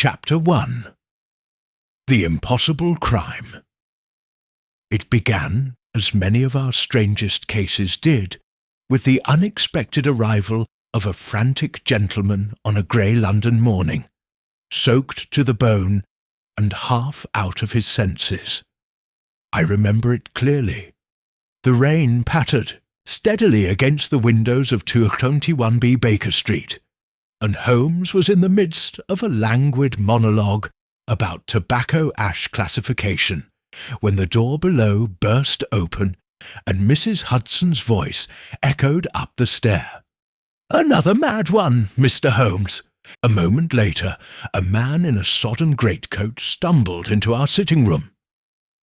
Chapter 1. The Impossible Crime. It began, as many of our strangest cases did, with the unexpected arrival of a frantic gentleman on a grey London morning, soaked to the bone and half out of his senses. I remember it clearly. The rain pattered steadily against the windows of 221B Baker Street, and Holmes was in the midst of a languid monologue about tobacco ash classification when the door below burst open and Mrs. Hudson's voice echoed up the stair. "Another mad one, Mr. Holmes." A moment later, a man in a sodden greatcoat stumbled into our sitting-room.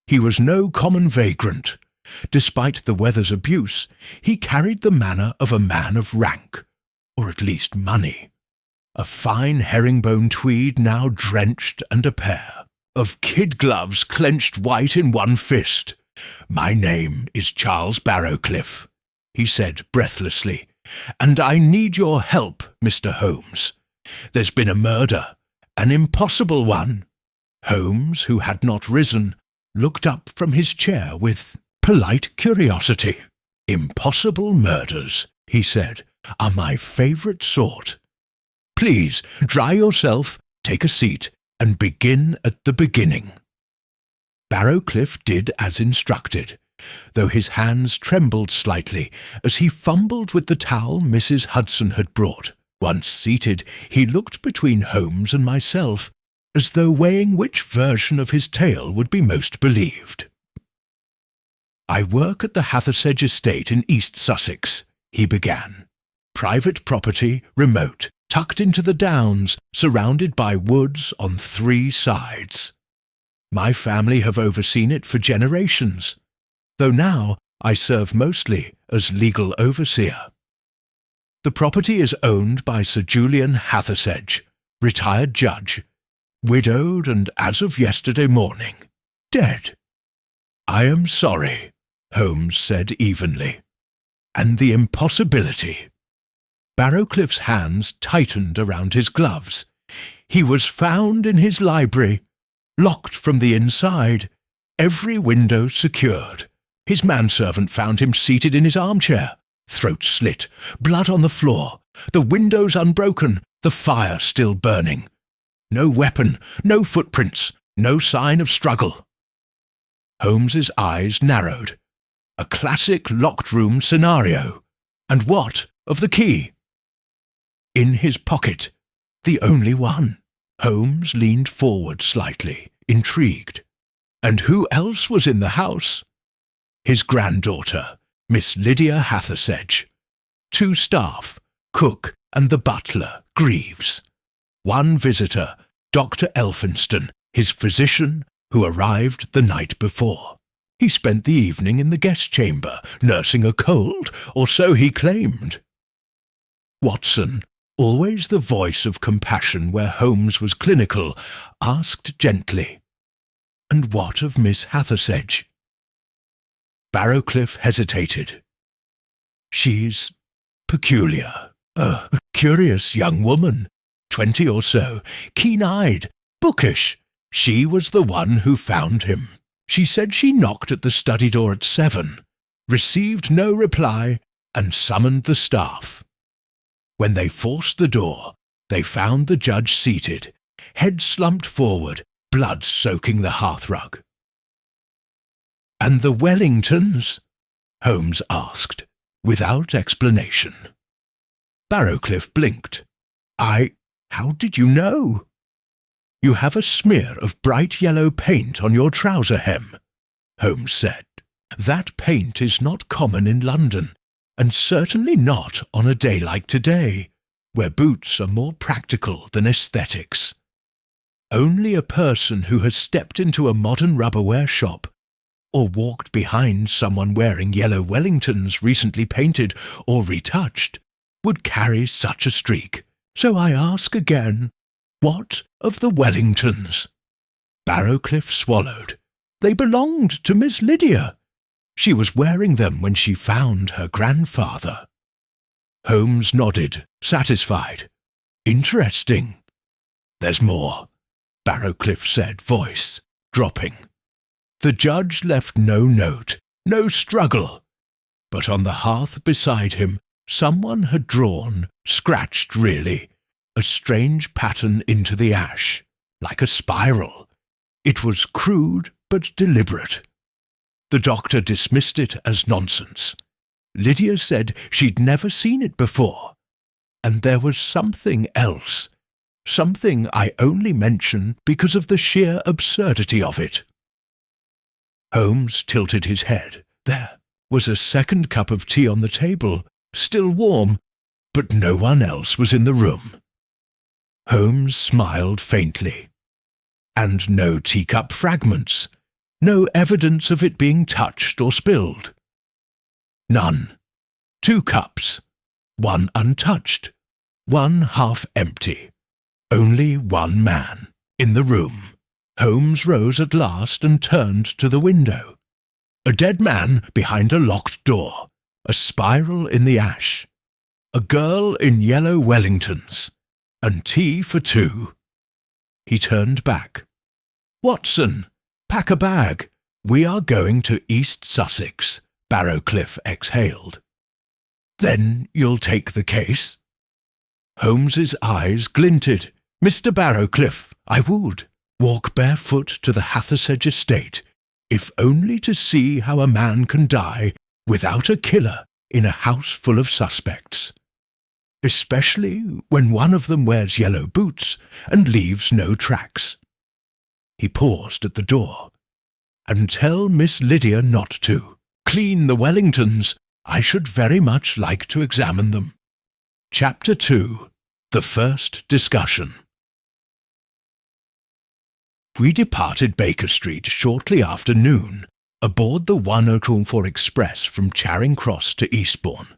He was no common vagrant. Despite the weather's abuse, he carried the manner of a man of rank, or at least money. A fine herringbone tweed now drenched and a pair of kid gloves clenched white in one fist. "My name is Charles Barrowcliff," he said breathlessly, "and I need your help, Mr. Holmes. There's been a murder, an impossible one." Holmes, who had not risen, looked up from his chair with polite curiosity. "Impossible murders," he said, "are my favourite sort. Please, dry yourself, take a seat, and begin at the beginning." Barrowcliff did as instructed, though his hands trembled slightly as he fumbled with the towel Mrs. Hudson had brought. Once seated, he looked between Holmes and myself, as though weighing which version of his tale would be most believed. "I work at the Hathersedge estate in East Sussex," he began. "Private property, remote, tucked into the downs, surrounded by woods on 3 sides. My family have overseen it for generations, though now I serve mostly as legal overseer. The property is owned by Sir Julian Hathersedge, retired judge, widowed and as of yesterday morning, dead." "I am sorry," Holmes said evenly. "And the impossibility." Barrowcliff's hands tightened around his gloves. "He was found in his library, locked from the inside, every window secured. His manservant found him seated in his armchair, throat slit, blood on the floor, the windows unbroken, the fire still burning. No weapon, no footprints, no sign of struggle." Holmes's eyes narrowed. A classic locked-room scenario. And what of the key? "In his pocket, the only one." Holmes leaned forward slightly, intrigued. "And who else was in the house?" "His granddaughter, Miss Lydia Hathersedge. 2 staff, cook and the butler, Greaves. 1 visitor, Dr. Elphinston, his physician, who arrived the night before. He spent the evening in the guest chamber, nursing a cold, or so he claimed." Watson, always the voice of compassion where Holmes was clinical, asked gently, "And what of Miss Hathersedge?" Barrowcliff hesitated. "She's peculiar, a curious young woman, 20 or so, keen-eyed, bookish. She was the one who found him. She said she knocked at the study door at 7, received no reply, and summoned the staff. When they forced the door, they found the judge seated, head slumped forward, blood soaking the hearthrug." "And the Wellingtons?" Holmes asked, without explanation. Barrowcliff blinked. How did you know?" "You have a smear of bright yellow paint on your trouser hem," Holmes said. "That paint is not common in London, and certainly not on a day like today, where boots are more practical than aesthetics. Only a person who has stepped into a modern rubberware shop, or walked behind someone wearing yellow Wellingtons recently painted or retouched, would carry such a streak. So I ask again, what of the Wellingtons?" Barrowcliff swallowed. "They belonged to Miss Lydia. She was wearing them when she found her grandfather." Holmes nodded, satisfied. "Interesting. There's more. Barrowcliff said, voice dropping. The judge left no note, no struggle, but on the hearth beside him someone had drawn, scratched really, a strange pattern into the ash, like a spiral. It was crude but deliberate. The doctor dismissed it as nonsense. Lydia said she'd never seen it before. And there was something else, something I only mention because of the sheer absurdity of it. Holmes tilted his head. There was a second cup of tea on the table, still warm, but no one else was in the room. Holmes smiled faintly. And no teacup fragments, no evidence of it being touched or spilled. None. 2 cups, one untouched, one half empty. Only one man in the room. Holmes rose at last and turned to the window. A dead man behind a locked door, a spiral in the ash, a girl in yellow Wellingtons, and tea for 2. He turned back. "Watson, pack a bag. We are going to East Sussex," Barrowcliff exhaled. "Then you'll take the case?" Holmes's eyes glinted. "Mr. Barrowcliff, I would walk barefoot to the Hathersedge estate, if only to see how a man can die without a killer in a house full of suspects, especially when one of them wears yellow boots and leaves no tracks." He paused at the door. "And tell Miss Lydia not to. Clean the Wellingtons. I should very much like to examine them." Chapter 2. The First Discussion. We departed Baker Street shortly after noon, aboard the 1:04 express from Charing Cross to Eastbourne,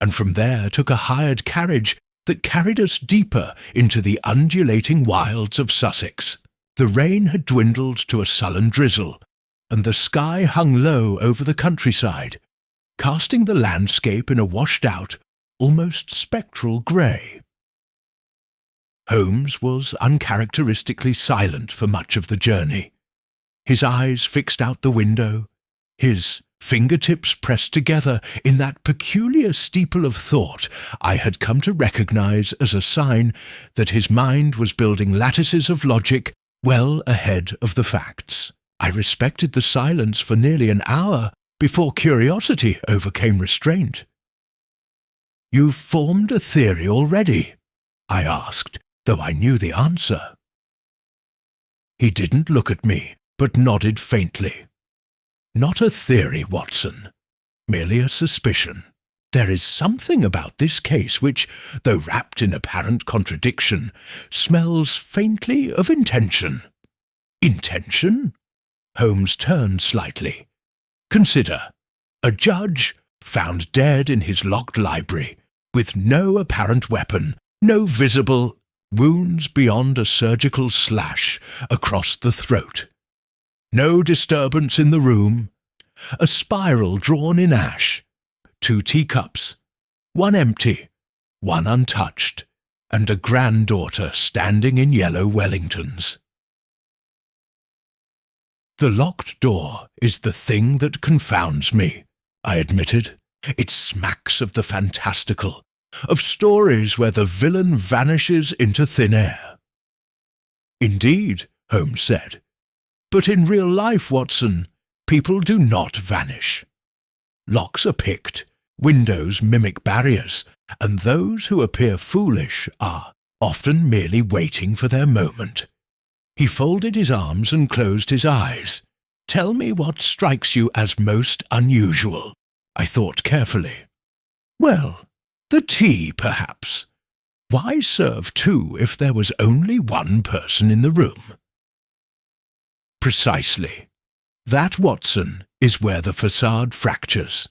and from there took a hired carriage that carried us deeper into the undulating wilds of Sussex. The rain had dwindled to a sullen drizzle, and the sky hung low over the countryside, casting the landscape in a washed-out, almost spectral grey. Holmes was uncharacteristically silent for much of the journey, his eyes fixed out the window, his fingertips pressed together in that peculiar steeple of thought I had come to recognize as a sign that his mind was building lattices of logic well ahead of the facts. I respected the silence for nearly an hour before curiosity overcame restraint. "You've formed a theory already?" I asked, though I knew the answer. He didn't look at me, but nodded faintly. "Not a theory, Watson, merely a suspicion. There is something about this case which, though wrapped in apparent contradiction, smells faintly of intention." "Intention?" Holmes turned slightly. "Consider, a judge found dead in his locked library, with no apparent weapon, no visible wounds beyond a surgical slash across the throat. No disturbance in the room, a spiral drawn in ash, 2 teacups, one empty, one untouched, and a granddaughter standing in yellow Wellingtons." "The locked door is the thing that confounds me," I admitted. "It smacks of the fantastical, of stories where the villain vanishes into thin air." "Indeed," Holmes said. "But in real life, Watson, people do not vanish. Locks are picked, windows mimic barriers, and those who appear foolish are often merely waiting for their moment." He folded his arms and closed his eyes. "Tell me what strikes you as most unusual." I thought carefully. "Well, the tea, perhaps. Why serve 2 if there was only one person in the room?" "Precisely. That, Watson, is where the facade fractures."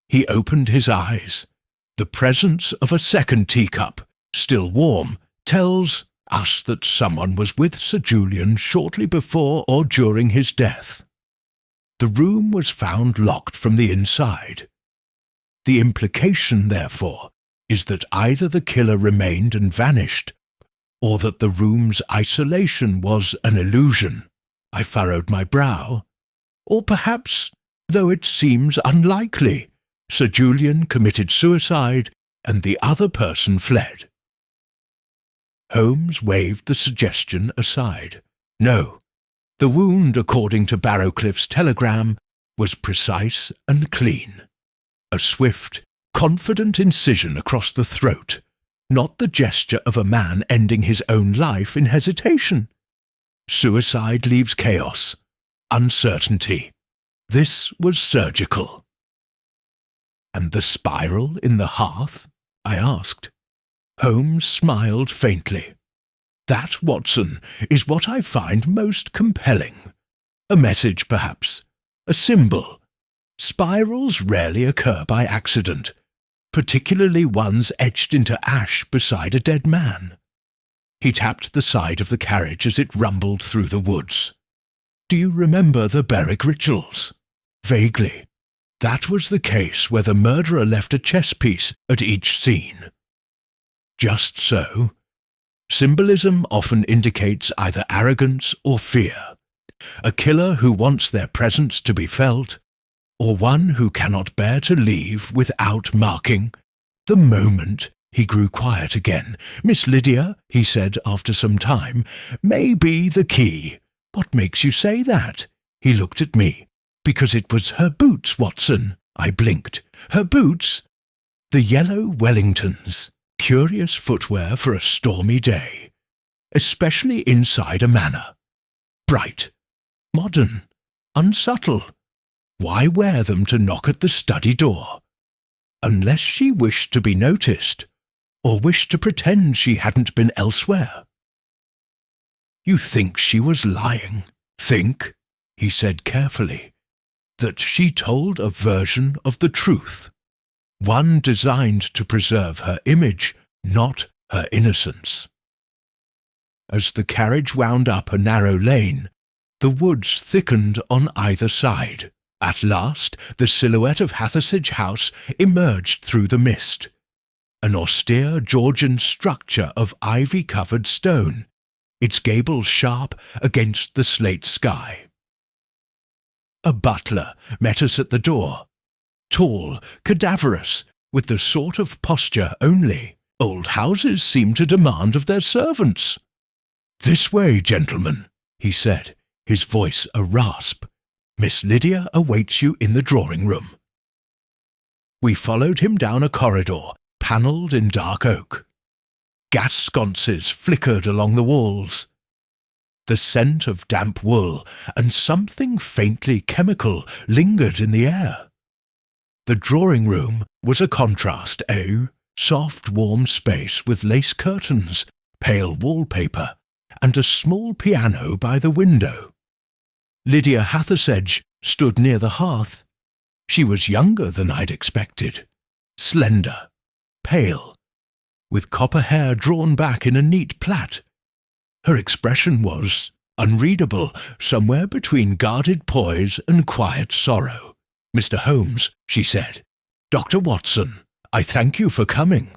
He opened his eyes. "The presence of a second teacup, still warm, tells us that someone was with Sir Julian shortly before or during his death. The room was found locked from the inside. The implication, therefore, is that either the killer remained and vanished, or that the room's isolation was an illusion. I furrowed my brow. Or perhaps, though it seems unlikely, Sir Julian committed suicide and the other person fled. Holmes waved the suggestion aside. No, the wound, according to Barrowcliff's telegram, was precise and clean. A swift, confident incision across the throat, not the gesture of a man ending his own life in hesitation. Suicide leaves chaos, uncertainty. This was surgical. And the spiral in the hearth? I asked. Holmes smiled faintly. That, Watson, is what I find most compelling. A message, perhaps. A symbol. Spirals rarely occur by accident, particularly ones etched into ash beside a dead man. He tapped the side of the carriage as it rumbled through the woods. Do you remember the Berwick rituals? Vaguely. That was the case where the murderer left a chess piece at each scene. Just so. Symbolism often indicates either arrogance or fear. A killer who wants their presence to be felt, or one who cannot bear to leave without marking. The moment he grew quiet again. Miss Lydia, he said after some time, may be the key. What makes you say that? He looked at me. Because it was her boots, Watson. I blinked. Her boots? The yellow Wellingtons. Curious footwear for a stormy day. Especially inside a manor. Bright. Modern. Unsubtle. Why wear them to knock at the study door? Unless she wished to be noticed, or wished to pretend she hadn't been elsewhere. You think she was lying? Think, he said carefully, that she told a version of the truth, one designed to preserve her image, not her innocence. As the carriage wound up a narrow lane, the woods thickened on either side. At last, the silhouette of Hathersage House emerged through the mist, an austere Georgian structure of ivy-covered stone, its gables sharp against the slate sky. A butler met us at the door, tall, cadaverous, with the sort of posture only old houses seem to demand of their servants. "This way, gentlemen," he said, his voice a rasp. "Miss Lydia awaits you in the drawing-room." We followed him down a corridor, panelled in dark oak. Gas sconces flickered along the walls. The scent of damp wool and something faintly chemical lingered in the air. The drawing-room was a contrast, a soft, warm space with lace curtains, pale wallpaper, and a small piano by the window. Lydia Hathersage stood near the hearth. She was younger than I'd expected, slender, pale, with copper hair drawn back in a neat plait. Her expression was unreadable, somewhere between guarded poise and quiet sorrow. "Mr. Holmes," she said. "Dr. Watson, I thank you for coming."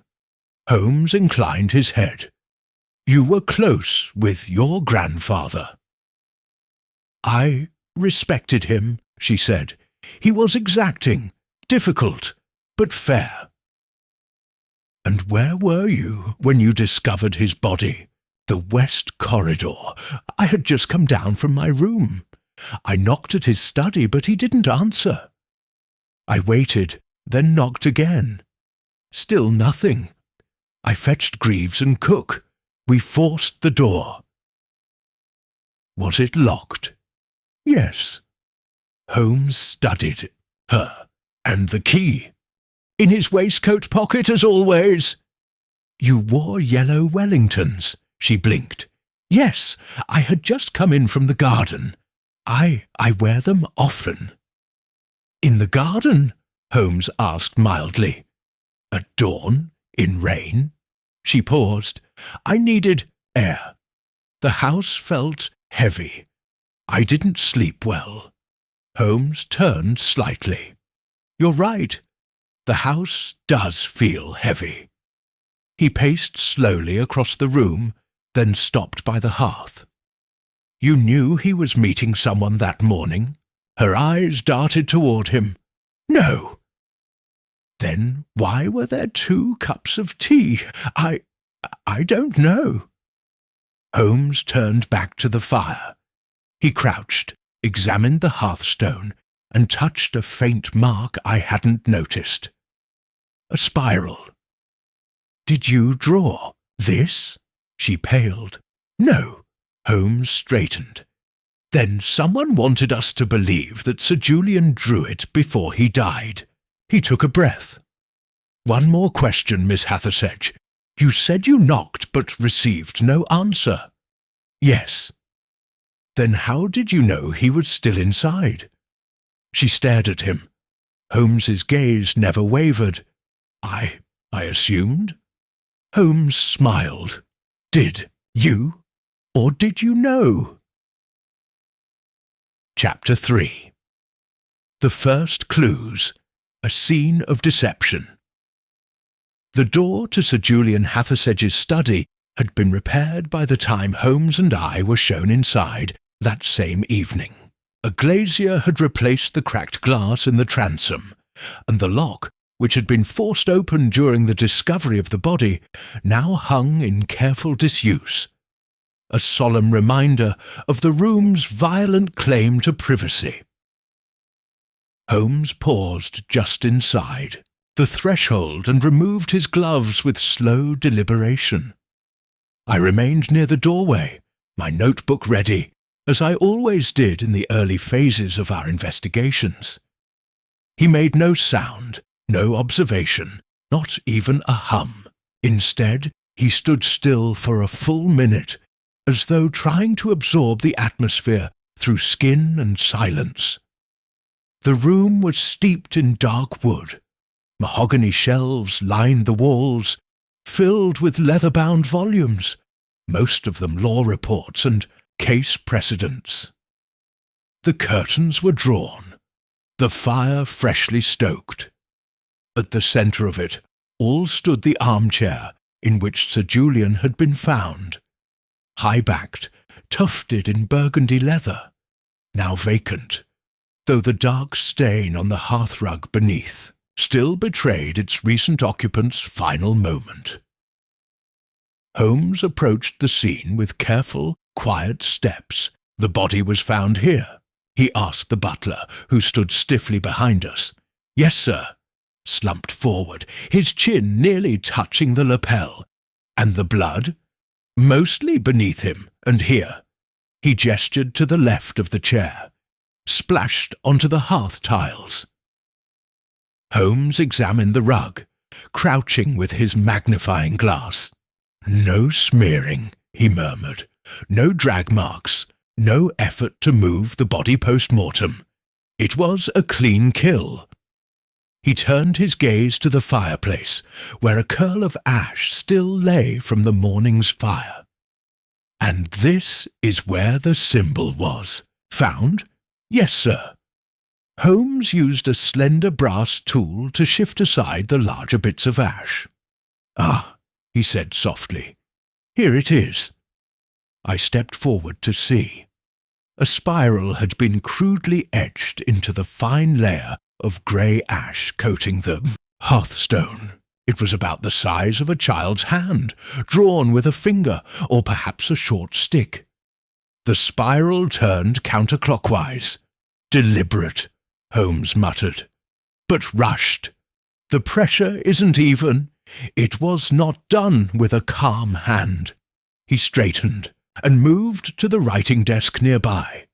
Holmes inclined his head. "You were close with your grandfather." "I respected him," she said. "He was exacting, difficult, but fair." "And where were you when you discovered his body?" "The west corridor. I had just come down from my room. I knocked at his study, but he didn't answer. I waited, then knocked again. Still nothing. I fetched Greaves and Cook. We forced the door." "Was it locked?" "Yes." Holmes studied her. "And the key?" "In his waistcoat pocket, as always." "You wore yellow Wellingtons." She blinked. "Yes, I had just come in from the garden. I wear them often." "In the garden?" Holmes asked mildly. "At dawn? In rain?" She paused. "I needed air. The house felt heavy. I didn't sleep well." Holmes turned slightly. "You're right. The house does feel heavy." He paced slowly across the room, then stopped by the hearth. "You knew he was meeting someone that morning?" Her eyes darted toward him. "No." "Then why were there 2 cups of tea? I don't know." Holmes turned back to the fire. He crouched, examined the hearthstone, and touched a faint mark I hadn't noticed. A spiral. "Did you draw this?" She paled. "No." Holmes straightened. "Then someone wanted us to believe that Sir Julian drew it before he died." He took a breath. "One more question, Miss Hathersedge. You said you knocked but received no answer." "Yes." "Then how did you know he was still inside?" She stared at him. Holmes's gaze never wavered. I assumed." Holmes smiled. "Did you? Or did you know?" Chapter 3. The First Clues. A Scene of Deception. The door to Sir Julian Hathersedge's study had been repaired by the time Holmes and I were shown inside that same evening. A glazier had replaced the cracked glass in the transom, and the lock, which had been forced open during the discovery of the body, now hung in careful disuse, a solemn reminder of the room's violent claim to privacy. Holmes paused just inside the threshold and removed his gloves with slow deliberation. I remained near the doorway, my notebook ready, as I always did in the early phases of our investigations. He made no sound, no observation, not even a hum. Instead, he stood still for a full minute, as though trying to absorb the atmosphere through skin and silence. The room was steeped in dark wood. Mahogany shelves lined the walls, filled with leather-bound volumes, most of them law reports and case precedents. The curtains were drawn, the fire freshly stoked. At the centre of it all stood the armchair in which Sir Julian had been found, high-backed, tufted in burgundy leather, now vacant, though the dark stain on the hearthrug beneath still betrayed its recent occupant's final moment. Holmes approached the scene with careful, quiet steps. "The body was found here?" he asked the butler, who stood stiffly behind us. "Yes, sir," slumped forward, his chin nearly touching the lapel. "And the blood?" "Mostly beneath him, and here." He gestured to the left of the chair, splashed onto the hearth tiles. Holmes examined the rug, crouching with his magnifying glass. "No smearing," he murmured. "No drag marks. No effort to move the body post-mortem. It was a clean kill." He turned his gaze to the fireplace, where a curl of ash still lay from the morning's fire. "And this is where the symbol was. Found?" "Yes, sir." Holmes used a slender brass tool to shift aside the larger bits of ash. "Ah," he said softly. "Here it is." I stepped forward to see. A spiral had been crudely etched into the fine layer of grey ash coating the hearthstone. It was about the size of a child's hand, drawn with a finger or perhaps a short stick. The spiral turned counterclockwise. "Deliberate," Holmes muttered. "But rushed. The pressure isn't even. It was not done with a calm hand." He straightened and moved to the writing desk nearby.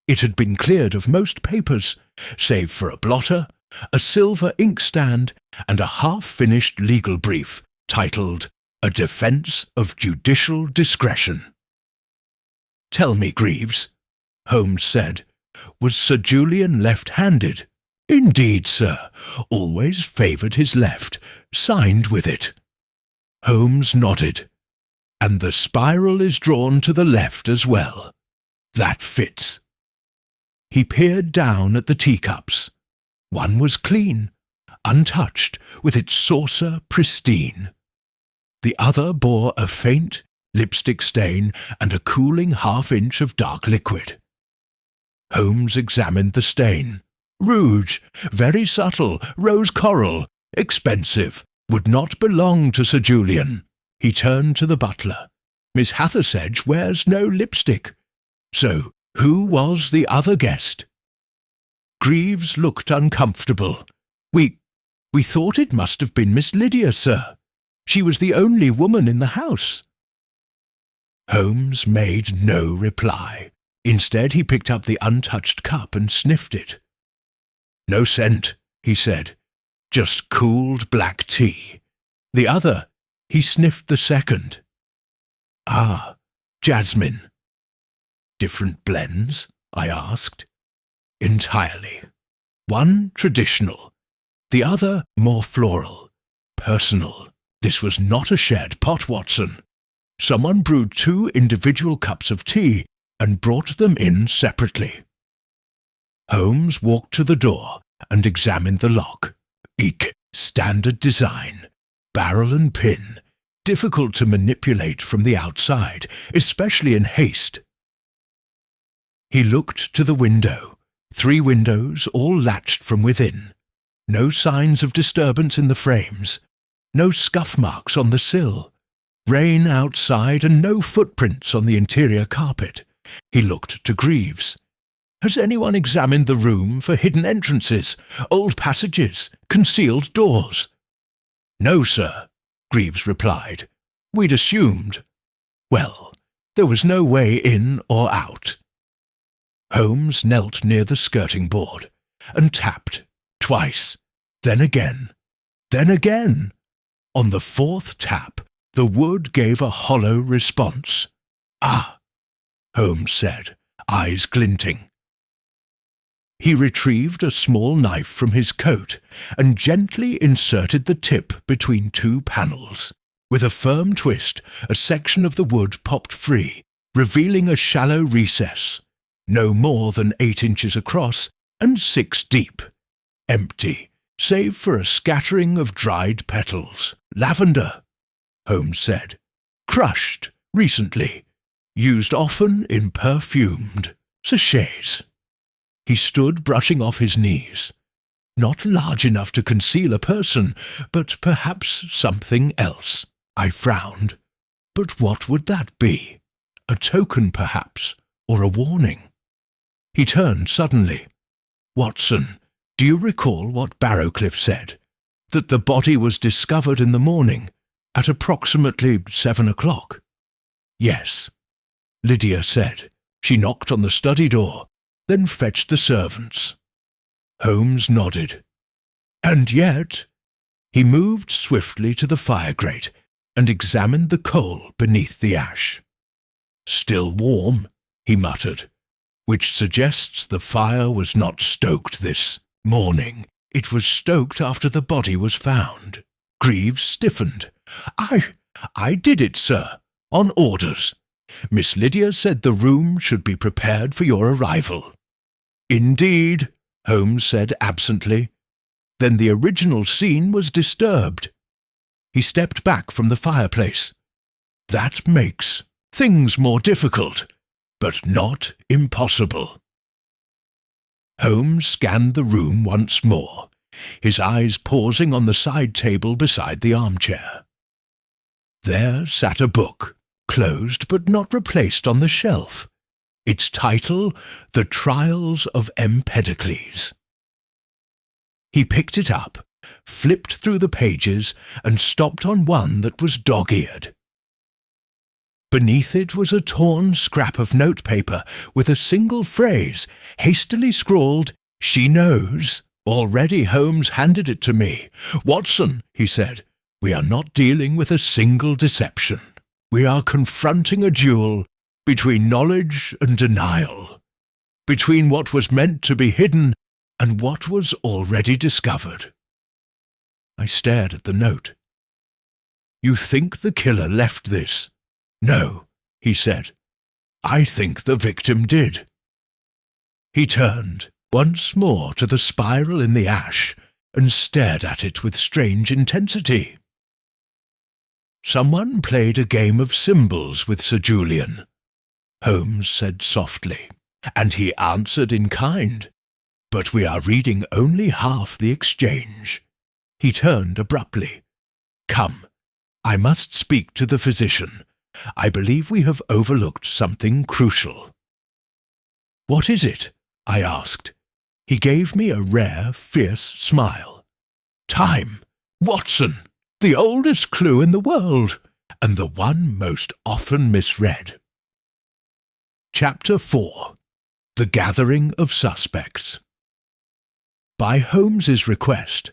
It had been cleared of most papers, save for a blotter, a silver inkstand, and a half-finished legal brief titled "A Defence of Judicial Discretion." "Tell me, Greaves," Holmes said, "was Sir Julian left-handed?" "Indeed, sir. Always favoured his left. Signed with it." Holmes nodded. "And the spiral is drawn to the left as well. That fits." He peered down at the teacups. One was clean, untouched, with its saucer pristine. The other bore a faint, lipstick stain, and a cooling half-inch of dark liquid. Holmes examined the stain. Rouge, very subtle, rose coral, expensive, would not belong to Sir Julian. He turned to the butler. Miss Hathersedge wears no lipstick. So, who was the other guest? Greaves looked uncomfortable. We thought it must have been Miss Lydia, sir. She was the only woman in the house. Holmes made no reply. Instead, he picked up the untouched cup and sniffed it. No scent, he said. Just cooled black tea. The other, he sniffed the second. Ah, jasmine. Different blends? I asked. Entirely. One traditional, the other more floral, personal. This was not a shared pot, Watson. Someone brewed 2 individual cups of tea and brought them in separately. Holmes walked to the door and examined the lock. Eek, standard design, barrel and pin, difficult to manipulate from the outside, especially in haste. He looked to the window. 3 windows, all latched from within. No signs of disturbance in the frames. No scuff marks on the sill. Rain outside and no footprints on the interior carpet. He looked to Greaves. Has anyone examined the room for hidden entrances, old passages, concealed doors? No, sir, Greaves replied. We'd assumed. Well, there was no way in or out. Holmes knelt near the skirting board and tapped twice, then again, then again. On the 4th tap, the wood gave a hollow response. Ah, Holmes said, eyes glinting. He retrieved a small knife from his coat and gently inserted the tip between 2 panels. With a firm twist, a section of the wood popped free, revealing a shallow recess, no more than 8 inches across and 6 deep. Empty, save for a scattering of dried petals. Lavender, Holmes said. Crushed, recently. Used often in perfumed sachets. He stood brushing off his knees. Not large enough to conceal a person, but perhaps something else. I frowned. But what would that be? A token, perhaps, or a warning? He turned suddenly. Watson, do you recall what Barrowcliff said? That the body was discovered in the morning, at approximately 7 o'clock? Yes, Lydia said. She knocked on the study door, then fetched the servants. Holmes nodded. And yet, he moved swiftly to the fire grate and examined the coal beneath the ash. Still warm, he muttered, which suggests the fire was not stoked this morning. It was stoked after the body was found. Greaves stiffened. I did it, sir, on orders. Miss Lydia said the room should be prepared for your arrival. Indeed, Holmes said absently. Then the original scene was disturbed. He stepped back from the fireplace. That makes things more difficult, but not impossible. Holmes scanned the room once more, his eyes pausing on the side table beside the armchair. There sat a book, closed but not replaced on the shelf. Its title, The Trials of Empedocles. He picked it up, flipped through the pages, and stopped on one that was dog-eared. Beneath it was a torn scrap of notepaper with a single phrase, hastily scrawled, "She knows." Already Holmes handed it to me. "Watson," he said, "we are not dealing with a single deception. We are confronting a duel between knowledge and denial, between what was meant to be hidden and what was already discovered." I stared at the note. "You think the killer left this?" "No," he said. "I think the victim did." He turned once more to the spiral in the ash and stared at it with strange intensity. Someone played a game of symbols with Sir Julian, Holmes said softly, and he answered in kind. But we are reading only half the exchange. He turned abruptly. Come, I must speak to the physician. I believe we have overlooked something crucial. What is it? I asked. He gave me a rare, fierce smile. Time, Watson, the oldest clue in the world, and the one most often misread. Chapter 4. The Gathering of Suspects. By Holmes's request,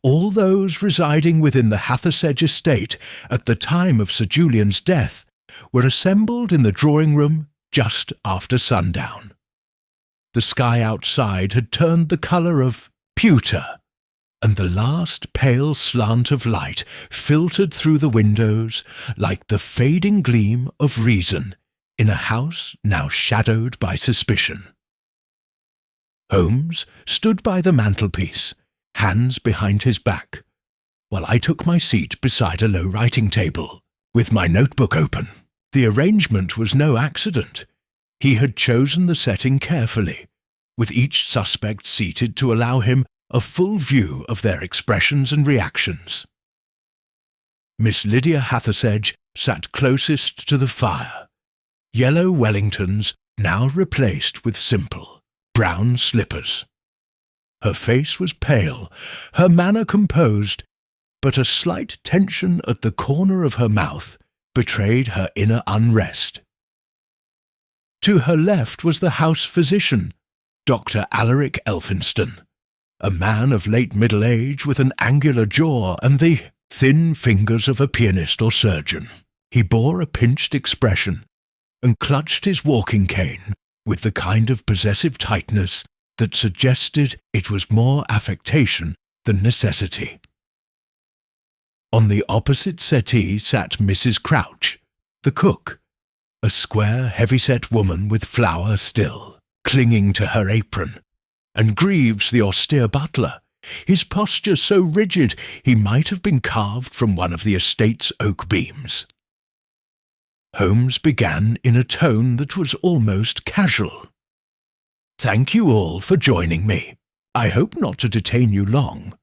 all those residing within the Hathersedge estate at the time of Sir Julian's death were assembled in the drawing-room just after sundown. The sky outside had turned the colour of pewter, and the last pale slant of light filtered through the windows like the fading gleam of reason in a house now shadowed by suspicion. Holmes stood by the mantelpiece, hands behind his back, while I took my seat beside a low writing table, with my notebook open. The arrangement was no accident. He had chosen the setting carefully, with each suspect seated to allow him a full view of their expressions and reactions. Miss Lydia Hathersedge sat closest to the fire, yellow Wellingtons now replaced with simple, brown slippers. Her face was pale, her manner composed, but a slight tension at the corner of her mouth betrayed her inner unrest. To her left was the house physician, Dr. Alaric Elphinston, a man of late middle age with an angular jaw and the thin fingers of a pianist or surgeon. He bore a pinched expression and clutched his walking cane with the kind of possessive tightness that suggested it was more affectation than necessity. On the opposite settee sat Mrs. Crouch, the cook, a square, heavy-set woman with flour still clinging to her apron, and Greaves, the austere butler, his posture so rigid he might have been carved from one of the estate's oak beams. Holmes began in a tone that was almost casual. "Thank you all for joining me. I hope not to detain you long,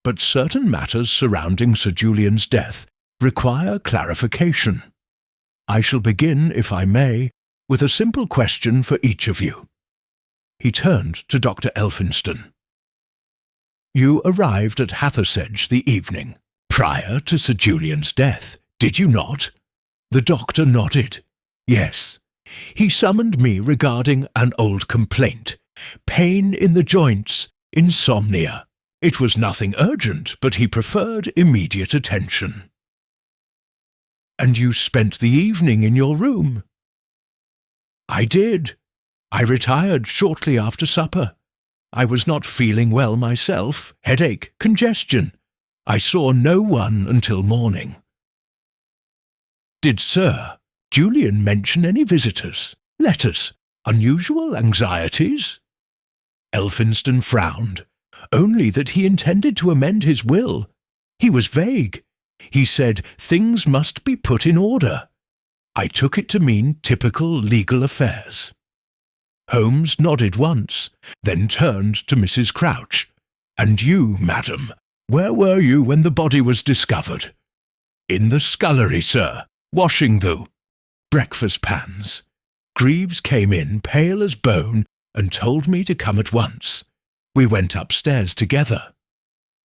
but certain matters surrounding Sir Julian's death require clarification. I shall begin, if I may, with a simple question for each of you." He turned to Dr. Elphinston. "You arrived at Hathersedge the evening prior to Sir Julian's death, did you not?" The doctor nodded. "Yes. He summoned me regarding an old complaint, pain in the joints, insomnia. It was nothing urgent, but he preferred immediate attention." "And you spent the evening in your room?" "I did. I retired shortly after supper. I was not feeling well myself, headache, congestion. I saw no one until morning." "Did Sir Julian mention any visitors, letters, unusual anxieties?" Elphinston frowned. "Only that he intended to amend his will. He was vague. He said things must be put in order. I took it to mean typical legal affairs." Holmes nodded once, then turned to Mrs. Crouch. "And you, madam, where were you when the body was discovered?" "In the scullery, sir, washing the breakfast pans. Greaves came in, pale as bone, and told me to come at once. We went upstairs together."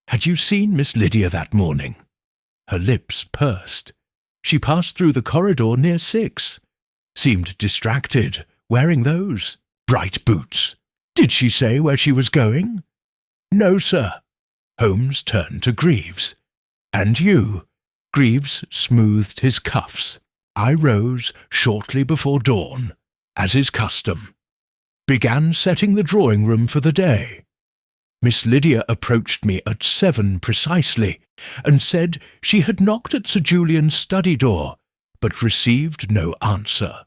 "Had you seen Miss Lydia that morning?" Her lips pursed. "She passed through the corridor near 6. Seemed distracted, wearing those bright boots. Did she say where she was going?" "No, sir." Holmes turned to Greaves. "And you?" Greaves smoothed his cuffs. I rose shortly before dawn, as is custom. Began setting the drawing-room for the day. Miss Lydia approached me at 7 precisely, and said she had knocked at Sir Julian's study door, but received no answer.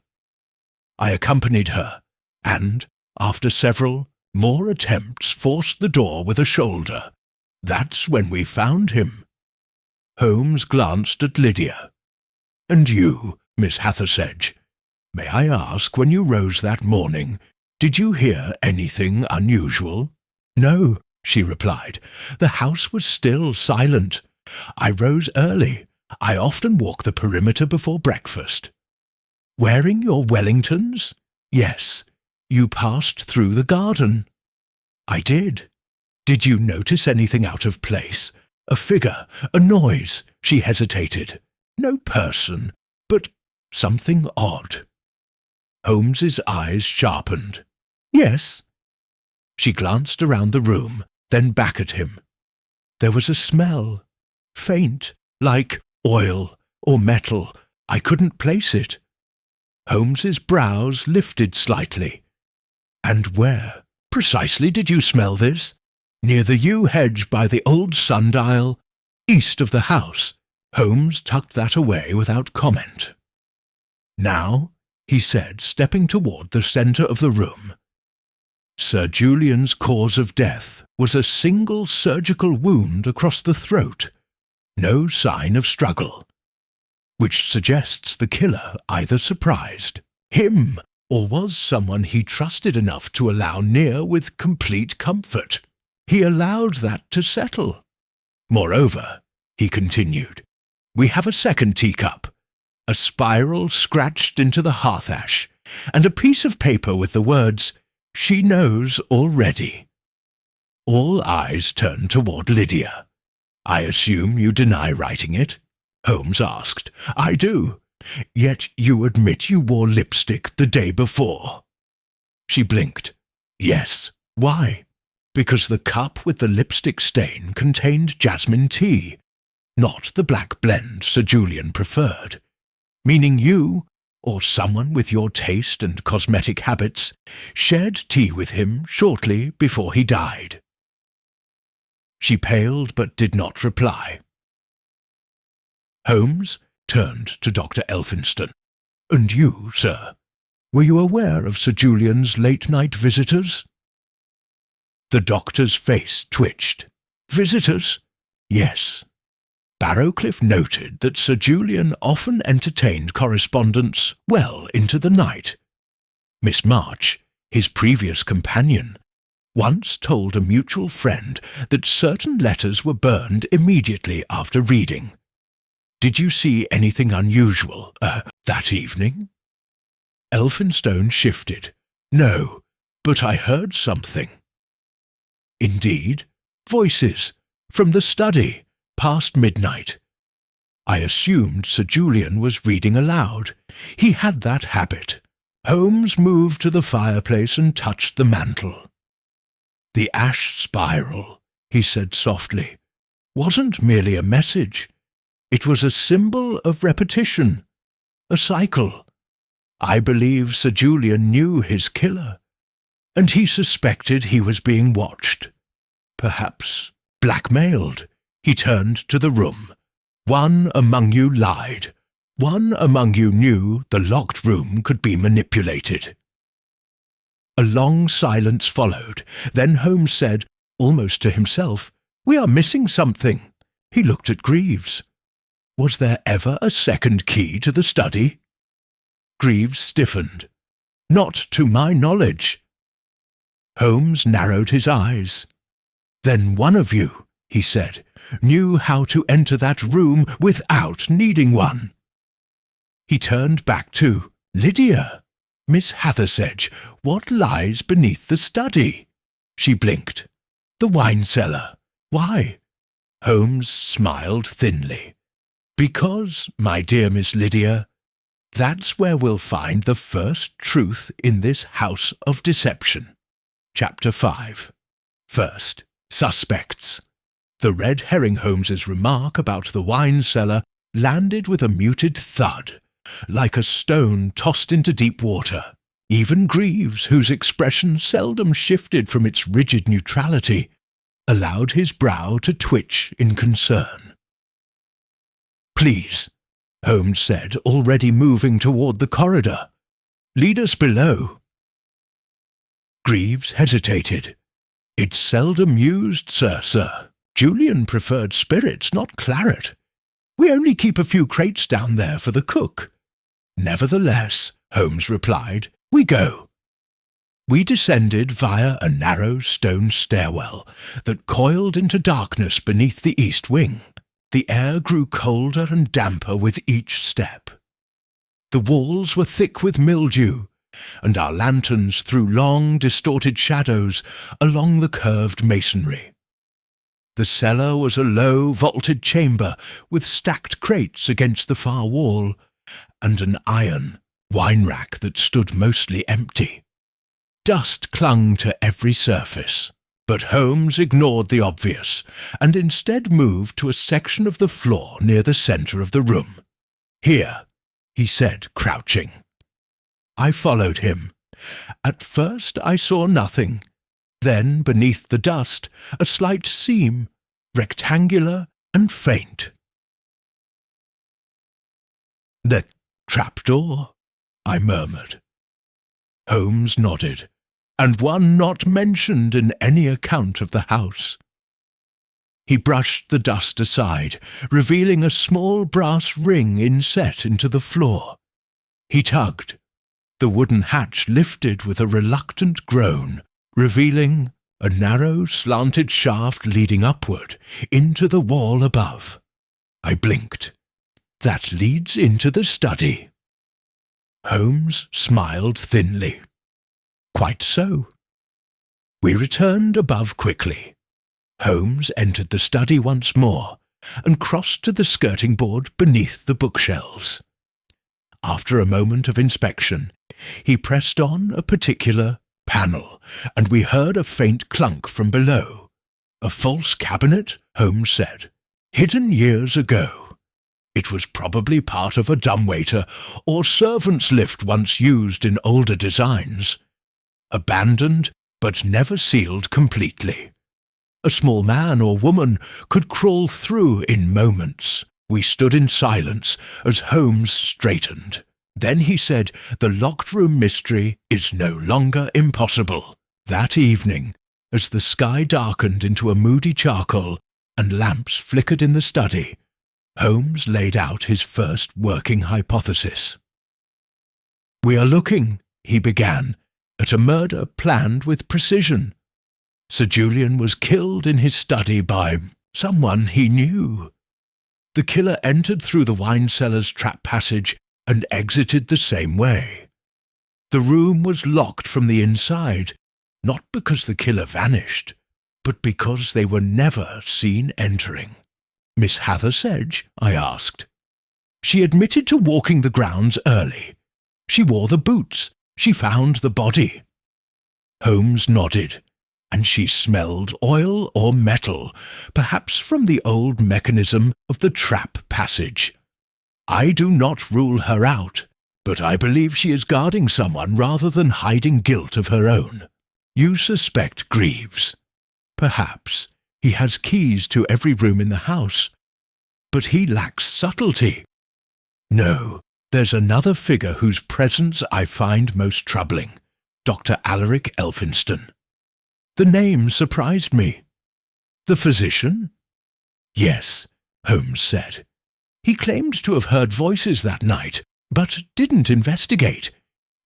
I accompanied her, and, after several more attempts, forced the door with a shoulder. That's when we found him." Holmes glanced at Lydia. And you, Miss Hathersedge, may I ask, when you rose that morning, did you hear anything unusual? No, she replied. The house was still silent. I rose early. I often walk the perimeter before breakfast. Wearing your Wellingtons? Yes. You passed through the garden. I did. Did you notice anything out of place? A figure, a noise? She hesitated. No person, but something odd. Holmes's eyes sharpened. Yes. She glanced around the room, then back at him. There was a smell, faint, like oil or metal. I couldn't place it. Holmes's brows lifted slightly. And where, precisely, did you smell this? Near the yew hedge by the old sundial, east of the house. Holmes tucked that away without comment. Now, he said, stepping toward the centre of the room, Sir Julian's cause of death was a single surgical wound across the throat. No sign of struggle, which suggests the killer either surprised him or was someone he trusted enough to allow near with complete comfort. He allowed that to settle. Moreover, he continued, we have a second teacup, a spiral scratched into the hearth ash, and a piece of paper with the words, "She knows already." All eyes turned toward Lydia. I assume you deny writing it? Holmes asked. I do. Yet you admit you wore lipstick the day before. She blinked. Yes. Why? Because the cup with the lipstick stain contained jasmine tea, not the black blend Sir Julian preferred, meaning you, or someone with your taste and cosmetic habits, shared tea with him shortly before he died. She paled but did not reply. Holmes turned to Dr. Elphinstone. And you, sir, were you aware of Sir Julian's late-night visitors? The doctor's face twitched. Visitors? Yes. Barrowcliff noted that Sir Julian often entertained correspondence well into the night. Miss March, his previous companion, once told a mutual friend that certain letters were burned immediately after reading. Did you see anything unusual, that evening? Elphinstone shifted. No, but I heard something. Indeed, voices, from the study, past midnight. I assumed Sir Julian was reading aloud. He had that habit. Holmes moved to the fireplace and touched the mantel. The ash spiral, he said softly, wasn't merely a message. It was a symbol of repetition, a cycle. I believe Sir Julian knew his killer, and he suspected he was being watched. Perhaps blackmailed. He turned to the room. One among you lied. One among you knew the locked room could be manipulated. A long silence followed. Then Holmes said, almost to himself, "We are missing something." He looked at Greaves. Was there ever a second key to the study? Greaves stiffened. Not to my knowledge. Holmes narrowed his eyes. Then one of you, he said, knew how to enter that room without needing one. He turned back to Lydia. Miss Hathersedge, what lies beneath the study? She blinked. The wine cellar. Why? Holmes smiled thinly. Because, my dear Miss Lydia, that's where we'll find the first truth in this house of deception. Chapter 5. First, suspects. The red herring Holmes's remark about the wine cellar landed with a muted thud, like a stone tossed into deep water. Even Greaves, whose expression seldom shifted from its rigid neutrality, allowed his brow to twitch in concern. Please, Holmes said, already moving toward the corridor. Lead us below. Greaves hesitated. It's seldom used, sir. Julian preferred spirits, not claret. We only keep a few crates down there for the cook." "Nevertheless," Holmes replied, "we go." We descended via a narrow stone stairwell that coiled into darkness beneath the east wing. The air grew colder and damper with each step. The walls were thick with mildew, and our lanterns threw long, distorted shadows along the curved masonry. The cellar was a low, vaulted chamber with stacked crates against the far wall, and an iron wine rack that stood mostly empty. Dust clung to every surface, but Holmes ignored the obvious and instead moved to a section of the floor near the centre of the room. "Here," he said, crouching. I followed him. At first I saw nothing. Then, beneath the dust, a slight seam, rectangular and faint. "The trapdoor," I murmured. Holmes nodded, "and one not mentioned in any account of the house." He brushed the dust aside, revealing a small brass ring inset into the floor. He tugged. The wooden hatch lifted with a reluctant groan, revealing a narrow, slanted shaft leading upward into the wall above. I blinked. "That leads into the study." Holmes smiled thinly. "Quite so." We returned above quickly. Holmes entered the study once more and crossed to the skirting board beneath the bookshelves. After a moment of inspection, he pressed on a particular panel, and we heard a faint clunk from below. "A false cabinet," Holmes said, "hidden years ago. It was probably part of a dumbwaiter or servant's lift once used in older designs. Abandoned, but never sealed completely. A small man or woman could crawl through in moments." We stood in silence as Holmes straightened. Then he said, "The locked room mystery is no longer impossible." That evening, as the sky darkened into a moody charcoal and lamps flickered in the study, Holmes laid out his first working hypothesis. "We are looking," he began, "at a murder planned with precision. Sir Julian was killed in his study by someone he knew. The killer entered through the wine cellar's trap passage and exited the same way. The room was locked from the inside, not because the killer vanished, but because they were never seen entering." "Miss Hathersedge?" I asked. "She admitted to walking the grounds early. She wore the boots. She found the body." Holmes nodded. "And she smelled oil or metal, perhaps from the old mechanism of the trap passage. I do not rule her out, but I believe she is guarding someone rather than hiding guilt of her own. You suspect Greaves. Perhaps. He has keys to every room in the house. But he lacks subtlety. No, there's another figure whose presence I find most troubling. Dr. Alaric Elphinston." The name surprised me. "The physician?" "Yes," Holmes said. "He claimed to have heard voices that night, but didn't investigate.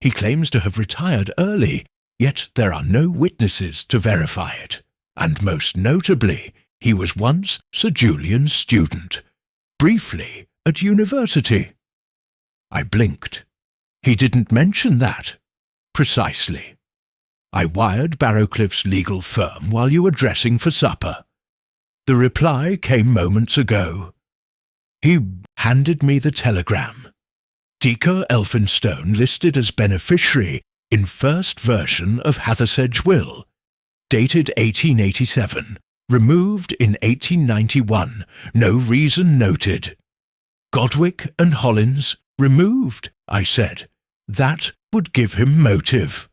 He claims to have retired early, yet there are no witnesses to verify it. And most notably, he was once Sir Julian's student, briefly at university." I blinked. "He didn't mention that." "Precisely. I wired Barrowcliff's legal firm while you were dressing for supper. The reply came moments ago." He handed me the telegram. "Deco Elphinstone listed as beneficiary in first version of Hathersedge will, dated 1887, removed in 1891, no reason noted." "Godwick and Hollins removed," I said. "That would give him motive."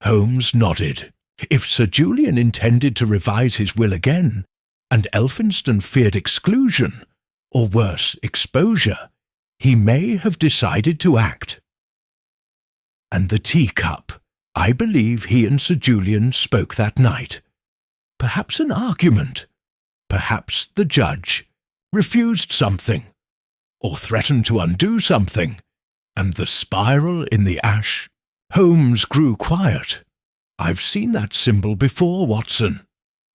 Holmes nodded. If Sir Julian intended to revise his will again, and Elphinston feared exclusion, or worse, exposure, he may have decided to act. And the teacup. I believe he and Sir Julian spoke that night. Perhaps an argument. Perhaps the judge. refused something, or threatened to undo something, and the spiral in the ash. Holmes grew quiet. I've seen that symbol before, Watson.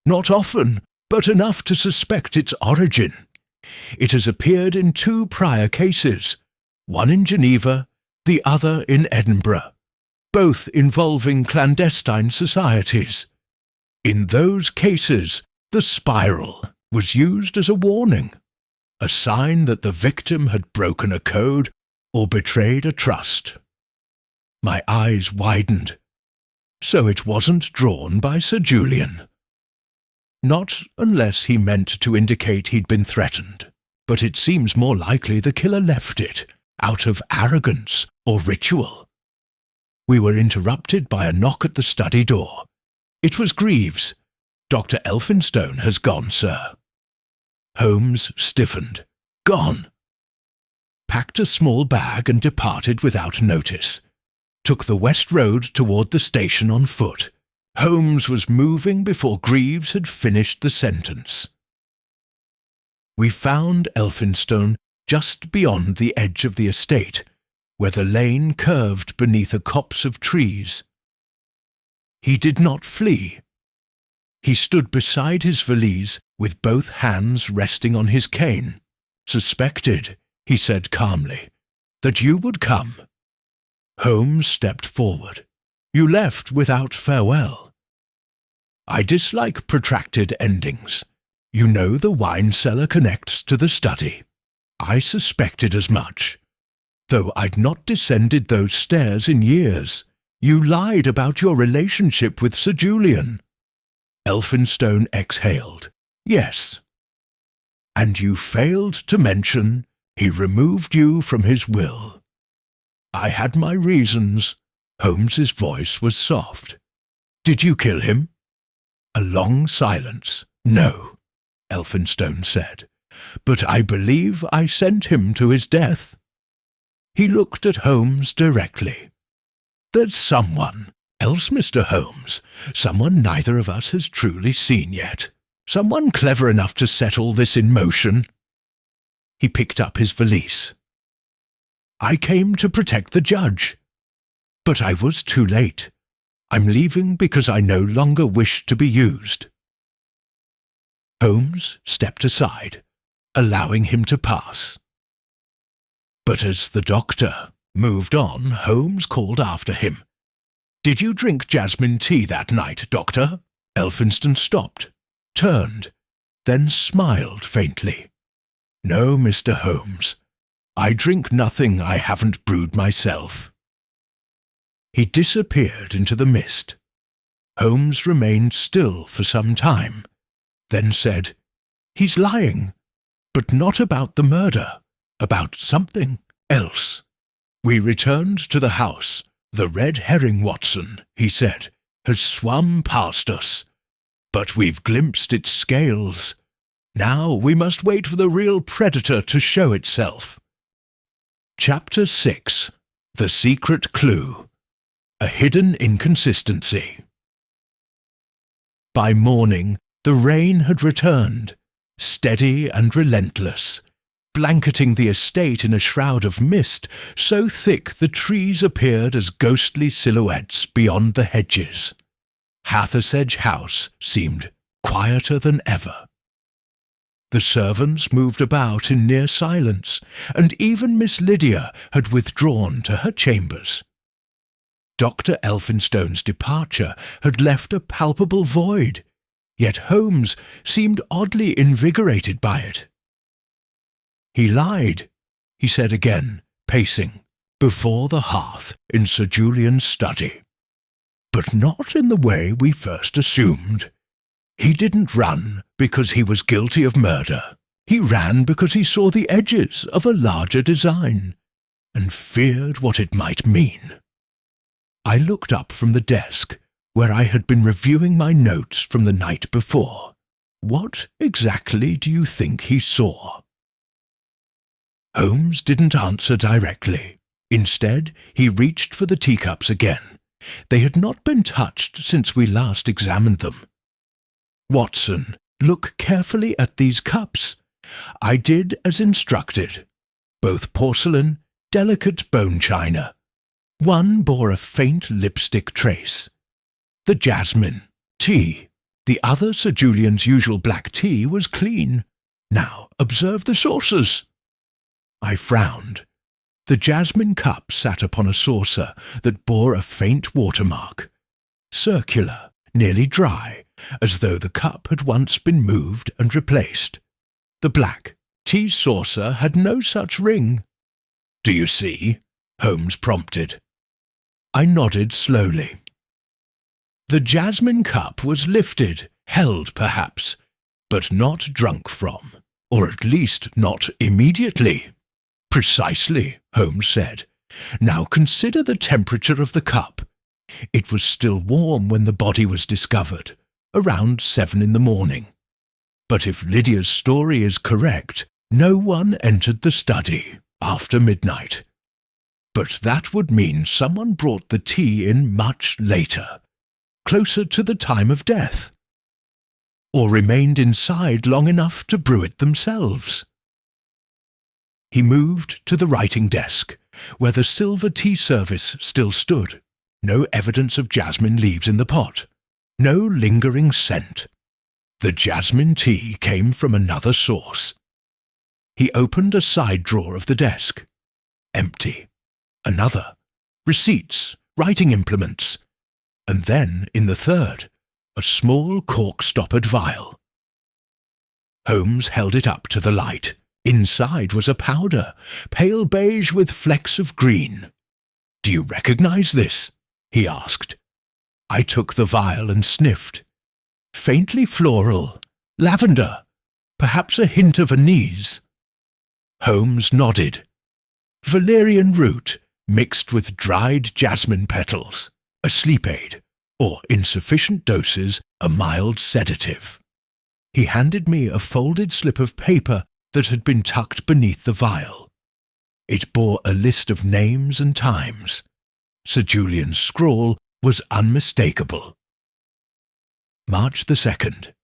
Not often, but enough to suspect its origin. It has appeared in 2 prior cases, one in Geneva, the other in Edinburgh, both involving clandestine societies. In those cases, the spiral was used as a warning, a sign that the victim had broken a code or betrayed a trust. My eyes widened. So it wasn't drawn by Sir Julian. Not unless he meant to indicate he'd been threatened, but it seems more likely the killer left it, out of arrogance or ritual. We were interrupted by a knock at the study door. It was Greaves. "Dr. Elphinstone has gone, sir." Holmes stiffened. Gone. Packed a small bag and departed without notice. Took the west road toward the station on foot. Holmes was moving before Greaves had finished the sentence. We found Elphinstone just beyond the edge of the estate, where the lane curved beneath a copse of trees. He did not flee. He stood beside his valise with both hands resting on his cane. "Suspected," he said calmly, "that you would come." Holmes stepped forward. "You left without farewell." "I dislike protracted endings. You know the wine cellar connects to the study. I suspected as much. Though I'd not descended those stairs in years. You lied about your relationship with Sir Julian." Elphinstone exhaled. "Yes." "And you failed to mention he removed you from his will." "I had my reasons." Holmes's voice was soft. "Did you kill him?" A long silence. "No," Elphinstone said, "but I believe I sent him to his death." He looked at Holmes directly. "There's someone else, Mr. Holmes, someone neither of us has truly seen yet, someone clever enough to set all this in motion." He picked up his valise. "I came to protect the judge. But I was too late. I'm leaving because I no longer wish to be used." Holmes stepped aside, allowing him to pass. But as the doctor moved on, Holmes called after him. "Did you drink jasmine tea that night, Doctor?" Elphinstone stopped, turned, then smiled faintly. "No, Mr. Holmes. I drink nothing I haven't brewed myself." He disappeared into the mist. Holmes remained still for some time, then said, "He's lying, but not about the murder, about something else." We returned to the house. "The red herring, Watson," he said, "has swum past us, but we've glimpsed its scales. Now we must wait for the real predator to show itself." Chapter 6. The Secret Clue. A Hidden Inconsistency. By morning, the rain had returned, steady and relentless, blanketing the estate in a shroud of mist so thick the trees appeared as ghostly silhouettes beyond the hedges. Hathersedge House seemed quieter than ever. The servants moved about in near silence, and even Miss Lydia had withdrawn to her chambers. Dr. Elphinstone's departure had left a palpable void, yet Holmes seemed oddly invigorated by it. "He lied," he said again, pacing, before the hearth in Sir Julian's study. "But not in the way we first assumed. He didn't run because he was guilty of murder. He ran because he saw the edges of a larger design, and feared what it might mean." I looked up from the desk, where I had been reviewing my notes from the night before. "What exactly do you think he saw?" Holmes didn't answer directly. Instead, he reached for the teacups again. They had not been touched since we last examined them. "Watson, look carefully at these cups. I did as instructed. Both porcelain, delicate bone china. One bore a faint lipstick trace. The jasmine, tea. The other, Sir Julian's usual black tea, was clean. Now observe the saucers. I frowned. The jasmine cup sat upon a saucer that bore a faint watermark. Circular, nearly dry, as though the cup had once been moved and replaced. The black tea saucer had no such ring. "Do you see?" Holmes prompted. I nodded slowly. The jasmine cup was lifted, held perhaps, but not drunk from, or at least not immediately. "Precisely," Holmes said. "Now consider the temperature of the cup. It was still warm when the body was discovered, around 7 in the morning. But if Lydia's story is correct, no one entered the study after midnight. But that would mean someone brought the tea in much later, closer to the time of death, or remained inside long enough to brew it themselves." He moved to the writing desk, where the silver tea service still stood. No evidence of jasmine leaves in the pot. No lingering scent. The jasmine tea came from another source. He opened a side drawer of the desk. Empty. Another. Receipts, writing implements. And then, in the third, a small cork-stoppered vial. Holmes held it up to the light. Inside was a powder, pale beige with flecks of green. "Do you recognize this?" he asked. I took the vial and sniffed. Faintly floral, lavender, perhaps a hint of anise. Holmes nodded. Valerian root mixed with dried jasmine petals, a sleep aid, or in sufficient doses a mild sedative. He handed me a folded slip of paper that had been tucked beneath the vial. It bore a list of names and times. Sir Julian's scrawl was unmistakable. March the 2nd.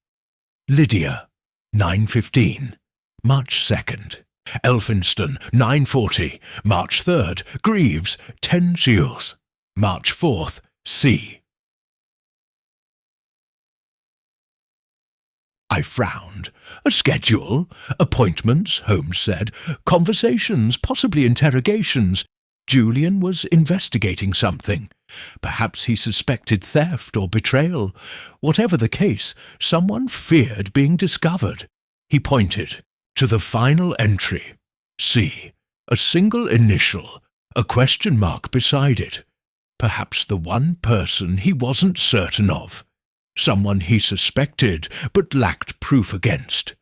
Lydia, 9:15. March 2nd. Elphinston, 9:40. March 3rd. Greaves, 10 Shields. March 4th. C. I frowned. A schedule? Appointments, Holmes said. Conversations, possibly interrogations. Julian was investigating something. Perhaps he suspected theft or betrayal. Whatever the case, someone feared being discovered. He pointed to the final entry. C. A single initial, a question mark beside it. Perhaps the one person he wasn't certain of. Someone he suspected but lacked proof against.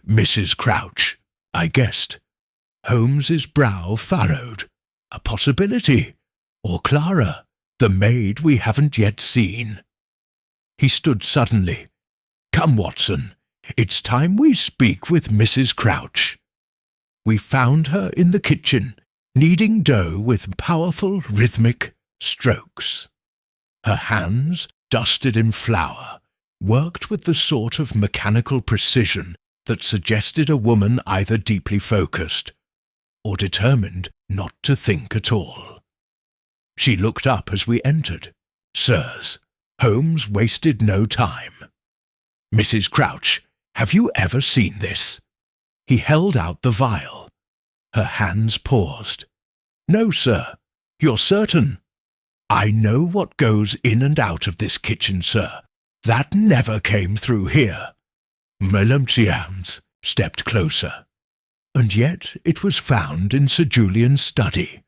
Mrs. Crouch, I guessed. Holmes's brow furrowed. A possibility. Or Clara, the maid we haven't yet seen. He stood suddenly. "Come, Watson, it's time we speak with Mrs. Crouch." We found her in the kitchen, kneading dough with powerful, rhythmic strokes. Her hands, dusted in flour, worked with the sort of mechanical precision that suggested a woman either deeply focused or determined not to think at all. She looked up as we entered. "Sirs," Holmes wasted no time. "Mrs. Crouch, have you ever seen this?" He held out the vial. Her hands paused. "No, sir. You're certain?" "I know what goes in and out of this kitchen, sir. That never came through here." Wellingtons stepped closer. "And yet it was found in Sir Julian's study,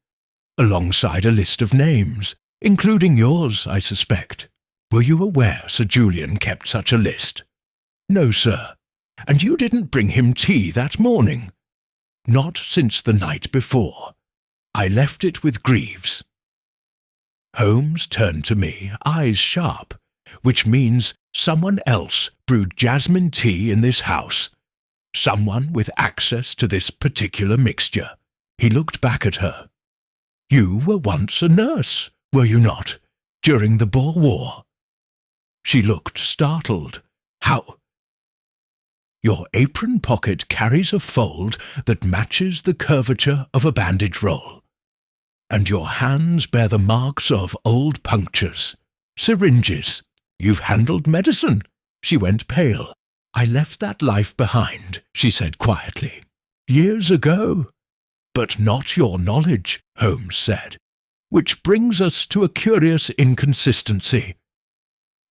alongside a list of names, including yours, I suspect. Were you aware Sir Julian kept such a list?" "No, sir. And you didn't bring him tea that morning?" "Not since the night before. I left it with Greaves." Holmes turned to me, eyes sharp, which means someone else brewed jasmine tea in this house. Someone with access to this particular mixture. He looked back at her. "You were once a nurse, were you not, during the Boer War?" She looked startled. "How?" Your apron pocket carries a fold that matches the curvature of a bandage roll, and your hands bear the marks of old punctures, syringes. You've handled medicine." She went pale. "I left that life behind," she said quietly. "Years ago." "But not your knowledge," Holmes said, "which brings us to a curious inconsistency."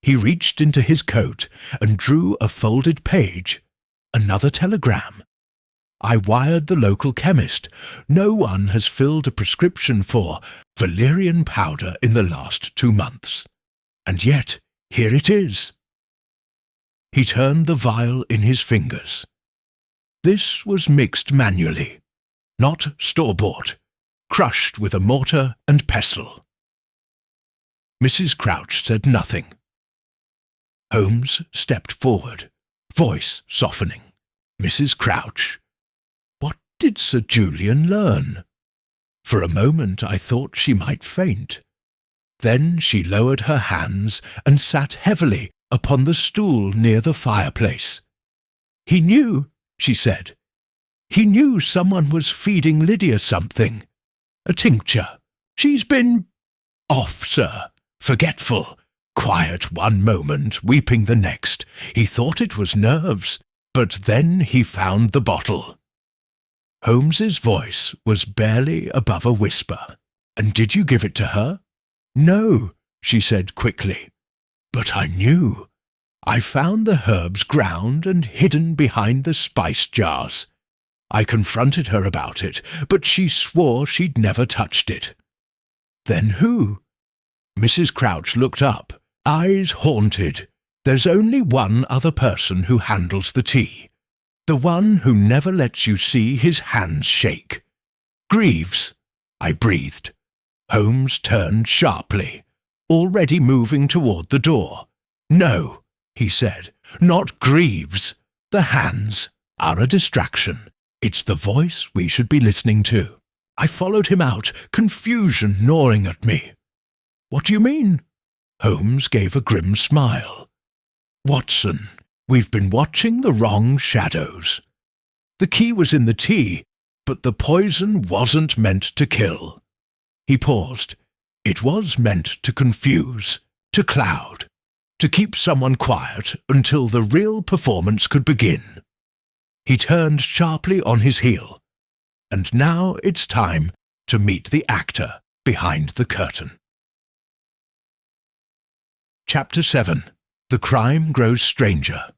He reached into his coat and drew a folded page. Another telegram. "I wired the local chemist. No one has filled a prescription for valerian powder in the last 2 months. And yet, here it is." He turned the vial in his fingers. This was mixed manually, not store-bought, crushed with a mortar and pestle. Mrs. Crouch said nothing. Holmes stepped forward, voice softening. "Mrs. Crouch, what did Sir Julian learn?" For a moment I thought she might faint. Then she lowered her hands and sat heavily upon the stool near the fireplace. "He knew," she said. "He knew someone was feeding Lydia something. A tincture. She's been off, sir, forgetful, quiet one moment, weeping the next. He thought it was nerves, but then he found the bottle." Holmes's voice was barely above a whisper. "And did you give it to her?" "No," she said quickly. "But I knew. I found the herbs ground and hidden behind the spice jars. I confronted her about it, but she swore she'd never touched it." "Then who?" Mrs. Crouch looked up, eyes haunted. "There's only one other person who handles the tea. The one who never lets you see his hands shake. Greaves," I breathed. Holmes turned sharply, already moving toward the door. "No," he said, "not Greaves. The hands are a distraction. It's the voice we should be listening to." I followed him out, confusion gnawing at me. "What do you mean?" Holmes gave a grim smile. "Watson, we've been watching the wrong shadows. The key was in the tea, but the poison wasn't meant to kill." He paused. "It was meant to confuse, to cloud, to keep someone quiet until the real performance could begin." He turned sharply on his heel. "And now it's time to meet the actor behind the curtain." Chapter 7. The Crime Grows Stranger.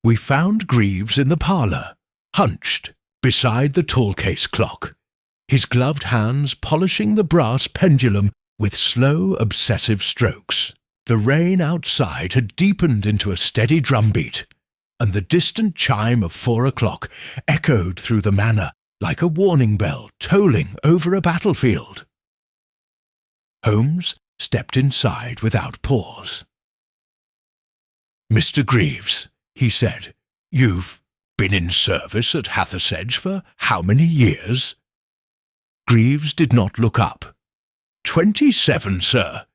We found Greaves in the parlour, hunched beside the tall-case clock, his gloved hands polishing the brass pendulum with slow, obsessive strokes. The rain outside had deepened into a steady drumbeat, and the distant chime of 4 o'clock echoed through the manor like a warning bell tolling over a battlefield. Holmes stepped inside without pause. "Mr. Greaves," he said, "you've been in service at Hathersedge for how many years?" Greaves did not look up. 27, sir,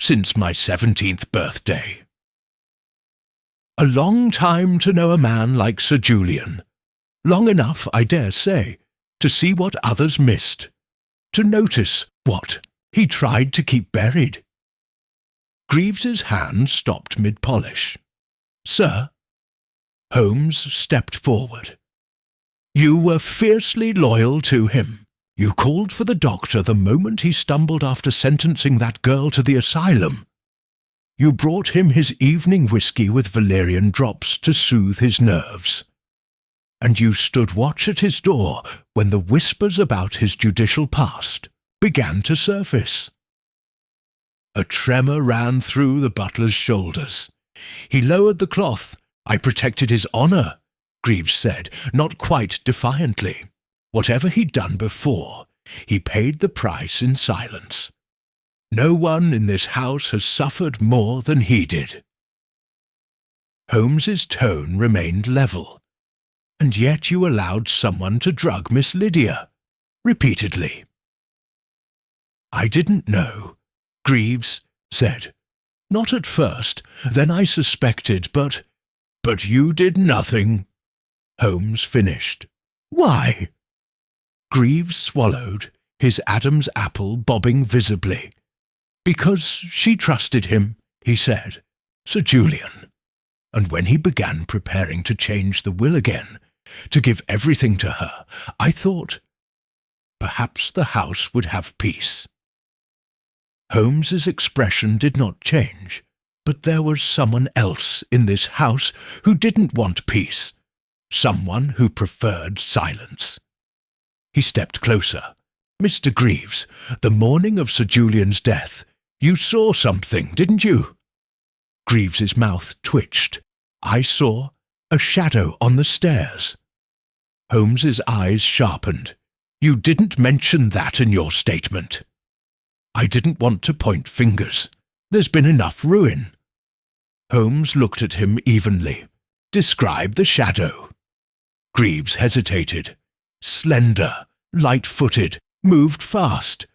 since my 17th birthday." "A long time to know a man like Sir Julian. Long enough, I dare say, to see what others missed, to notice what he tried to keep buried." Greaves's hand stopped mid-polish. "Sir?" Holmes stepped forward. "You were fiercely loyal to him. You called for the doctor the moment he stumbled after sentencing that girl to the asylum. You brought him his evening whisky with valerian drops to soothe his nerves. And you stood watch at his door when the whispers about his judicial past began to surface." A tremor ran through the butler's shoulders. "He lowered the cloth. I protected his honour," Greaves said, not quite defiantly. "Whatever he'd done before, he paid the price in silence. No one in this house has suffered more than he did." Holmes's tone remained level. "And yet you allowed someone to drug Miss Lydia, repeatedly." "I didn't know," Greaves said. "Not at first. Then I suspected, but But you did nothing. Holmes finished. Why? Greaves swallowed, his Adam's apple bobbing visibly. Because she trusted him, he said, Sir Julian. And when he began preparing to change the will again, to give everything to her, I thought, perhaps the house would have peace. Holmes's expression did not change, but there was someone else in this house who didn't want peace, someone who preferred silence. He stepped closer. Mr. Greaves, the morning of Sir Julian's death, you saw something, didn't you? Greaves's mouth twitched. I saw a shadow on the stairs. Holmes's eyes sharpened. You didn't mention that in your statement. I didn't want to point fingers. There's been enough ruin. Holmes looked at him evenly. Describe the shadow. Greaves hesitated. Slender, light-footed, moved fast.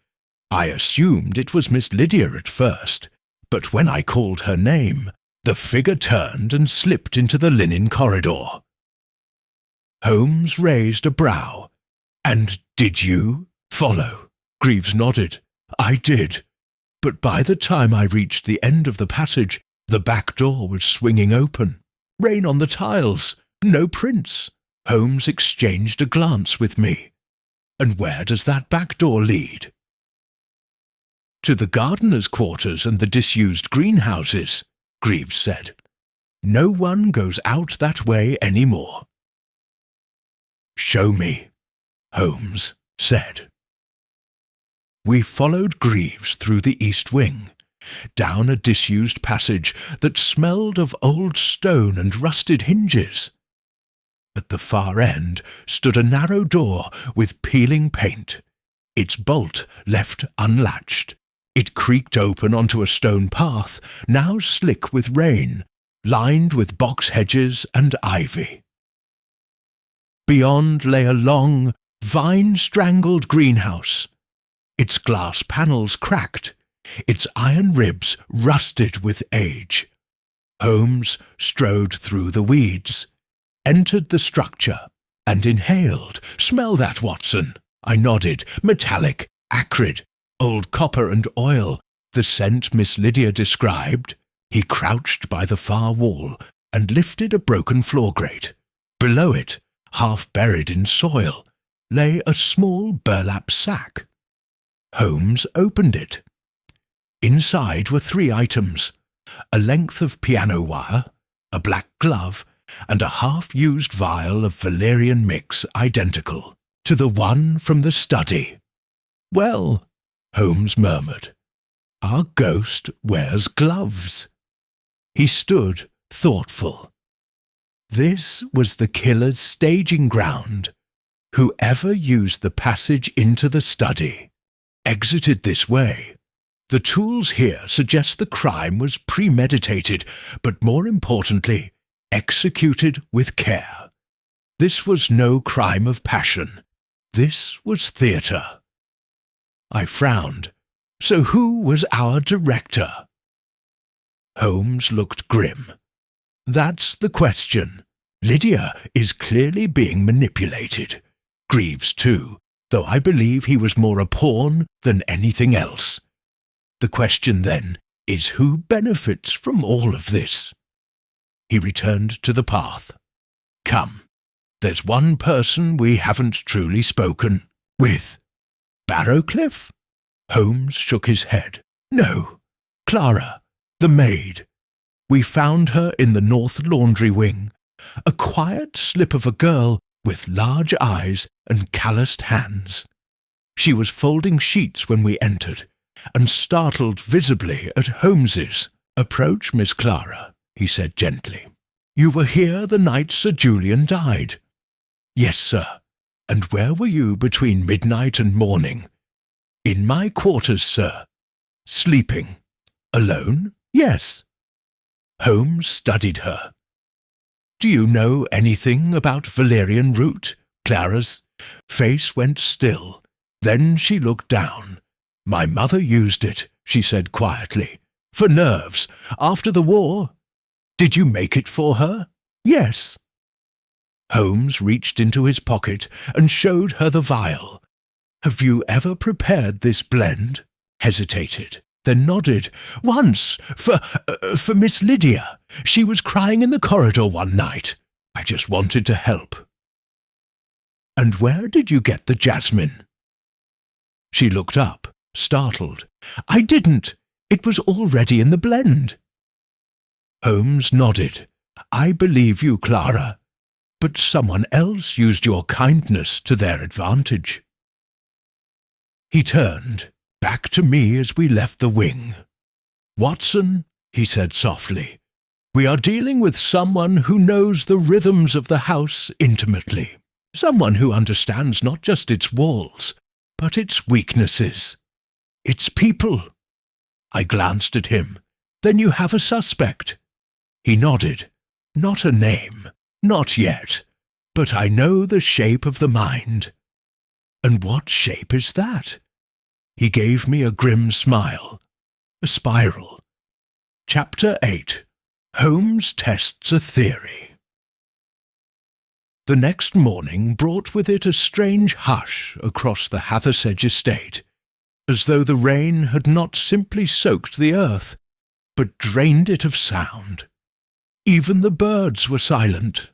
I assumed it was Miss Lydia at first, but when I called her name, the figure turned and slipped into the linen corridor. Holmes raised a brow. And did you follow? Greaves nodded. I did. But by the time I reached the end of the passage, the back door was swinging open. Rain on the tiles. No prints. Holmes exchanged a glance with me. And where does that back door lead? To the gardener's quarters and the disused greenhouses, Greaves said. No one goes out that way any more. Show me, Holmes said. We followed Greaves through the east wing, down a disused passage that smelled of old stone and rusted hinges. At the far end stood a narrow door with peeling paint, its bolt left unlatched. It creaked open onto a stone path, now slick with rain, lined with box hedges and ivy. Beyond lay a long, vine-strangled greenhouse, its glass panels cracked, its iron ribs rusted with age. Holmes strode through the weeds, entered the structure, and inhaled. Smell that, Watson. I nodded. Metallic, acrid, old copper and oil, the scent Miss Lydia described. He crouched by the far wall and lifted a broken floor grate. Below it, half buried in soil, lay a small burlap sack. Holmes opened it. Inside were 3 items: a length of piano wire, a black glove, and a half-used vial of valerian mix identical to the one from the study. Well, Holmes murmured, our ghost wears gloves. He stood thoughtful. This was the killer's staging ground. Whoever used the passage into the study exited this way. The tools here suggest the crime was premeditated, but more importantly, executed with care. This was no crime of passion. This was theatre. I frowned. So who was our director? Holmes looked grim. That's the question. Lydia is clearly being manipulated. Greaves too, though I believe he was more a pawn than anything else. The question then is who benefits from all of this? He returned to the path. Come, there's one person we haven't truly spoken with. Barrowcliff? Holmes shook his head. No, Clara, the maid. We found her in the north laundry wing, a quiet slip of a girl with large eyes and calloused hands. She was folding sheets when we entered, and startled visibly at Holmes's. Approach, Miss Clara, he said gently. You were here the night Sir Julian died. Yes, sir. And where were you between midnight and morning? In my quarters, sir. Sleeping. Alone? Yes. Holmes studied her. Do you know anything about valerian root? Clara's face went still. Then she looked down. My mother used it, she said quietly. For nerves. After the war. Did you make it for her? Yes. Holmes reached into his pocket and showed her the vial. Have you ever prepared this blend? Hesitated, then nodded. Once, for Miss Lydia. She was crying in the corridor one night. I just wanted to help. And where did you get the jasmine? She looked up, startled. I didn't. It was already in the blend. Holmes nodded. I believe you, Clara. But someone else used your kindness to their advantage. He turned, back to me as we left the wing. Watson, he said softly, we are dealing with someone who knows the rhythms of the house intimately. Someone who understands not just its walls, but its weaknesses. Its people. I glanced at him. Then you have a suspect. He nodded. Not a name. Not yet. But I know the shape of the mind. And what shape is that? He gave me a grim smile. A spiral. Chapter 8. Holmes tests a theory. The next morning brought with it a strange hush across the Hathersedge estate, as though the rain had not simply soaked the earth, but drained it of sound. Even the birds were silent.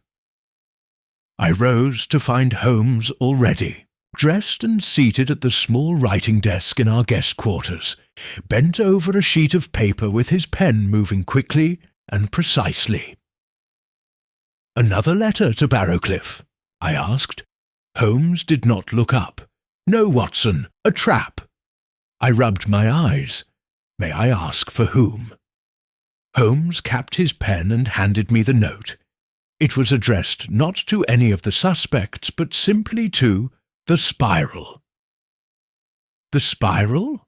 I rose to find Holmes already, dressed and seated at the small writing desk in our guest quarters, bent over a sheet of paper with his pen moving quickly and precisely. Another letter to Barrowcliff? I asked. Holmes did not look up. No, Watson, a trap. I rubbed my eyes. May I ask for whom? Holmes capped his pen and handed me the note. It was addressed not to any of the suspects, but simply to the Spiral. The Spiral?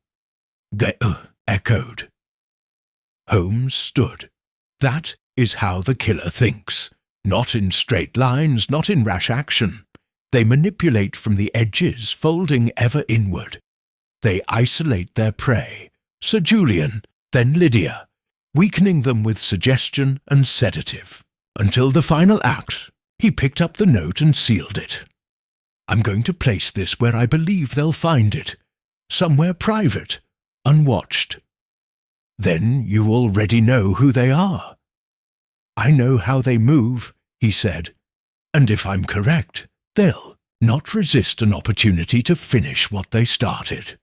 Echoed. Holmes stood. That is how the killer thinks. Not in straight lines, not in rash action. They manipulate from the edges, folding ever inward. They isolate their prey, Sir Julian, then Lydia, weakening them with suggestion and sedative. Until the final act, he picked up the note and sealed it. I'm going to place this where I believe they'll find it. Somewhere private, unwatched. Then you already know who they are. I know how they move, he said, and if I'm correct, they'll not resist an opportunity to finish what they started.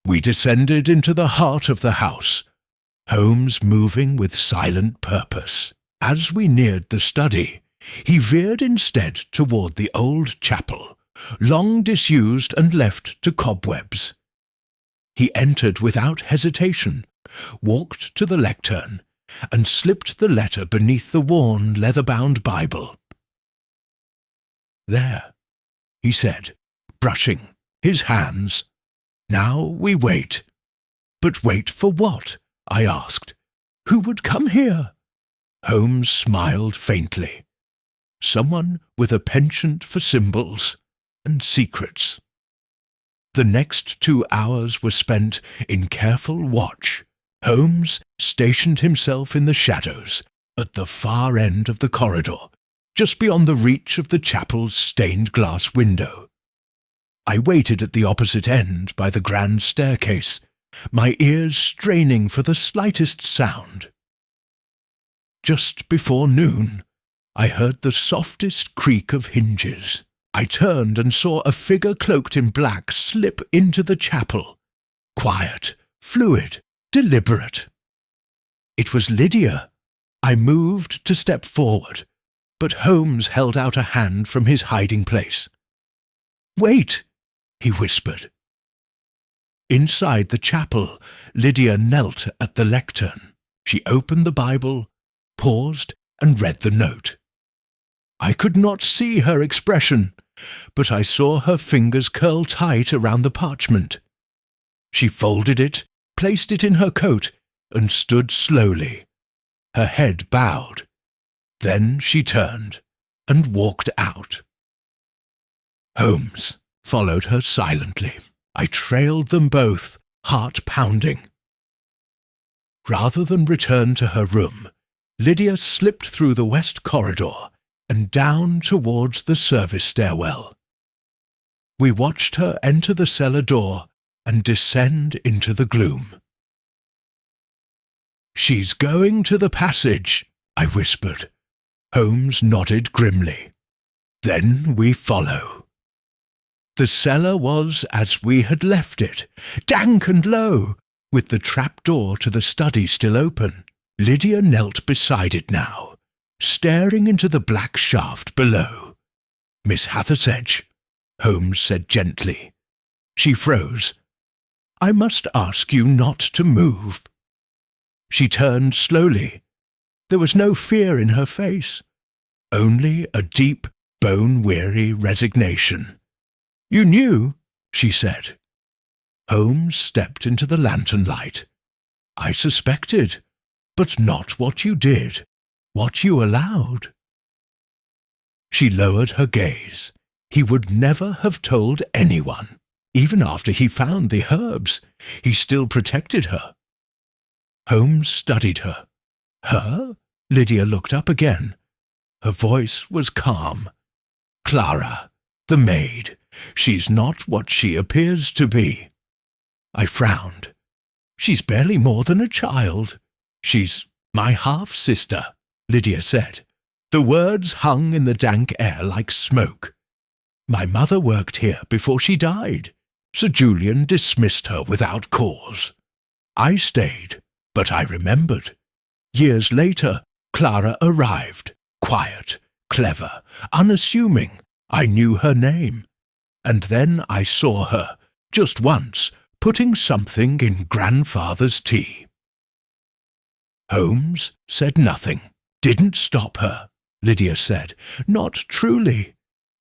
We descended into the heart of the house, Holmes moving with silent purpose. As we neared the study, he veered instead toward the old chapel, long disused and left to cobwebs. He entered without hesitation, walked to the lectern, and slipped the letter beneath the worn, leather-bound Bible. There, he said, brushing his hands. Now we wait. But wait for what? I asked. Who would come here? Holmes smiled faintly. Someone with a penchant for symbols and secrets. The next 2 hours were spent in careful watch. Holmes stationed himself in the shadows at the far end of the corridor, just beyond the reach of the chapel's stained-glass window. I waited at the opposite end by the grand staircase, my ears straining for the slightest sound. Just before noon, I heard the softest creak of hinges. I turned and saw a figure cloaked in black slip into the chapel. Quiet, fluid, deliberate. It was Lydia. I moved to step forward, but Holmes held out a hand from his hiding place. Wait, he whispered. Inside the chapel, Lydia knelt at the lectern. She opened the Bible, paused, and read the note. I could not see her expression, but I saw her fingers curl tight around the parchment. She folded it, placed it in her coat, and stood slowly, her head bowed. Then she turned and walked out. Holmes followed her silently. I trailed them both, heart pounding. Rather than return to her room, Lydia slipped through the west corridor and down towards the service stairwell. We watched her enter the cellar door and descend into the gloom. "She's going to the passage," I whispered. Holmes nodded grimly. "Then we follow." The cellar was as we had left it, dank and low, with the trapdoor to the study still open. Lydia knelt beside it now, staring into the black shaft below. "Miss Hathersedge," Holmes said gently. She froze. "I must ask you not to move." She turned slowly. There was no fear in her face, only a deep, bone-weary resignation. "You knew," she said. Holmes stepped into the lantern light. "I suspected, but not what you did, what you allowed." She lowered her gaze. He would never have told anyone. Even after he found the herbs, he still protected her. Holmes studied her. "Her?" Lydia looked up again. Her voice was calm. "Clara, the maid. She's not what she appears to be." I frowned. "She's barely more than a child." "She's my half-sister," Lydia said. The words hung in the dank air like smoke. "My mother worked here before she died. Sir Julian dismissed her without cause. I stayed, but I remembered. Years later, Clara arrived, quiet, clever, unassuming. I knew her name. And then I saw her, just once, putting something in grandfather's tea." Holmes said nothing. "Didn't stop her," Lydia said. "Not truly.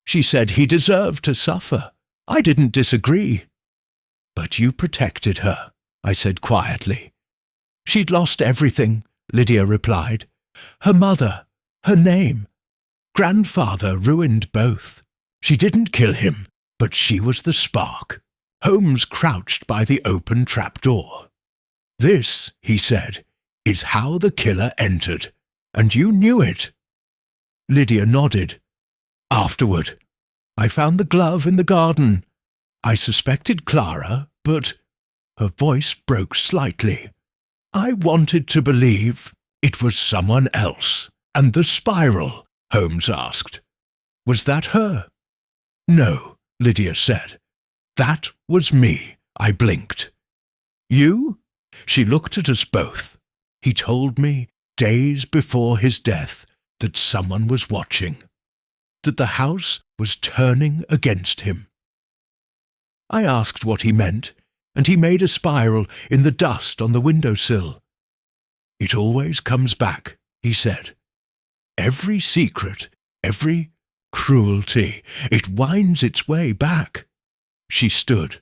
She said he deserved to suffer. I didn't disagree." "But you protected her," I said quietly. "She'd lost everything," Lydia replied. "Her mother, her name. Grandfather ruined both. She didn't kill him, but she was the spark." Holmes crouched by the open trapdoor. "This," he said, "is how the killer entered, and you knew it." Lydia nodded. "Afterward, I found the glove in the garden. I suspected Clara, but—" Her voice broke slightly. "I wanted to believe it was someone else." "And the spiral?" Holmes asked. "Was that her?" "No," Lydia said. "That was me." I blinked. "You?" She looked at us both. "He told me, days before his death, that someone was watching, that the house was turning against him." I asked what he meant, and he made a spiral in the dust on the windowsill. "It always comes back," he said. "Every secret, every cruelty, it winds its way back." She stood.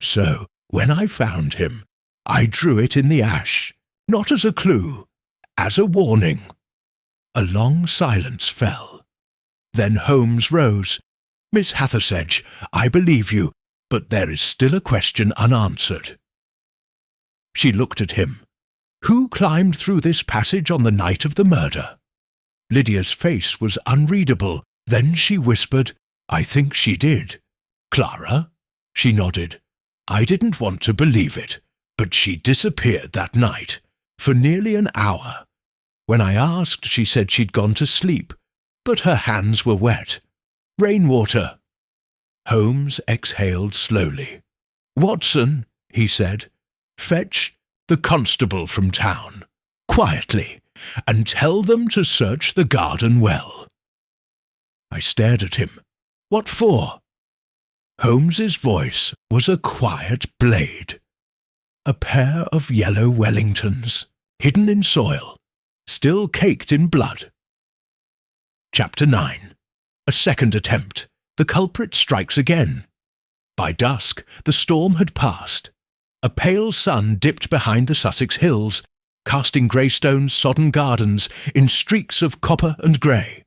"So, when I found him, I drew it in the ash, not as a clue, as a warning." A long silence fell. Then Holmes rose. "Miss Hathersedge, I believe you, but there is still a question unanswered." She looked at him. "Who climbed through this passage on the night of the murder?" Lydia's face was unreadable. Then she whispered, "I think she did." "Clara?" She nodded. "I didn't want to believe it, but she disappeared that night, for nearly an hour. When I asked, she said she'd gone to sleep, but her hands were wet. Rainwater." Holmes exhaled slowly. "Watson," he said, "fetch the constable from town, quietly, and tell them to search the garden well." I stared at him. "What for?" Holmes's voice was a quiet blade. "A pair of yellow Wellingtons, hidden in soil, still caked in blood." Chapter 9. A second attempt. The culprit strikes again. By dusk, the storm had passed. A pale sun dipped behind the Sussex hills, casting Greystone's sodden gardens in streaks of copper and grey.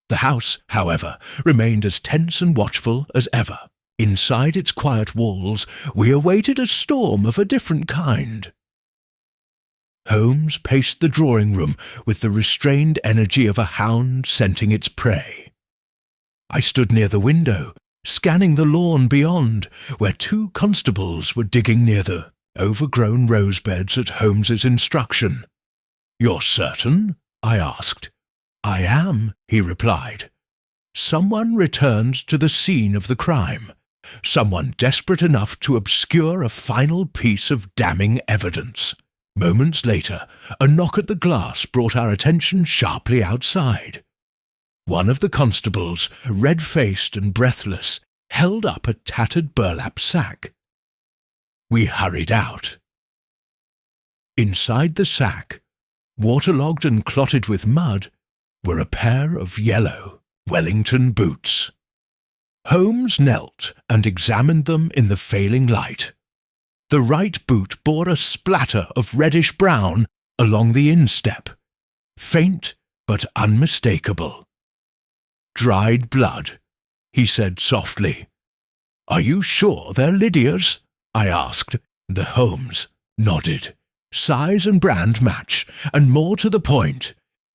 The house, however, remained as tense and watchful as ever. Inside its quiet walls, we awaited a storm of a different kind. Holmes paced the drawing-room with the restrained energy of a hound scenting its prey. I stood near the window, scanning the lawn beyond, where 2 constables were digging near the overgrown rosebeds at Holmes's instruction. "You're certain?" I asked. "I am," he replied. "Someone returned to the scene of the crime, someone desperate enough to obscure a final piece of damning evidence." Moments later, a knock at the glass brought our attention sharply outside. One of the constables, red-faced and breathless, held up a tattered burlap sack. We hurried out. Inside the sack, waterlogged and clotted with mud, were a pair of yellow Wellington boots. Holmes knelt and examined them in the failing light. The right boot bore a splatter of reddish-brown along the instep, faint but unmistakable. "Dried blood," he said softly. "Are you sure they're Lydia's?" I asked. The Holmes nodded. "Size and brand match, and more to the point,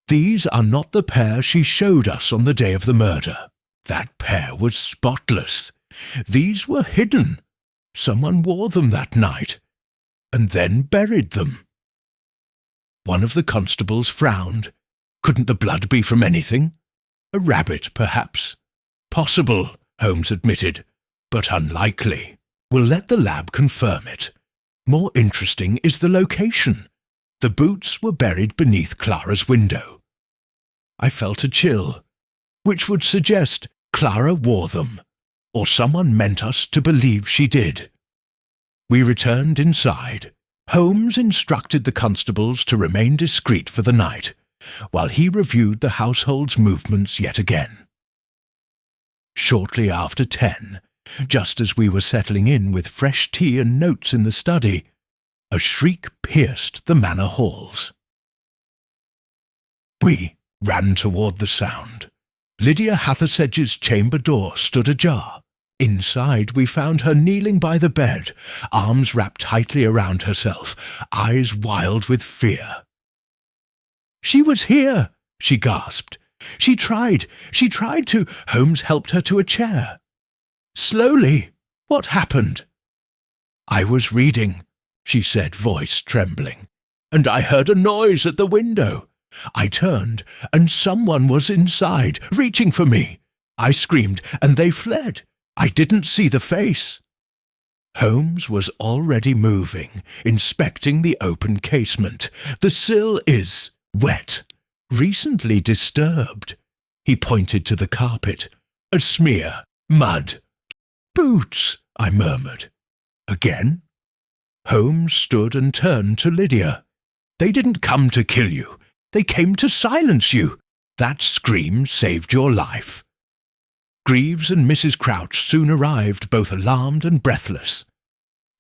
these are not the pair she showed us on the day of the murder. That pair was spotless. These were hidden. Someone wore them that night, and then buried them." One of the constables frowned. "Couldn't the blood be from anything? A rabbit, perhaps?" "Possible," Holmes admitted, "but unlikely. We'll let the lab confirm it. More interesting is the location. The boots were buried beneath Clara's window." I felt a chill, which would suggest Clara wore them, or someone meant us to believe she did. We returned inside. Holmes instructed the constables to remain discreet for the night, while he reviewed the household's movements yet again. Shortly after 10, just as we were settling in with fresh tea and notes in the study, a shriek pierced the manor halls. We ran toward the sound. Lydia Hathersedge's chamber door stood ajar. Inside we found her kneeling by the bed, arms wrapped tightly around herself, eyes wild with fear. "She was here," she gasped. She tried to—" Holmes helped her to a chair. "Slowly. What happened?" "I was reading," she said, voice trembling, "and I heard a noise at the window. I turned, and someone was inside, reaching for me. I screamed, and they fled. I didn't see the face." Holmes was already moving, inspecting the open casement. "The sill is wet, recently disturbed." He pointed to the carpet. "A smear, mud." "Boots," I murmured. "Again?" Holmes stood and turned to Lydia. "They didn't come to kill you. They came to silence you. That scream saved your life." Greaves and Mrs. Crouch soon arrived, both alarmed and breathless.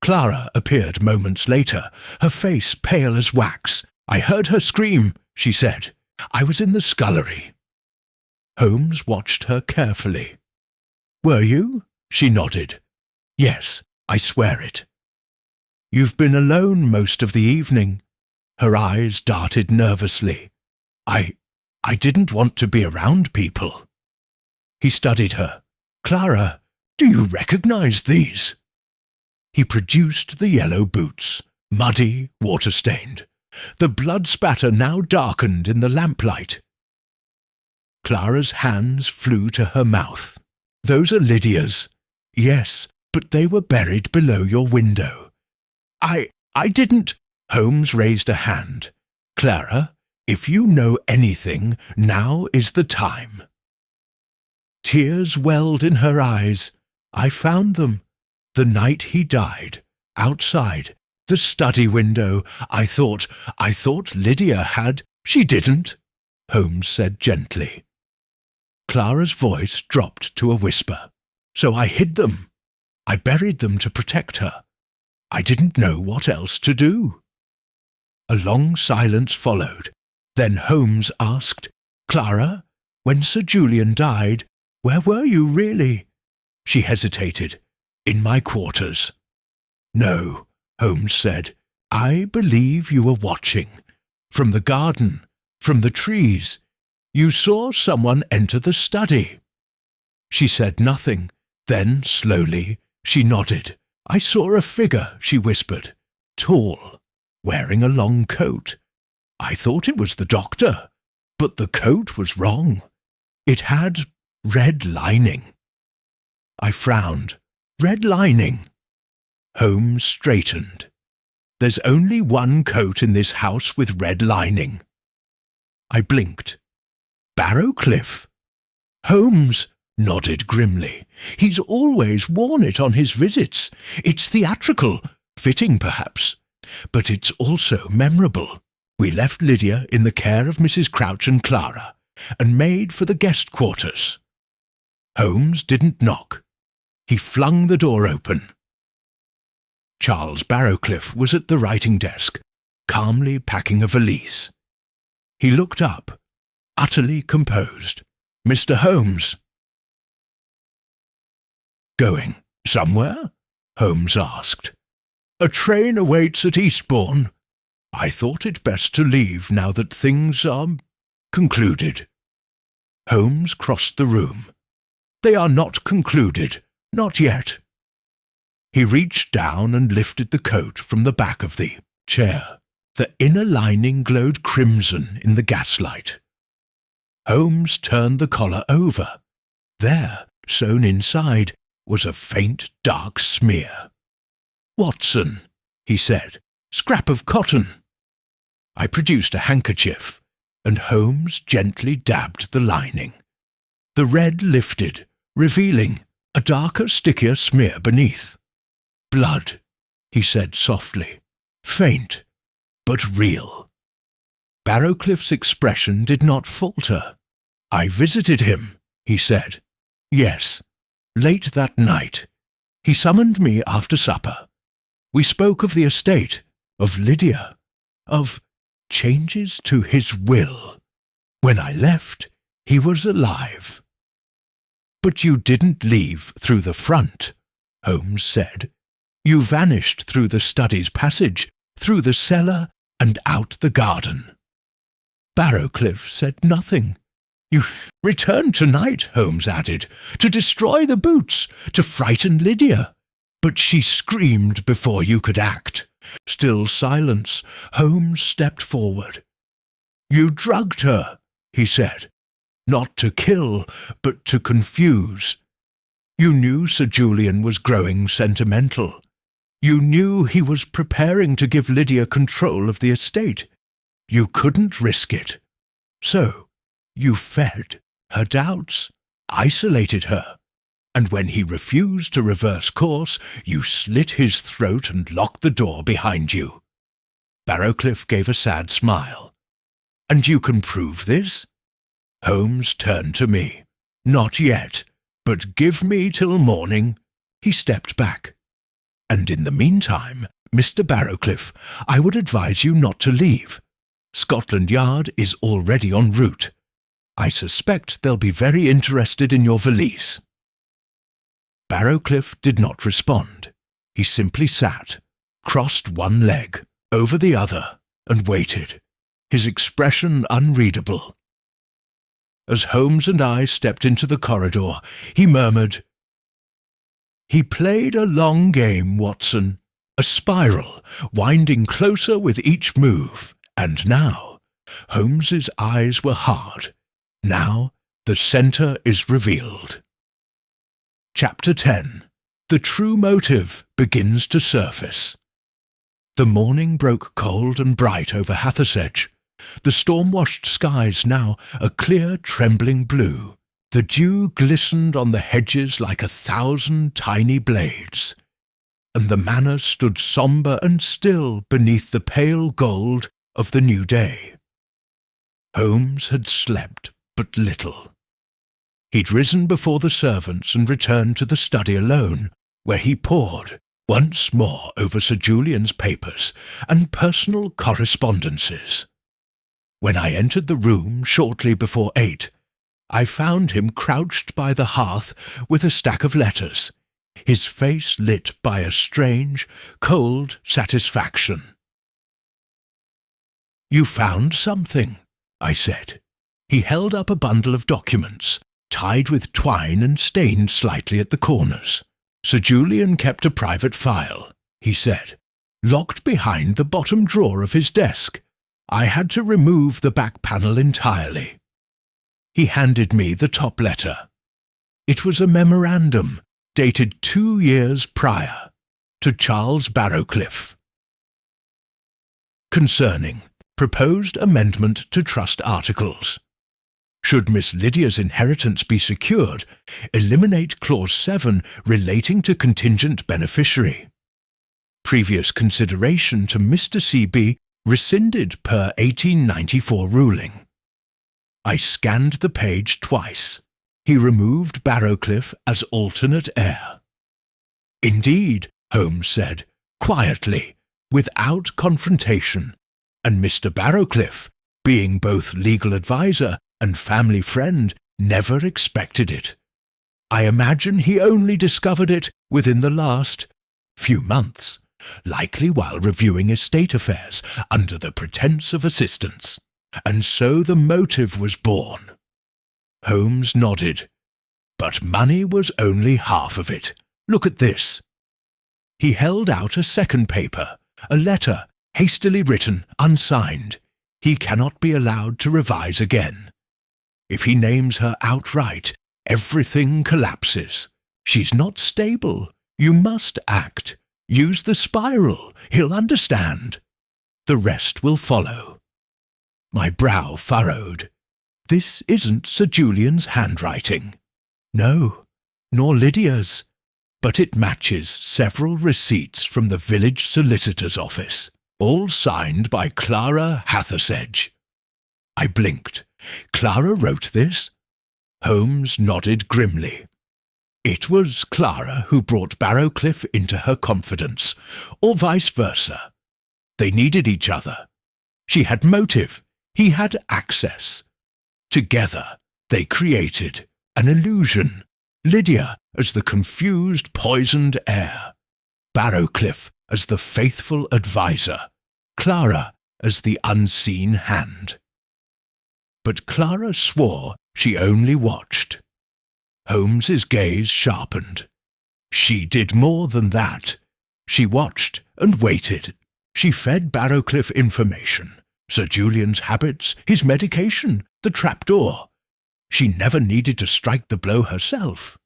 Clara appeared moments later, her face pale as wax. "I heard her scream," she said. "I was in the scullery." Holmes watched her carefully. "Were you?" She nodded. "Yes, I swear it." "You've been alone most of the evening." Her eyes darted nervously. I didn't want to be around people." He studied her. "Clara, do you recognize these?" He produced the yellow boots, muddy, water-stained. The blood spatter now darkened in the lamplight. Clara's hands flew to her mouth. "Those are Lydia's." "Yes, but they were buried below your window." I didn't—" Holmes raised a hand. "Clara, if you know anything, now is the time." Tears welled in her eyes. "I found them. The night he died, outside, the study window. I thought Lydia had—" "She didn't," Holmes said gently. Clara's voice dropped to a whisper. "So I hid them. I buried them to protect her. I didn't know what else to do." A long silence followed. Then Holmes asked, "Clara, when Sir Julian died, where were you really?" She hesitated. "In my quarters." "No," Holmes said. "I believe you were watching. from the garden, from the trees. You saw someone enter the study." She said nothing. Then, slowly, she nodded. "I saw a figure," she whispered, "tall, wearing a long coat. I thought it was the doctor, but the coat was wrong. It had red lining." I frowned. "Red lining?" Holmes straightened. "There's only one coat in this house with red lining." I blinked. "Barrowcliff?" Holmes nodded grimly. "He's always worn it on his visits. It's theatrical, fitting perhaps, but it's also memorable. We left Lydia in the care of Mrs. Crouch and Clara, and made for the guest quarters." Holmes didn't knock. He flung the door open. Charles Barrowcliff was at the writing desk, calmly packing a valise. He looked up, utterly composed. "Mr. Holmes." "Going somewhere?" Holmes asked. "A train awaits at Eastbourne. I thought it best to leave now that things are concluded." Holmes crossed the room. "They are not concluded, not yet." He reached down and lifted the coat from the back of the chair. The inner lining glowed crimson in the gaslight. Holmes turned the collar over. There, sewn inside, was a faint, dark smear. "Watson," he said, "scrap of cotton." I produced a handkerchief, and Holmes gently dabbed the lining. The red lifted, revealing a darker, stickier smear beneath. "Blood," he said softly, "faint, but real." Barrowcliff's expression did not falter. "I visited him," he said. "Yes, late that night. He summoned me after supper. We spoke of the estate, of Lydia, of changes to his will. When I left, he was alive." "But you didn't leave through the front," Holmes said. "You vanished through the study's passage, through the cellar, and out the garden." Barrowcliff said nothing. "You returned tonight," Holmes added, "to destroy the boots, to frighten Lydia. But she screamed before you could act." Still silence. Holmes stepped forward. "You drugged her," he said. "Not to kill, but to confuse. You knew Sir Julian was growing sentimental. You knew he was preparing to give Lydia control of the estate. You couldn't risk it. So you fed her doubts, isolated her, and when he refused to reverse course, you slit his throat and locked the door behind you." Barrowcliff gave a sad smile. "And you can prove this?" Holmes turned to me. "Not yet, but give me till morning." He stepped back. "And in the meantime, Mr. Barrowcliff, I would advise you not to leave. Scotland Yard is already en route. I suspect they'll be very interested in your valise." Barrowcliff did not respond. He simply sat, crossed one leg over the other, and waited, his expression unreadable. As Holmes and I stepped into the corridor, he murmured, "He played a long game, Watson, a spiral, winding closer with each move, and now," Holmes's eyes were hard, "now the centre is revealed." Chapter 10. The true motive begins to surface. The morning broke cold and bright over Hathersedge, the storm-washed skies now a clear, trembling blue. The dew glistened on the hedges like 1,000 tiny blades, and the manor stood sombre and still beneath the pale gold of the new day. Holmes had slept but little. He'd risen before the servants and returned to the study alone, where he pored once more over Sir Julian's papers and personal correspondences. When I entered the room shortly before 8, I found him crouched by the hearth with a stack of letters, his face lit by a strange, cold satisfaction. "You found something," I said. He held up a bundle of documents, tied with twine and stained slightly at the corners. "Sir Julian kept a private file," he said, "locked behind the bottom drawer of his desk. I had to remove the back panel entirely." He handed me the top letter. It was a memorandum dated 2 years prior, to Charles Barrowcliff. Concerning proposed amendment to trust articles. Should Miss Lydia's inheritance be secured, eliminate Clause 7 relating to contingent beneficiary. Previous consideration to Mr. C.B. rescinded per 1894 ruling. I scanned the page twice. He removed Barrowcliff as alternate heir. "Indeed," Holmes said, quietly, without confrontation, and Mr. Barrowcliff, being both legal adviser and family friend, never expected it. I imagine he only discovered it within the last few months, likely while reviewing estate affairs under the pretence of assistance. And so the motive was born. Holmes nodded. "But money was only half of it. Look at this." He held out a second paper, a letter, hastily written, unsigned. He cannot be allowed to revise again. If he names her outright, everything collapses. She's not stable. You must act. Use the spiral. He'll understand. The rest will follow. My brow furrowed. This isn't Sir Julian's handwriting. No, nor Lydia's, but it matches several receipts from the village solicitor's office, all signed by Clara Hathersedge. I blinked. Clara wrote this? Holmes nodded grimly. It was Clara who brought Barrowcliff into her confidence, or vice versa. They needed each other. She had motive. He had access. Together, they created an illusion. Lydia as the confused, poisoned heir. Barrowcliff as the faithful adviser. Clara as the unseen hand. But Clara swore she only watched. Holmes's gaze sharpened. She did more than that. She watched and waited. She fed Barrowcliff information. Sir Julian's habits, his medication, the trapdoor. She never needed to strike the blow herself.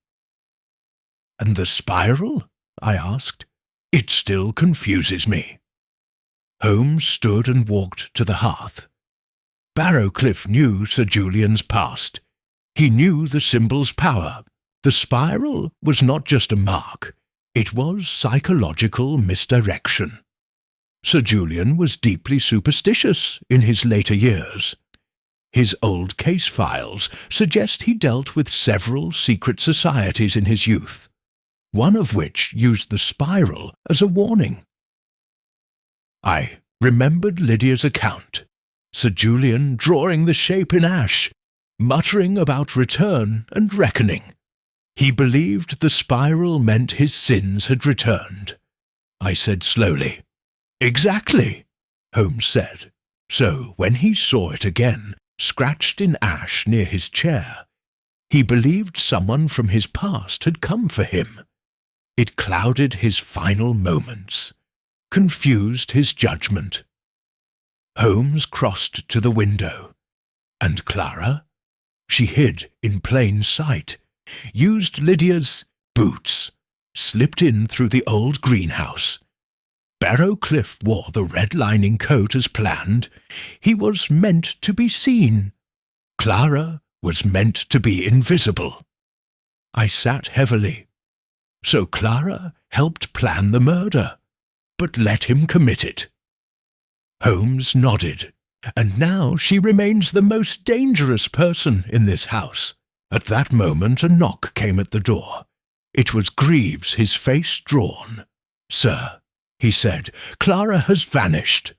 "And the spiral?" I asked. "It still confuses me." Holmes stood and walked to the hearth. Barrowcliff knew Sir Julian's past. He knew the symbol's power. The spiral was not just a mark. It was psychological misdirection. Sir Julian was deeply superstitious in his later years. His old case files suggest he dealt with several secret societies in his youth, one of which used the spiral as a warning. I remembered Lydia's account. Sir Julian drawing the shape in ash, muttering about return and reckoning. He believed the spiral meant his sins had returned. I said slowly, "Exactly," Holmes said. So when he saw it again, scratched in ash near his chair, he believed someone from his past had come for him. It clouded his final moments, confused his judgment. Holmes crossed to the window. And Clara? She hid in plain sight, used Lydia's boots, slipped in through the old greenhouse. Barrowcliff wore the red lining coat as planned. He was meant to be seen. Clara was meant to be invisible. I sat heavily. So Clara helped plan the murder, but let him commit it. Holmes nodded, and now she remains the most dangerous person in this house. At that moment a knock came at the door. It was Greaves, his face drawn. "Sir," he said, "Clara has vanished."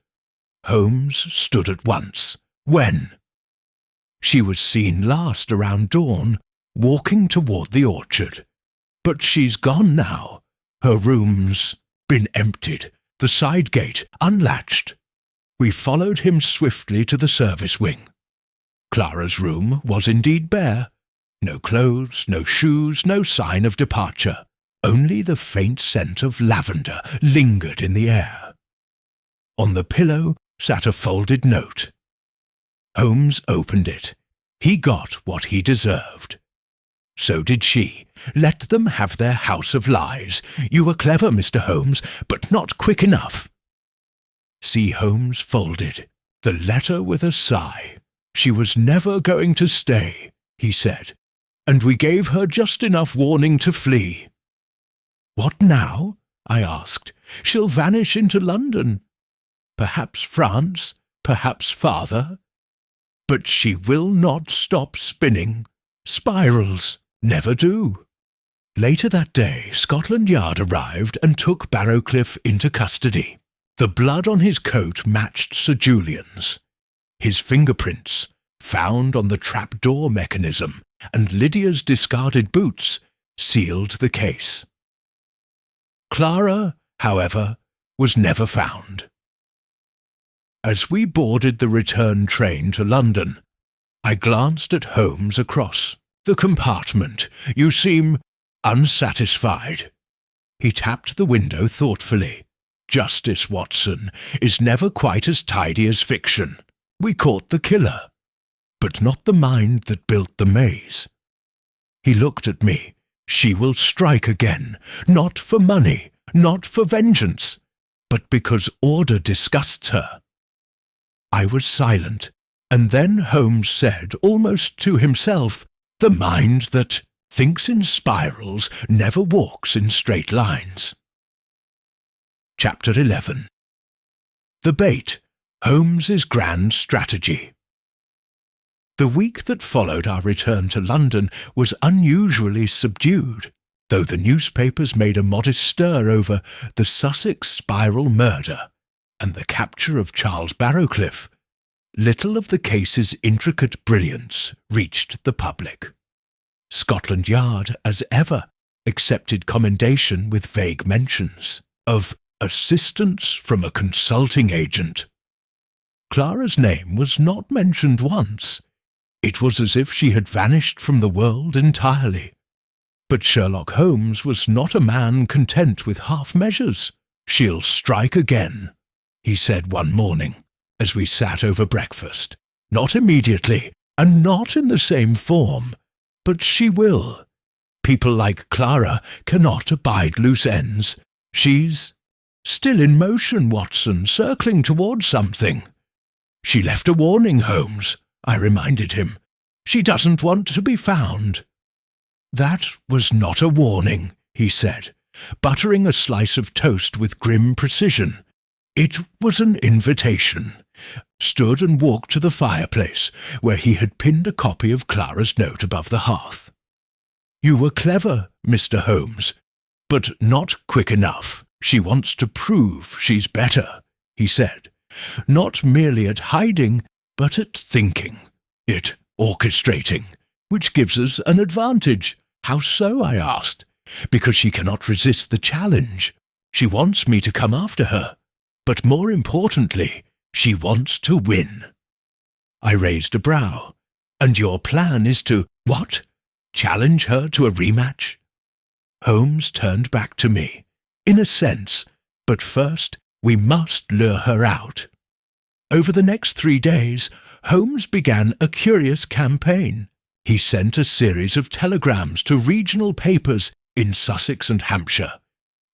Holmes stood at once. "When?" "She was seen last around dawn, walking toward the orchard. But she's gone now. Her room's been emptied, the side gate unlatched." We followed him swiftly to the service wing. Clara's room was indeed bare. No clothes, no shoes, no sign of departure. Only the faint scent of lavender lingered in the air. On the pillow sat a folded note. Holmes opened it. He got what he deserved. So did she. Let them have their house of lies. You were clever, Mr. Holmes, but not quick enough. See, Holmes folded the letter with a sigh. She was never going to stay, he said, and we gave her just enough warning to flee. What now? I asked. She'll vanish into London. Perhaps France, perhaps farther. But she will not stop spinning. Spirals never do. Later that day, Scotland Yard arrived and took Barrowcliff into custody. The blood on his coat matched Sir Julian's. His fingerprints, found on the trapdoor mechanism, and Lydia's discarded boots, sealed the case. Clara, however, was never found. As we boarded the return train to London, I glanced at Holmes across the compartment. You seem unsatisfied. He tapped the window thoughtfully. Justice, Watson, is never quite as tidy as fiction. We caught the killer, but not the mind that built the maze. He looked at me. She will strike again, not for money, not for vengeance, but because order disgusts her. I was silent, and then Holmes said, almost to himself, the mind that thinks in spirals never walks in straight lines. Chapter 11. The Bait, Holmes's Grand Strategy. The week that followed our return to London was unusually subdued, though the newspapers made a modest stir over the Sussex spiral murder and the capture of Charles Barrowcliff. Little of the case's intricate brilliance reached the public. Scotland Yard, as ever, accepted commendation with vague mentions of assistance from a consulting agent. Clara's name was not mentioned once. It was as if she had vanished from the world entirely. But Sherlock Holmes was not a man content with half measures. She'll strike again, he said one morning, as we sat over breakfast. Not immediately, and not in the same form, but she will. People like Clara cannot abide loose ends. She's still in motion, Watson, circling towards something. She left a warning, Holmes, I reminded him. She doesn't want to be found. That was not a warning, he said, buttering a slice of toast with grim precision. It was an invitation. Stood and walked to the fireplace, where he had pinned a copy of Clara's note above the hearth. You were clever, Mr. Holmes, but not quick enough. She wants to prove she's better, he said. Not merely at hiding, but at thinking, at orchestrating, which gives us an advantage. How so, I asked. Because she cannot resist the challenge. She wants me to come after her. But more importantly, she wants to win. I raised a brow. And your plan is to, what? Challenge her to a rematch? Holmes turned back to me. In a sense, but first we must lure her out. Over the next 3 days, Holmes began a curious campaign. He sent a series of telegrams to regional papers in Sussex and Hampshire,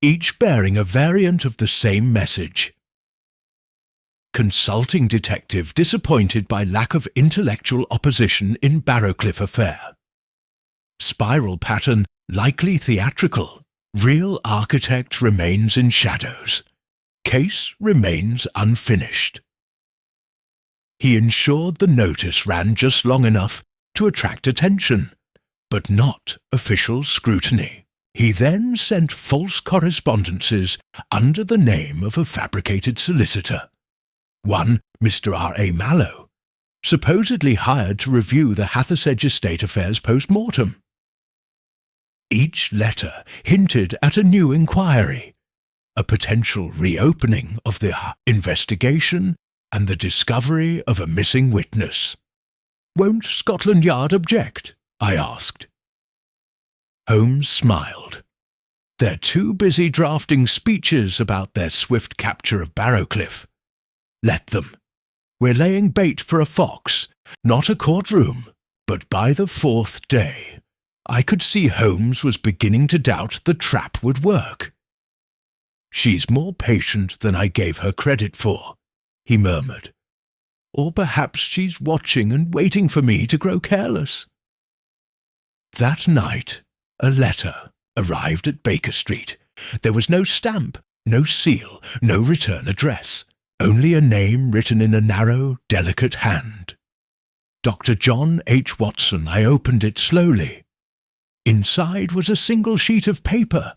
each bearing a variant of the same message. Consulting detective disappointed by lack of intellectual opposition in Barrowcliff affair. Spiral pattern likely theatrical. Real architect remains in shadows. Case remains unfinished. He ensured the notice ran just long enough to attract attention, but not official scrutiny. He then sent false correspondences under the name of a fabricated solicitor. One, Mr. R.A. Mallow, supposedly hired to review the Hathersedge estate affairs post-mortem. Each letter hinted at a new inquiry, a potential reopening of the investigation, and the discovery of a missing witness. "Won't Scotland Yard object?" I asked. Holmes smiled. "They're too busy drafting speeches about their swift capture of Barrowcliff. Let them. We're laying bait for a fox, not a courtroom." But by the fourth day, I could see Holmes was beginning to doubt the trap would work. "She's more patient than I gave her credit for," he murmured. "Or perhaps she's watching and waiting for me to grow careless." That night, a letter arrived at Baker Street. There was no stamp, no seal, no return address, only a name written in a narrow, delicate hand. Dr. John H. Watson. I opened it slowly. Inside was a single sheet of paper.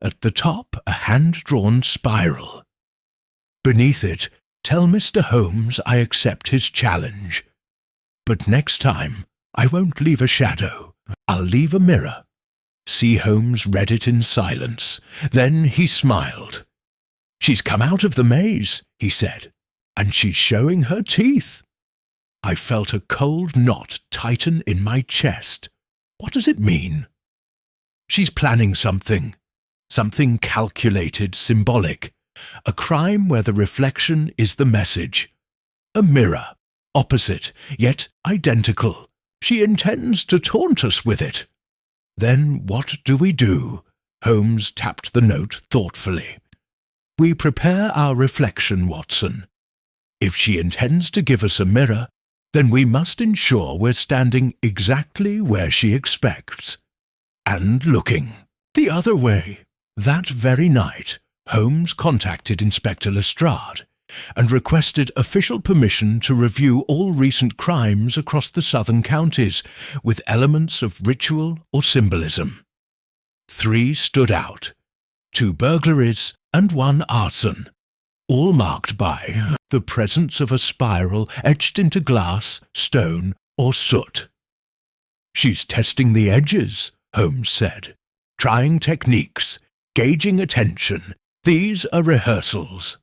At the top, a hand-drawn spiral. Beneath it, "Tell Mr. Holmes I accept his challenge. But next time, I won't leave a shadow. I'll leave a mirror." C. Holmes read it in silence. Then he smiled. "She's come out of the maze," he said, "and she's showing her teeth." I felt a cold knot tighten in my chest. What does it mean? "She's planning something calculated, symbolic. A crime where the reflection is the message. A mirror, opposite, yet identical. She intends to taunt us with it." "Then what do we do?" Holmes tapped the note thoughtfully. "We prepare our reflection, Watson. If she intends to give us a mirror, then we must ensure we're standing exactly where she expects. And looking the other way." That very night, Holmes contacted Inspector Lestrade and requested official permission to review all recent crimes across the southern counties with elements of ritual or symbolism. 3 stood out: 2 burglaries and 1 arson, all marked by the presence of a spiral etched into glass, stone, or soot. "She's testing the edges," Holmes said, "trying techniques, gauging attention. These are rehearsals.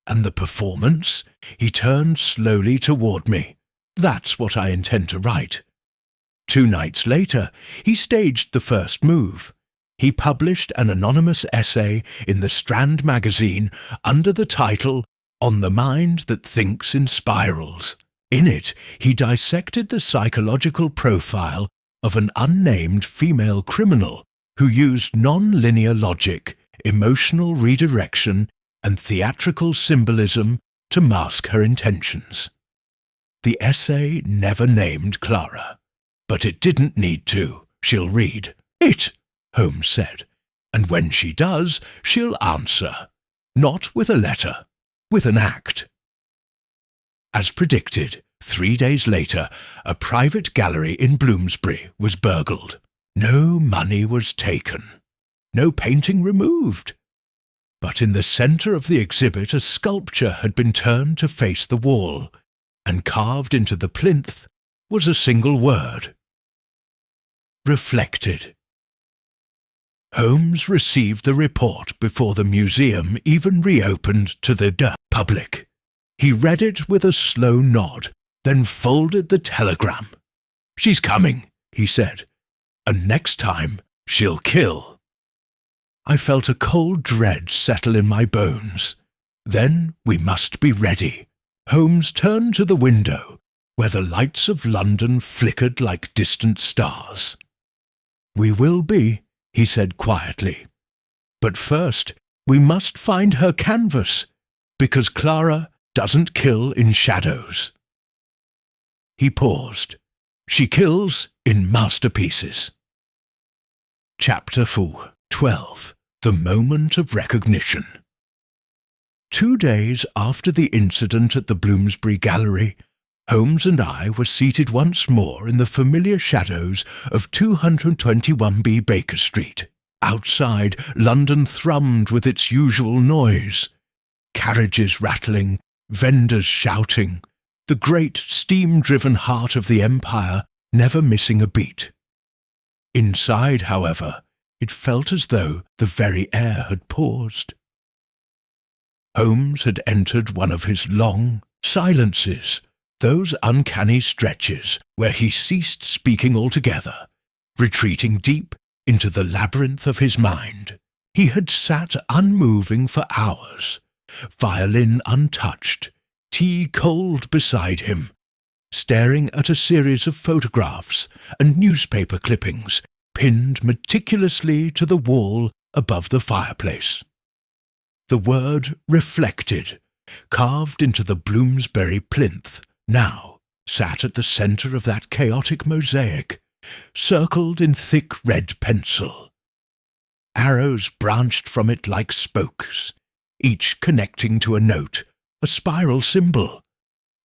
And the performance?" He turned slowly toward me. "That's what I intend to write." 2 nights later, he staged the first move. He published an anonymous essay in the Strand magazine under the title "On the Mind That Thinks in Spirals." In it, he dissected the psychological profile of an unnamed female criminal who used non-linear logic, emotional redirection, and theatrical symbolism to mask her intentions. The essay never named Clara, but it didn't need to. "She'll read it," Holmes said, "and when she does, she'll answer. Not with a letter, with an act." As predicted, 3 days later, a private gallery in Bloomsbury was burgled. No money was taken, no painting removed. But in the centre of the exhibit, a sculpture had been turned to face the wall, and carved into the plinth was a single word: "Reflected." Holmes received the report before the museum even reopened to the public. He read it with a slow nod, then folded the telegram. "She's coming," he said, "and next time she'll kill." I felt a cold dread settle in my bones. Then we must be ready. Holmes turned to the window, where the lights of London flickered like distant stars. "We will be," he said quietly. "But first, we must find her canvas, because Clara doesn't kill in shadows." He paused. "She kills in masterpieces." Chapter 12. The Moment of Recognition. 2 days after the incident at the Bloomsbury Gallery, Holmes and I were seated once more in the familiar shadows of 221B Baker Street. Outside, London thrummed with its usual noise. Carriages rattling, vendors shouting, the great steam-driven heart of the empire never missing a beat. Inside, however, it felt as though the very air had paused. Holmes had entered one of his long, Silences, those uncanny stretches where he ceased speaking altogether, retreating deep into the labyrinth of his mind. He had sat unmoving for hours, violin untouched, tea cold beside him, staring at a series of photographs and newspaper clippings pinned meticulously to the wall above the fireplace. The word reflected, carved into the Bloomsbury plinth, now sat at the centre of that chaotic mosaic, circled in thick red pencil. Arrows branched from it like spokes, each connecting to a note, a spiral symbol,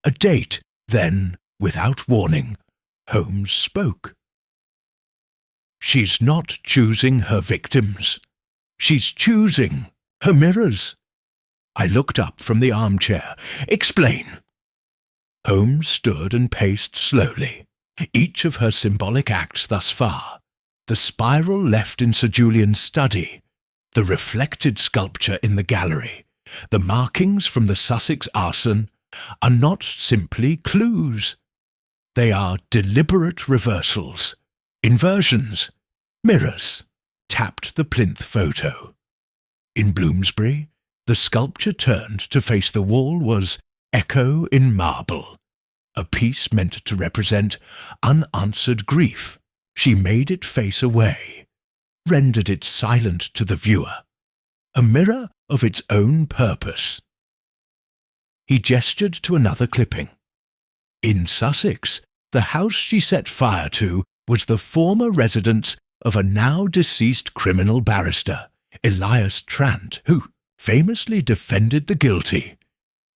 a date. Then, without warning, Holmes spoke. "She's not choosing her victims. She's choosing her mirrors." I looked up from the armchair. "Explain." Holmes stood and paced slowly, each of her symbolic acts thus far: the spiral left in Sir Julian's study, the reflected sculpture in the gallery, the markings from the Sussex arson, are not simply clues. They are deliberate reversals, inversions, mirrors. Tapped the plinth photo. In Bloomsbury, the sculpture turned to face the wall was Echo in marble, a piece meant to represent unanswered grief. She made it face away, rendered it silent to the viewer, a mirror of its own purpose. He gestured to another clipping. In Sussex, the house she set fire to was the former residence of a now-deceased criminal barrister, Elias Trant, who famously defended the guilty.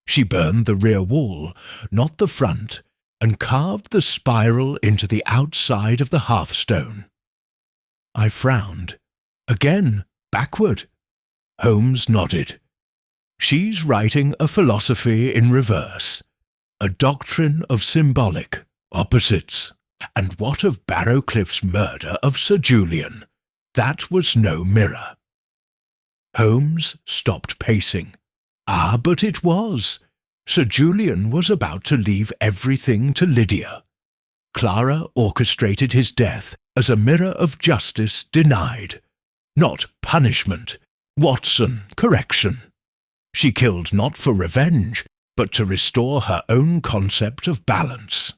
She burned the rear wall, not the front, and carved the spiral into the outside of the hearthstone. I frowned. Again, backward. Holmes nodded. She's writing a philosophy in reverse, a doctrine of symbolic opposites. And what of Barrowcliff's murder of Sir Julian? That was no mirror. Holmes stopped pacing. Ah, but it was. Sir Julian was about to leave everything to Lydia. Clara orchestrated his death as a mirror of justice denied. Not punishment. Watson, correction. She killed not for revenge, but to restore her own concept of balance.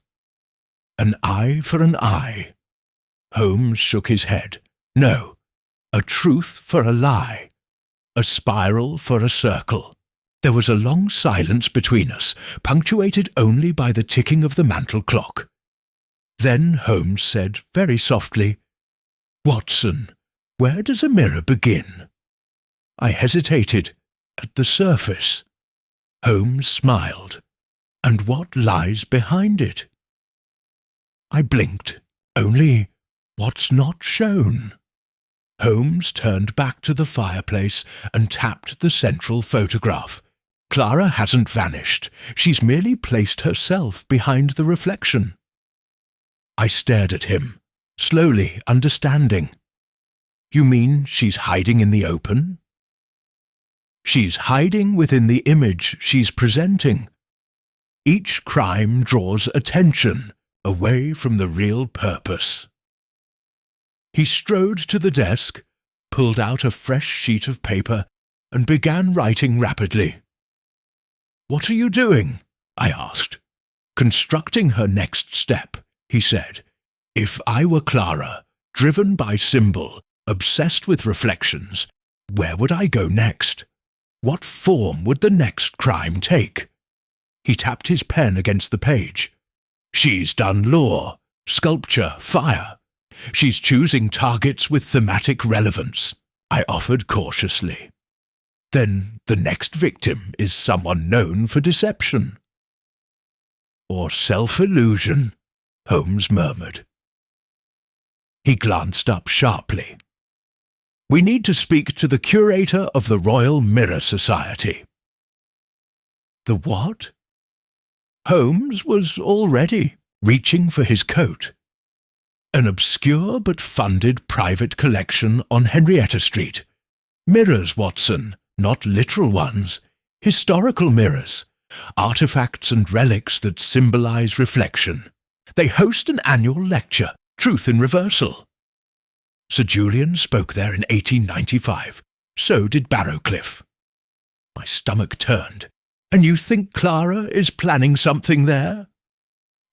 An eye for an eye. Holmes shook his head. No, a truth for a lie. A spiral for a circle. There was a long silence between us, punctuated only by the ticking of the mantel clock. Then Holmes said very softly, "Watson, where does a mirror begin?" I hesitated. At the surface. Holmes smiled. And what lies behind it? I blinked. Only, what's not shown? Holmes turned back to the fireplace and tapped the central photograph. Clara hasn't vanished. She's merely placed herself behind the reflection. I stared at him, slowly understanding. You mean she's hiding in the open? She's hiding within the image she's presenting. Each crime draws attention away from the real purpose. He strode to the desk, pulled out a fresh sheet of paper, and began writing rapidly. "What are you doing?" I asked. "Constructing her next step," he said. "If I were Clara, driven by symbol, obsessed with reflections, where would I go next? What form would the next crime take?" He tapped his pen against the page. "She's done law, sculpture, fire. She's choosing targets with thematic relevance," I offered cautiously. "Then the next victim is someone known for deception." "Or self-illusion," Holmes murmured. He glanced up sharply. "We need to speak to the curator of the Royal Mirror Society." The what? Holmes was already reaching for his coat. An obscure but funded private collection on Henrietta Street. Mirrors, Watson, not literal ones. Historical mirrors. artifacts and relics that symbolize reflection. They host an annual lecture, Truth in Reversal. Sir Julian spoke there in 1895. So did Barrowcliff. My stomach turned. And you think Clara is planning something there?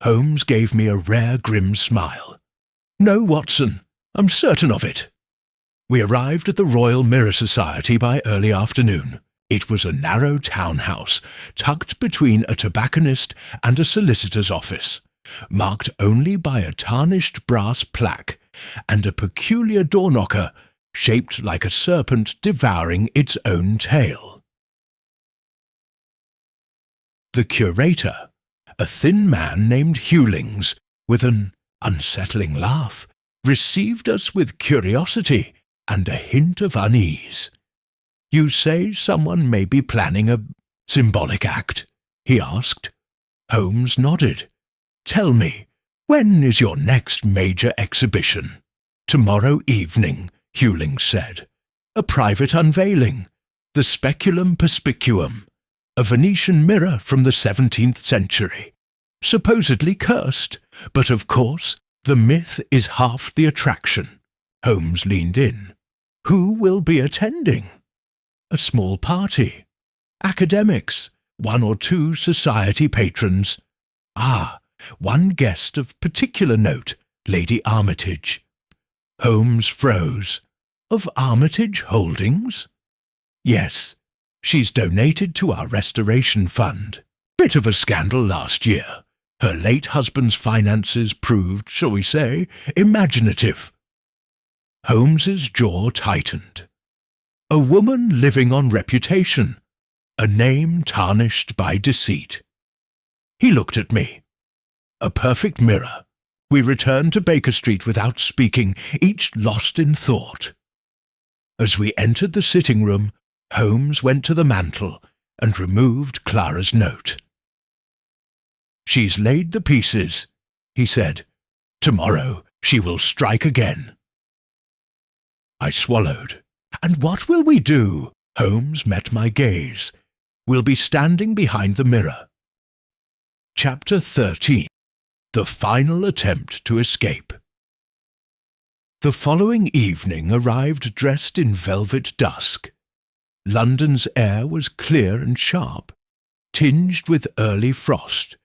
Holmes gave me a rare grim smile. No, Watson, I'm certain of it. We arrived at the Royal Mirror Society by early afternoon. It was a narrow townhouse, tucked between a tobacconist and a solicitor's office, marked only by a tarnished brass plaque and a peculiar door-knocker shaped like a serpent devouring its own tail. The curator, a thin man named Hewlings, with an unsettling laugh, received us with curiosity and a hint of unease. You say someone may be planning a symbolic act? He asked. Holmes nodded. Tell me, when is your next major exhibition? Tomorrow evening, Hewlings said. A private unveiling, the Speculum Perspicuum, a Venetian mirror from the 17th century, supposedly cursed, but of course the myth is half the attraction. Holmes leaned in. Who will be attending? A small party. Academics, 1 or 2 society patrons. One guest of particular note, Lady Armitage. Holmes froze. Of Armitage Holdings? Yes, she's donated to our restoration fund. Bit of a scandal last year. Her late husband's finances proved, shall we say, imaginative. Holmes's jaw tightened. A woman living on reputation, a name tarnished by deceit. He looked at me. A perfect mirror. We returned to Baker Street without speaking, each lost in thought. As we entered the sitting room, Holmes went to the mantel and removed Clara's note. She's laid the pieces, he said. Tomorrow she will strike again. I swallowed. And what will we do? Holmes met my gaze. We'll be standing behind the mirror. Chapter 13. The Final Attempt to Escape. The following evening arrived dressed in velvet dusk. London's air was clear and sharp, tinged with early frost,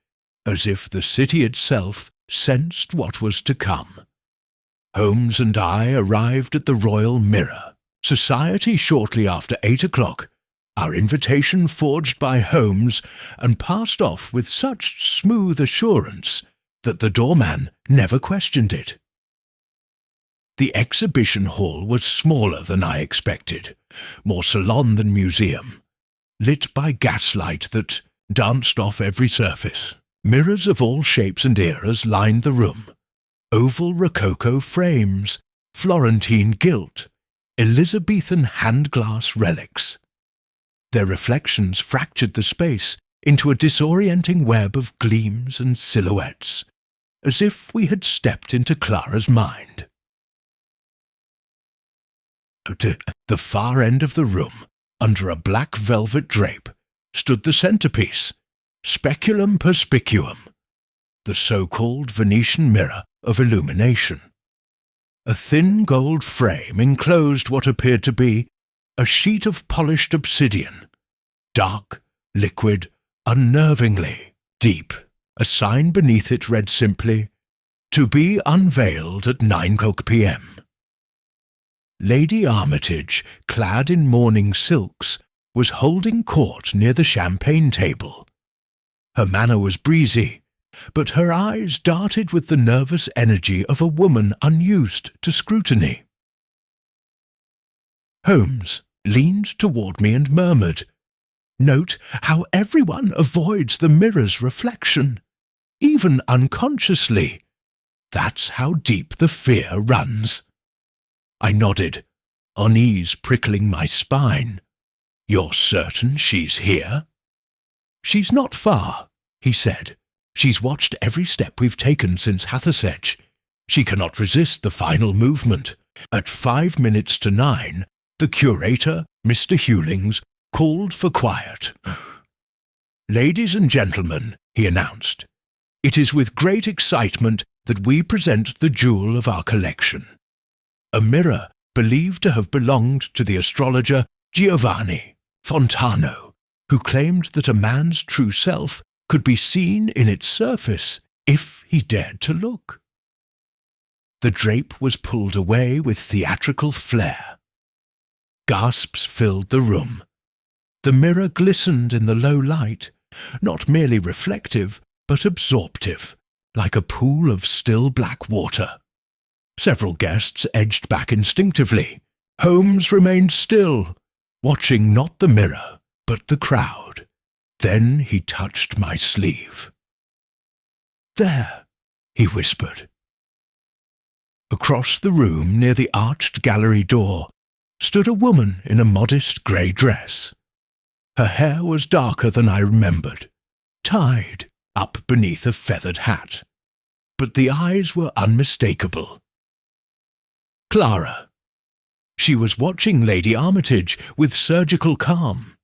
as if the city itself sensed what was to come. Holmes and I arrived at the Royal Mirror Society shortly after 8 o'clock, our invitation forged by Holmes and passed off with such smooth assurance that the doorman never questioned it. The exhibition hall was smaller than I expected, more salon than museum, lit by gaslight that danced off every surface. Mirrors of all shapes and eras lined the room. Oval rococo frames, Florentine gilt, Elizabethan hand-glass relics. Their reflections fractured the space into a disorienting web of gleams and silhouettes, as if we had stepped into Clara's mind. At the far end of the room, under a black velvet drape, stood the centrepiece, Speculum Perspicuum, the so-called Venetian mirror of illumination. A thin gold frame enclosed what appeared to be a sheet of polished obsidian, dark, liquid, unnervingly deep. A sign beneath it read simply, "To be unveiled at 9 p.m. Lady Armitage, clad in mourning silks, was holding court near the champagne table. Her manner was breezy, but her eyes darted with the nervous energy of a woman unused to scrutiny. Holmes leaned toward me and murmured, "Note how everyone avoids the mirror's reflection, even unconsciously. That's how deep the fear runs." I nodded, unease prickling my spine. "You're certain she's here?" "She's not far," he said. "She's watched every step we've taken since Hathersedge. She cannot resist the final movement. At 5 minutes to 9, the curator, Mr. Hewlings, called for quiet. "Ladies and gentlemen," he announced, "it is with great excitement that we present the jewel of our collection. A mirror believed to have belonged to the astrologer Giovanni Fontano, who claimed that a man's true self could be seen in its surface if he dared to look." The drape was pulled away with theatrical flair. Gasps filled the room. The mirror glistened in the low light, not merely reflective, but absorptive, like a pool of still black water. Several guests edged back instinctively. Holmes remained still, watching not the mirror, but the crowd. Then he touched my sleeve. "There," he whispered. Across the room, near the arched gallery door, stood a woman in a modest grey dress. Her hair was darker than I remembered, tied up beneath a feathered hat, but the eyes were unmistakable. Clara. She was watching Lady Armitage with surgical calm.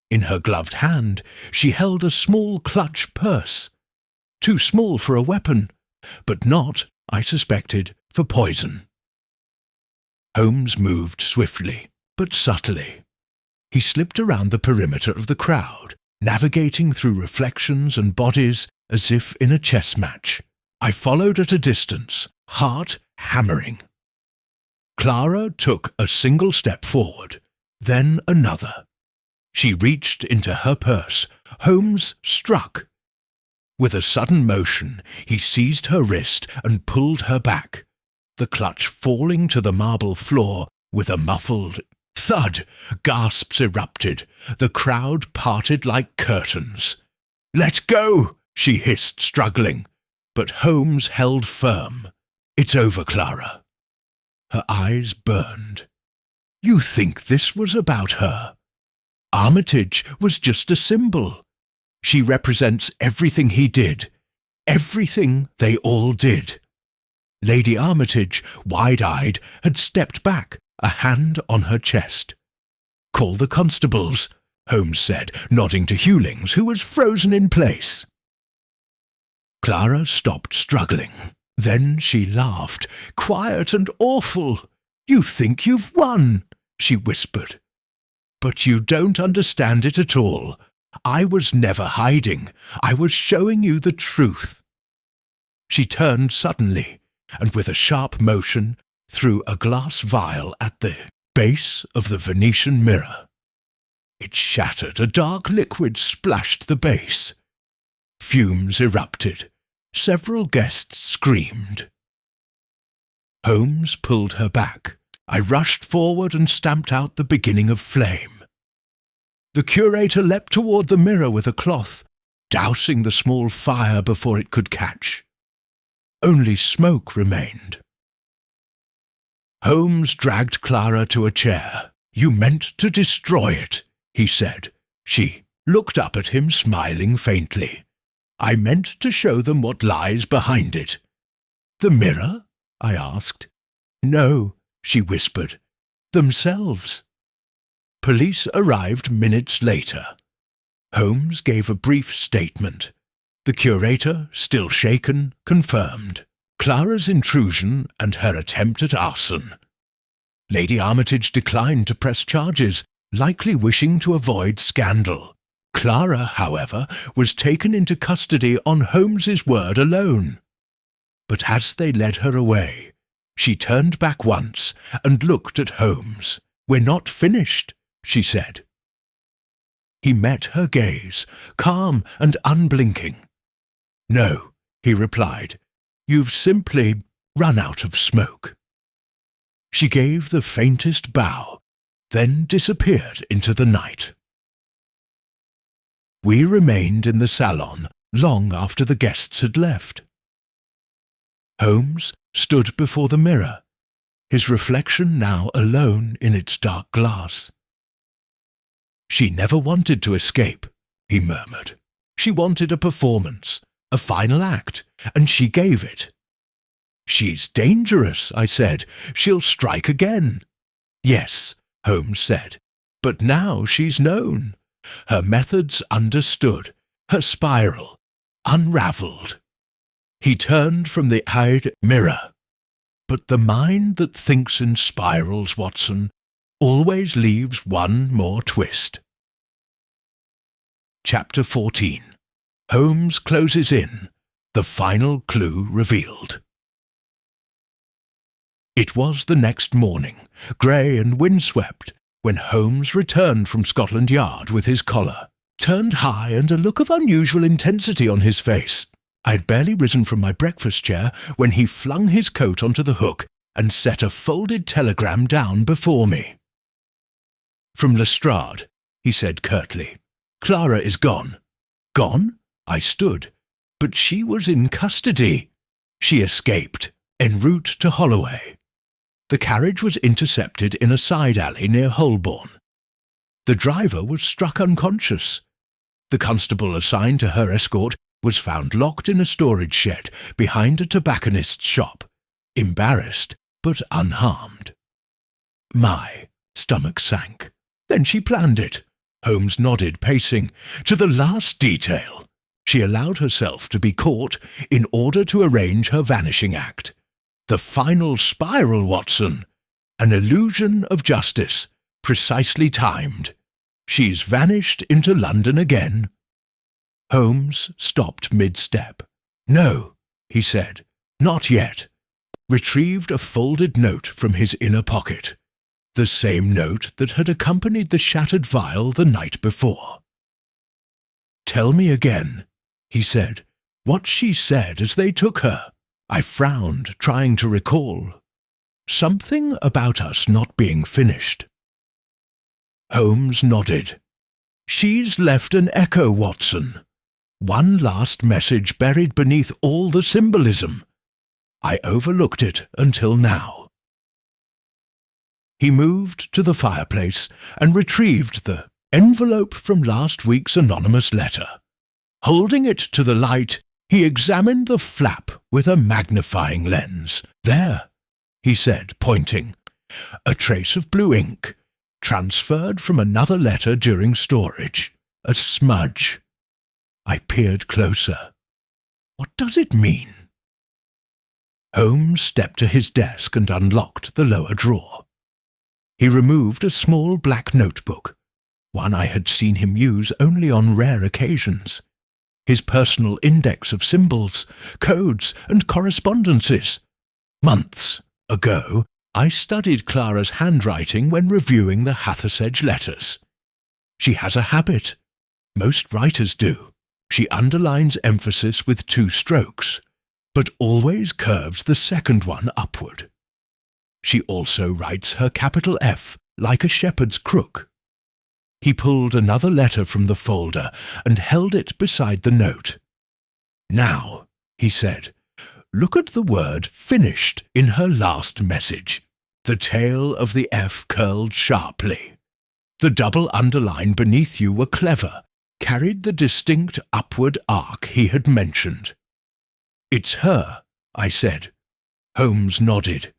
In her gloved hand she held a small clutch purse, too small for a weapon, but not, I suspected, for poison. Holmes moved swiftly, but subtly. He slipped around the perimeter of the crowd, navigating through reflections and bodies as if in a chess match. I followed at a distance, heart hammering. Clara took a single step forward, then another. She reached into her purse. Holmes struck. With a sudden motion, he seized her wrist and pulled her back, the clutch falling to the marble floor with a muffled thud. Gasps erupted. The crowd parted like curtains. "Let go!" she hissed, struggling. But Holmes held firm. "It's over, Clara." Her eyes burned. "You think this was about her? Armitage was just a symbol. She represents everything he did, everything they all did." Lady Armitage, wide-eyed, had stepped back, a hand on her chest. "Call the constables," Holmes said, nodding to Hewlings, who was frozen in place. Clara stopped struggling. Then she laughed. "Quiet and awful. You think you've won," she whispered. "But you don't understand it at all. I was never hiding. I was showing you the truth." She turned suddenly, and with a sharp motion threw a glass vial at the base of the Venetian mirror. It shattered. A dark liquid splashed the base. Fumes erupted. Several guests screamed. Holmes pulled her back. I rushed forward and stamped out the beginning of flame. The curator leapt toward the mirror with a cloth, dousing the small fire before it could catch. Only smoke remained. Holmes dragged Clara to a chair. "You meant to destroy it," he said. She looked up at him, smiling faintly. "I meant to show them what lies behind it." "The mirror?" I asked. "No," she whispered. "Themselves." Police arrived minutes later. Holmes gave a brief statement. The curator, still shaken, confirmed Clara's intrusion and her attempt at arson. Lady Armitage declined to press charges, likely wishing to avoid scandal. Clara, however, was taken into custody on Holmes's word alone. But as they led her away, she turned back once and looked at Holmes. "We're not finished," she said. He met her gaze, calm and unblinking. "No," he replied, "you've simply run out of smoke." She gave the faintest bow, then disappeared into the night. We remained in the salon long after the guests had left. Holmes stood before the mirror, his reflection now alone in its dark glass. "She never wanted to escape," he murmured. "She wanted a performance, a final act, and she gave it." "She's dangerous," I said. "She'll strike again." "Yes," Holmes said, "but now she's known. her methods understood, her spiral unravelled. He turned from the eyed mirror. But the mind that thinks in spirals, Watson, always leaves one more twist. Chapter 14. Holmes closes in, the final clue revealed. It was the next morning, grey and windswept, when Holmes returned from Scotland Yard with his collar turned high and a look of unusual intensity on his face. I had barely risen from my breakfast chair when he flung his coat onto the hook and set a folded telegram down before me. "From Lestrade," he said curtly. "Clara is gone." "Gone?" I stood. "But she was in custody." "She escaped, en route to Holloway. The carriage was intercepted in a side alley near Holborn. The driver was struck unconscious. The constable assigned to her escort was found locked in a storage shed behind a tobacconist's shop, embarrassed but unharmed." My stomach sank. "Then she planned it." Holmes nodded, pacing. "To the last detail. She allowed herself to be caught in order to arrange her vanishing act. The final spiral, Watson. An illusion of justice, precisely timed. She's vanished into London again." Holmes stopped mid-step. "No," he said, "not yet." Retrieved a folded note from his inner pocket, the same note that had accompanied the shattered vial the night before. "Tell me again," he said, "what she said as they took her." I frowned, trying to recall. "Something about us not being finished." Holmes nodded. "She's left an echo, Watson. One last message buried beneath all the symbolism. I overlooked it until now." He moved to the fireplace and retrieved the envelope from last week's anonymous letter. Holding it to the light, he examined the flap with a magnifying lens. "There," he said, pointing. "A trace of blue ink, transferred from another letter during storage. A smudge." I peered closer. "What does it mean?" Holmes stepped to his desk and unlocked the lower drawer. He removed a small black notebook, one I had seen him use only on rare occasions. His personal index of symbols, codes, and correspondences. Months ago, I studied Clara's handwriting when reviewing the Hathersedge letters. She has a habit. Most writers do. She underlines emphasis with 2 strokes, but always curves the second one upward. She also writes her capital F like a shepherd's crook. He pulled another letter from the folder and held it beside the note. "Now," he said, "look at the word 'finished' in her last message." The tail of the F curled sharply. The double underline beneath you were clever, carried the distinct upward arc he had mentioned. "It's her," I said. Holmes nodded.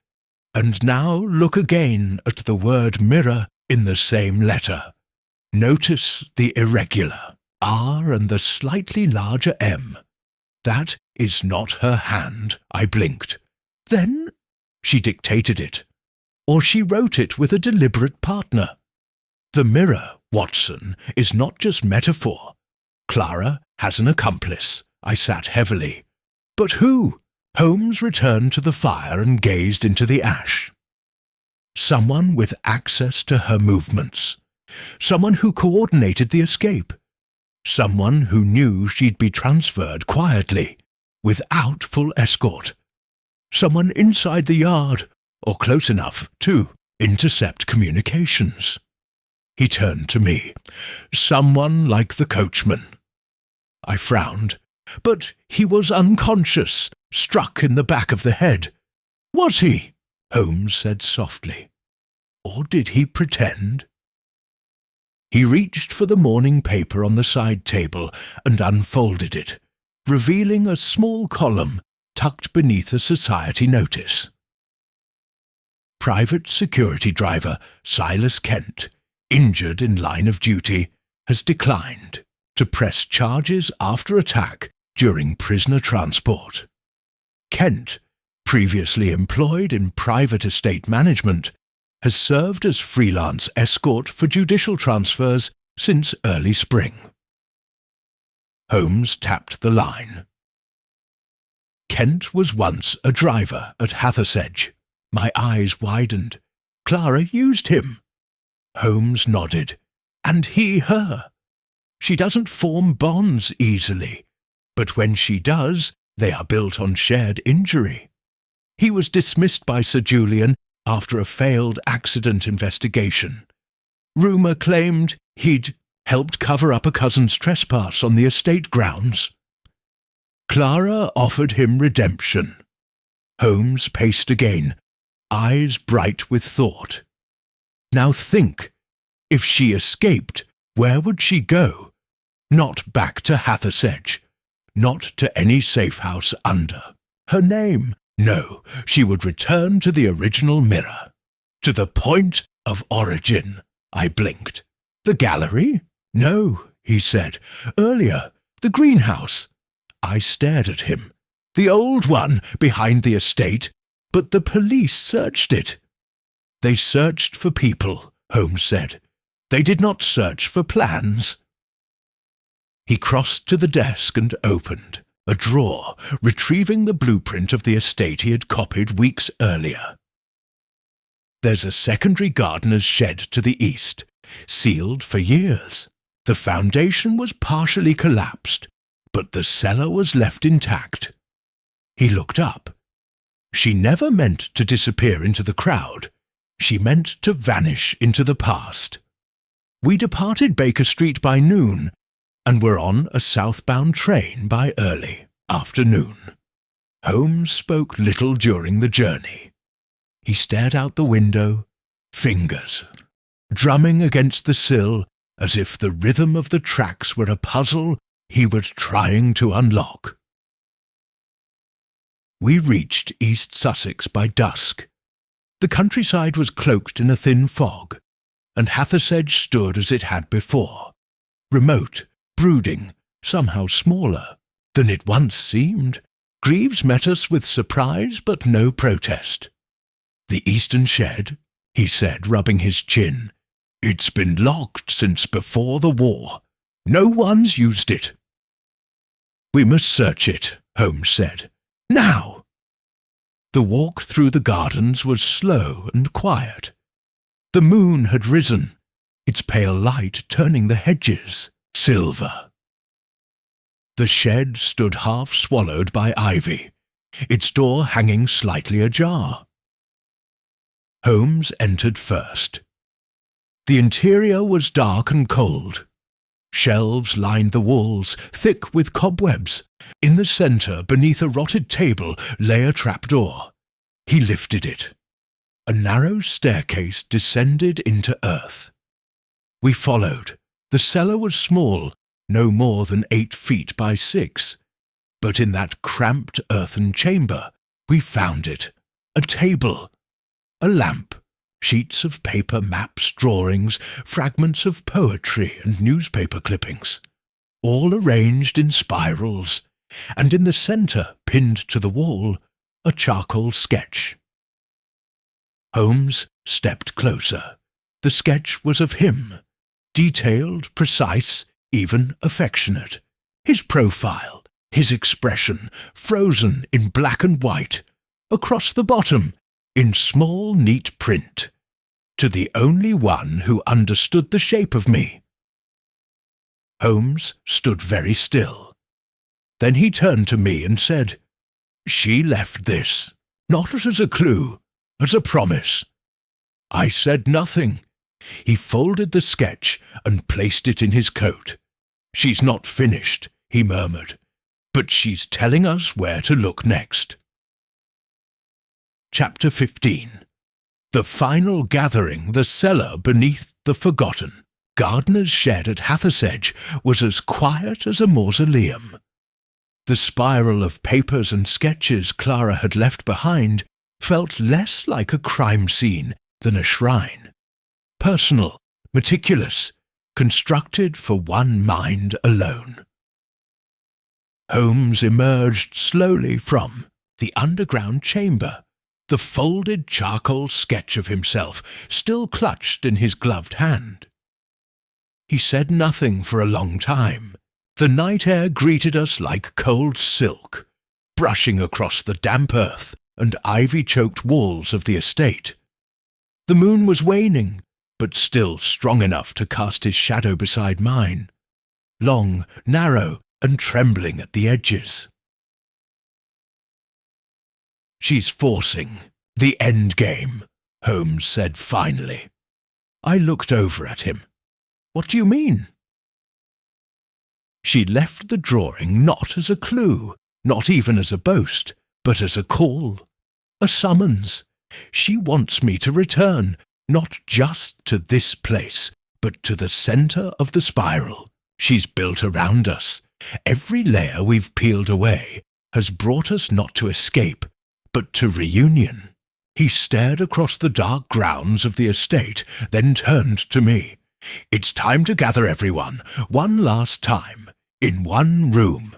"And now look again at the word 'mirror' in the same letter. Notice the irregular R and the slightly larger M. That is not her hand." I blinked. "Then she dictated it. Or she wrote it with a deliberate partner. The mirror, Watson, is not just metaphor. Clara has an accomplice." I sat heavily. "But who?" Holmes returned to the fire and gazed into the ash. "Someone with access to her movements. Someone who coordinated the escape. Someone who knew she'd be transferred quietly, without full escort. Someone inside the yard, or close enough to intercept communications." He turned to me. "Someone like the coachman." I frowned. "But he was unconscious, struck in the back of the head." "Was he?" Holmes said softly. "Or did he pretend?" He reached for the morning paper on the side table and unfolded it, revealing a small column tucked beneath a society notice. "Private security driver Silas Kent, injured in line of duty, has declined to press charges after attack during prisoner transport. Kent, previously employed in private estate management, has served as freelance escort for judicial transfers since early spring. Holmes tapped the line. Kent was once a driver at Hathersedge. My eyes widened. Clara used him. Holmes nodded. And he her. She doesn't form bonds easily, but when she does, they are built on shared injury. He was dismissed by Sir Julian after a failed accident investigation. Rumour claimed he'd helped cover up a cousin's trespass on the estate grounds. Clara offered him redemption. Holmes paced again, eyes bright with thought. Now think, if she escaped, where would she go? Not back to Hathersedge, not to any safe house under her name. No, she would return to the original mirror, to the point of origin. I blinked. The gallery? No, he said. Earlier, the greenhouse. I stared at him. The old one, behind the estate, but the police searched it. They searched for people, Holmes said. They did not search for plans. He crossed to the desk and opened a drawer, retrieving the blueprint of the estate he had copied weeks earlier. There's a secondary gardener's shed to the east, sealed for years. The foundation was partially collapsed, but the cellar was left intact. He looked up. She never meant to disappear into the crowd. She meant to vanish into the past. We departed Baker Street by noon, and were on a southbound train by early afternoon. Holmes spoke little during the journey. He stared out the window, fingers drumming against the sill as if the rhythm of the tracks were a puzzle he was trying to unlock. We reached East Sussex by dusk. The countryside was cloaked in a thin fog, and Hathersedge stood as it had before, remote, brooding, somehow smaller than it once seemed. Greaves met us with surprise but no protest. The eastern shed, he said, rubbing his chin. It's been locked since before the war. No one's used it. We must search it, Holmes said. Now! The walk through the gardens was slow and quiet. The moon had risen, its pale light turning the hedges silver. The shed stood half swallowed by ivy, its door hanging slightly ajar. Holmes entered first. The interior was dark and cold. Shelves lined the walls, thick with cobwebs. In the centre, beneath a rotted table, lay a trapdoor. He lifted it. A narrow staircase descended into earth. We followed. The cellar was small, no more than 8 feet by 6. But in that cramped earthen chamber, we found it. A table. A lamp. Sheets of paper, maps, drawings, fragments of poetry and newspaper clippings, all arranged in spirals, and in the centre, pinned to the wall, a charcoal sketch. Holmes stepped closer. The sketch was of him, detailed, precise, even affectionate. His profile, his expression, frozen in black and white, across the bottom, in small, neat print, to the only one who understood the shape of me. Holmes stood very still. Then he turned to me and said, She left this, not as a clue, as a promise. I said nothing. He folded the sketch and placed it in his coat. She's not finished, he murmured, but she's telling us where to look next. Chapter 15. The final gathering, the cellar beneath the forgotten. Gardener's shed at Hathersedge was as quiet as a mausoleum. The spiral of papers and sketches Clara had left behind felt less like a crime scene than a shrine. Personal, meticulous, constructed for one mind alone. Holmes emerged slowly from the underground chamber, the folded charcoal sketch of himself still clutched in his gloved hand. He said nothing for a long time. The night air greeted us like cold silk, brushing across the damp earth and ivy-choked walls of the estate. The moon was waning, but still strong enough to cast his shadow beside mine, long, narrow, and trembling at the edges. "She's forcing the end game," Holmes said finally. I looked over at him. "What do you mean?" "She left the drawing not as a clue, not even as a boast, but as a call, a summons. She wants me to return, not just to this place, but to the centre of the spiral she's built around us. Every layer we've peeled away has brought us not to escape, but to reunion." He stared across the dark grounds of the estate, then turned to me. "It's time to gather everyone, one last time, in one room."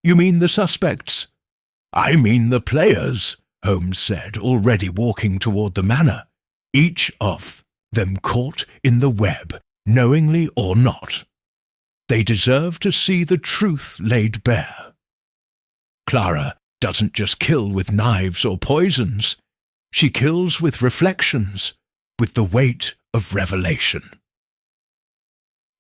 "You mean the suspects?" "I mean the players," Holmes said, already walking toward the manor. "Each of them caught in the web, knowingly or not. They deserve to see the truth laid bare. Clara doesn't just kill with knives or poisons. She kills with reflections, with the weight of revelation."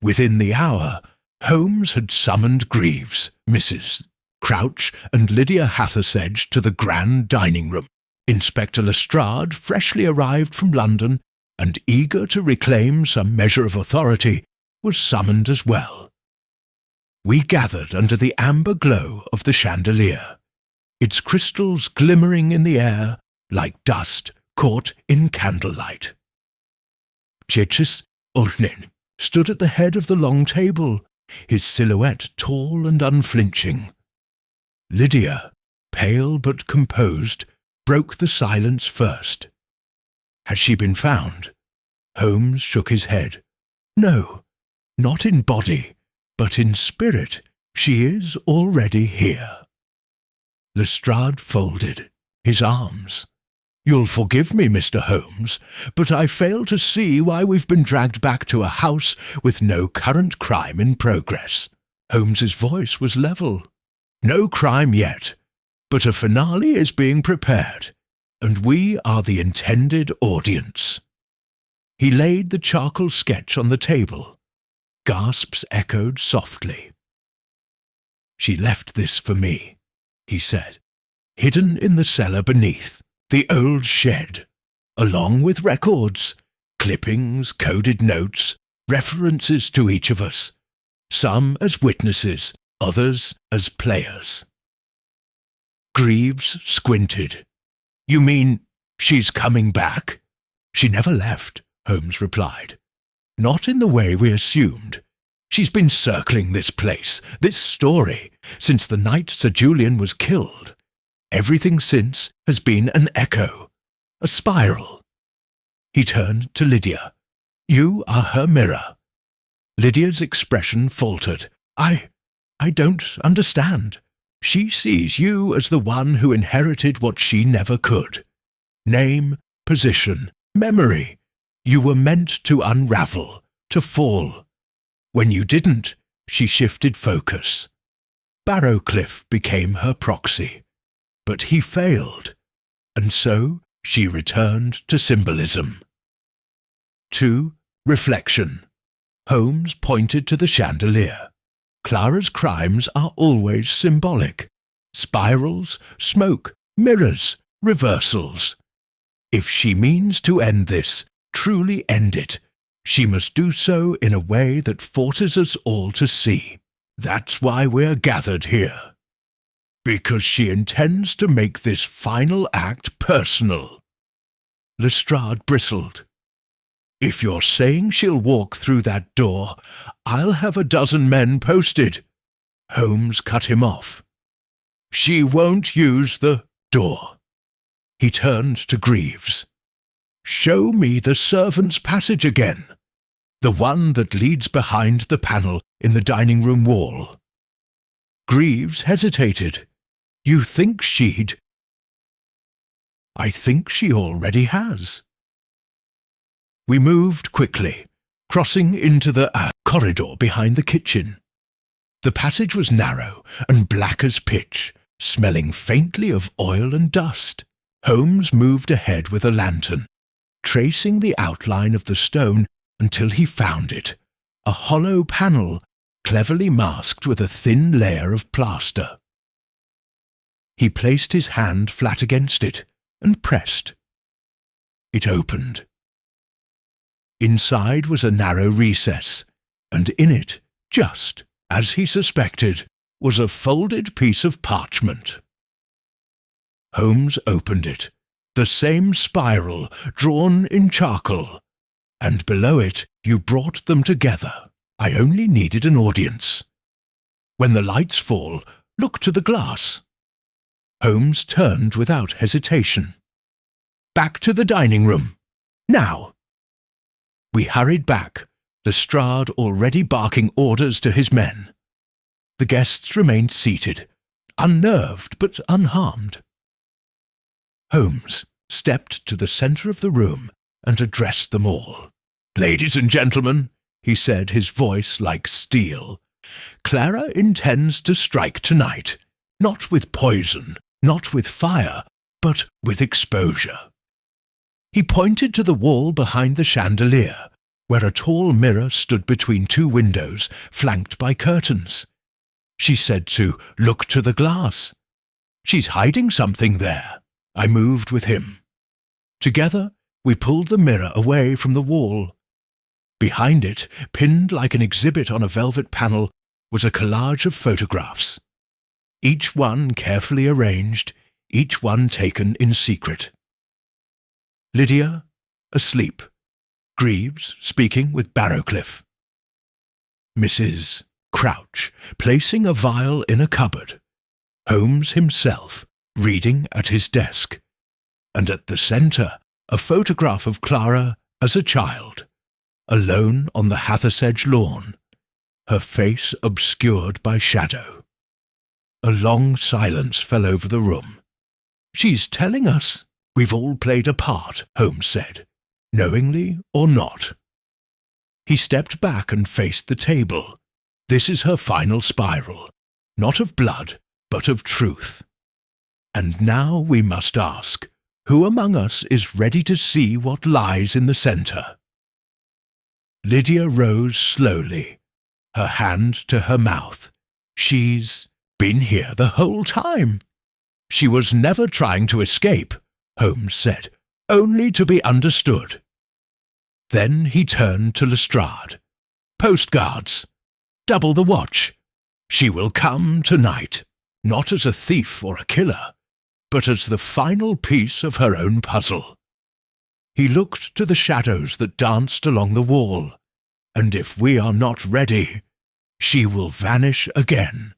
Within the hour, Holmes had summoned Greaves, Mrs. Crouch, and Lydia Hathersedge to the grand dining room. Inspector Lestrade, freshly arrived from London and eager to reclaim some measure of authority, was summoned as well. We gathered under the amber glow of the chandelier, its crystals glimmering in the air like dust caught in candlelight. Chichis Ulnin stood at the head of the long table, his silhouette tall and unflinching. Lydia, pale but composed, broke the silence first. "Has she been found?" Holmes shook his head. "No, not in body, but in spirit. She is already here." Lestrade folded his arms. "You'll forgive me, Mr. Holmes, but I fail to see why we've been dragged back to a house with no current crime in progress." Holmes's voice was level. "No crime yet, but a finale is being prepared, and we are the intended audience." He laid the charcoal sketch on the table. Gasps echoed softly. "She left this for me," he said, "hidden in the cellar beneath. The old shed, along with records, clippings, coded notes, references to each of us, some as witnesses, others as players." Greaves squinted. "You mean she's coming back?" "She never left," Holmes replied. "Not in the way we assumed. She's been circling this place, this story, since the night Sir Julian was killed. Everything since has been an echo, a spiral." He turned to Lydia. "You are her mirror." Lydia's expression faltered. I don't understand." "She sees you as the one who inherited what she never could. Name, position, memory. You were meant to unravel, to fall. When you didn't, she shifted focus. Barrowcliff became her proxy. But he failed, and so she returned to symbolism. 2. Reflection. Holmes pointed to the chandelier. Clara's crimes are always symbolic. Spirals, smoke, mirrors, reversals. If she means to end this, truly end it, she must do so in a way that forces us all to see. That's why we're gathered here. Because she intends to make this final act personal." Lestrade bristled. "If you're saying she'll walk through that door, I'll have a dozen men posted." Holmes cut him off. "She won't use the door." He turned to Greaves. "Show me the servants' passage again." the one that leads behind the panel in the dining room wall. Greaves hesitated. You think she'd... I think she already has. We moved quickly, crossing into the corridor behind the kitchen. The passage was narrow and black as pitch, smelling faintly of oil and dust. Holmes moved ahead with a lantern, tracing the outline of the stone until he found it, a hollow panel cleverly masked with a thin layer of plaster. He placed his hand flat against it and pressed. It opened. Inside was a narrow recess, and in it, just as he suspected, was a folded piece of parchment. Holmes opened it, the same spiral drawn in charcoal, and below it you brought them together. I only needed an audience. When the lights fall, look to the glass. Holmes turned without hesitation. Back to the dining room. Now! We hurried back, Lestrade already barking orders to his men. The guests remained seated, unnerved but unharmed. Holmes stepped to the centre of the room and addressed them all. "Ladies and gentlemen," he said, his voice like steel, "Clara intends to strike tonight, not with poison, not with fire, but with exposure." He pointed to the wall behind the chandelier, where a tall mirror stood between two windows flanked by curtains. She said to look to the glass. "She's hiding something there." I moved with him. Together, we pulled the mirror away from the wall. Behind it, pinned like an exhibit on a velvet panel, was a collage of photographs. Each one carefully arranged, each one taken in secret. Lydia, asleep. Greaves, speaking with Barrowcliff. Mrs. Crouch, placing a vial in a cupboard. Holmes himself, reading at his desk. And at the centre, a photograph of Clara as a child, alone on the Hathersedge lawn, her face obscured by shadow. A long silence fell over the room. "She's telling us we've all played a part," Holmes said, "knowingly or not." He stepped back and faced the table. "This is her final spiral, not of blood, but of truth. And now we must ask, who among us is ready to see what lies in the centre?" Lydia rose slowly, her hand to her mouth. "She's been here the whole time." "She was never trying to escape," Holmes said, "only to be understood." Then he turned to Lestrade. "Postguards. Double the watch. She will come tonight, not as a thief or a killer, but as the final piece of her own puzzle." He looked to the shadows that danced along the wall, and if we are not ready, she will vanish again,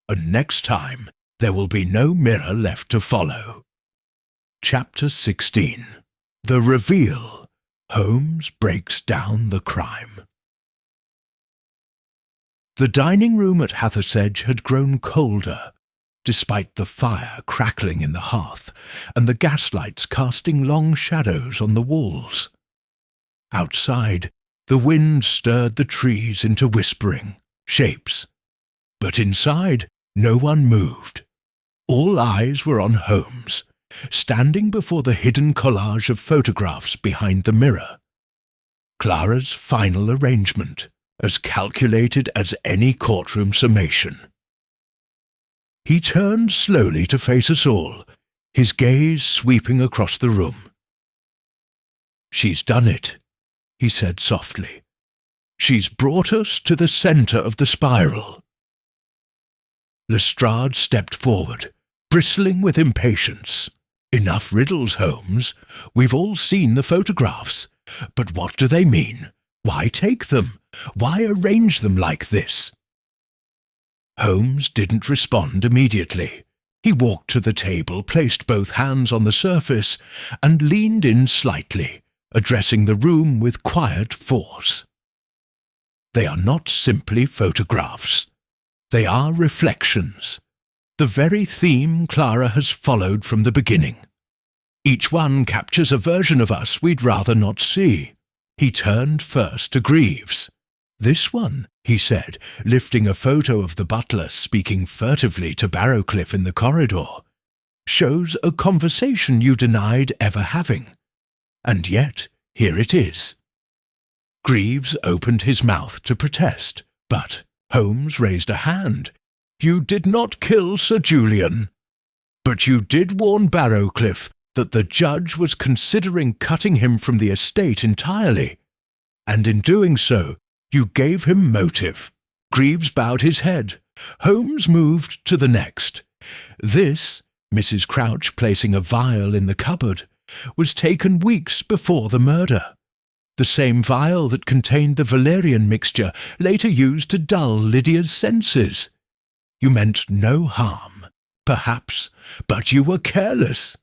and next time there will be no mirror left to follow. Chapter 16. The Reveal. Holmes breaks down the crime. The dining room at Hathersedge had grown colder, despite the fire crackling in the hearth and the gaslights casting long shadows on the walls. Outside, the wind stirred the trees into whispering shapes, but inside no one moved. All eyes were on Holmes, standing before the hidden collage of photographs behind the mirror. Clara's final arrangement, as calculated as any courtroom summation. He turned slowly to face us all, his gaze sweeping across the room. "She's done it," he said softly. "She's brought us to the centre of the spiral." Lestrade stepped forward, bristling with impatience. "Enough riddles, Holmes. We've all seen the photographs. But what do they mean? Why take them? Why arrange them like this?" Holmes didn't respond immediately. He walked to the table, placed both hands on the surface, and leaned in slightly, addressing the room with quiet force. They are not simply photographs. They are reflections, the very theme Clara has followed from the beginning. Each one captures a version of us we'd rather not see. He turned first to Greaves. "This one," he said, lifting a photo of the butler speaking furtively to Barrowcliff in the corridor, "shows a conversation you denied ever having. And yet, here it is." Greaves opened his mouth to protest, but Holmes raised a hand. "You did not kill Sir Julian, but you did warn Barrowcliff that the judge was considering cutting him from the estate entirely, and in doing so, you gave him motive." Greaves bowed his head. Holmes moved to the next. "This," Mrs. Crouch placing a vial in the cupboard, "was taken weeks before the murder. The same vial that contained the valerian mixture later used to dull Lydia's senses. You meant no harm, perhaps, but you were careless."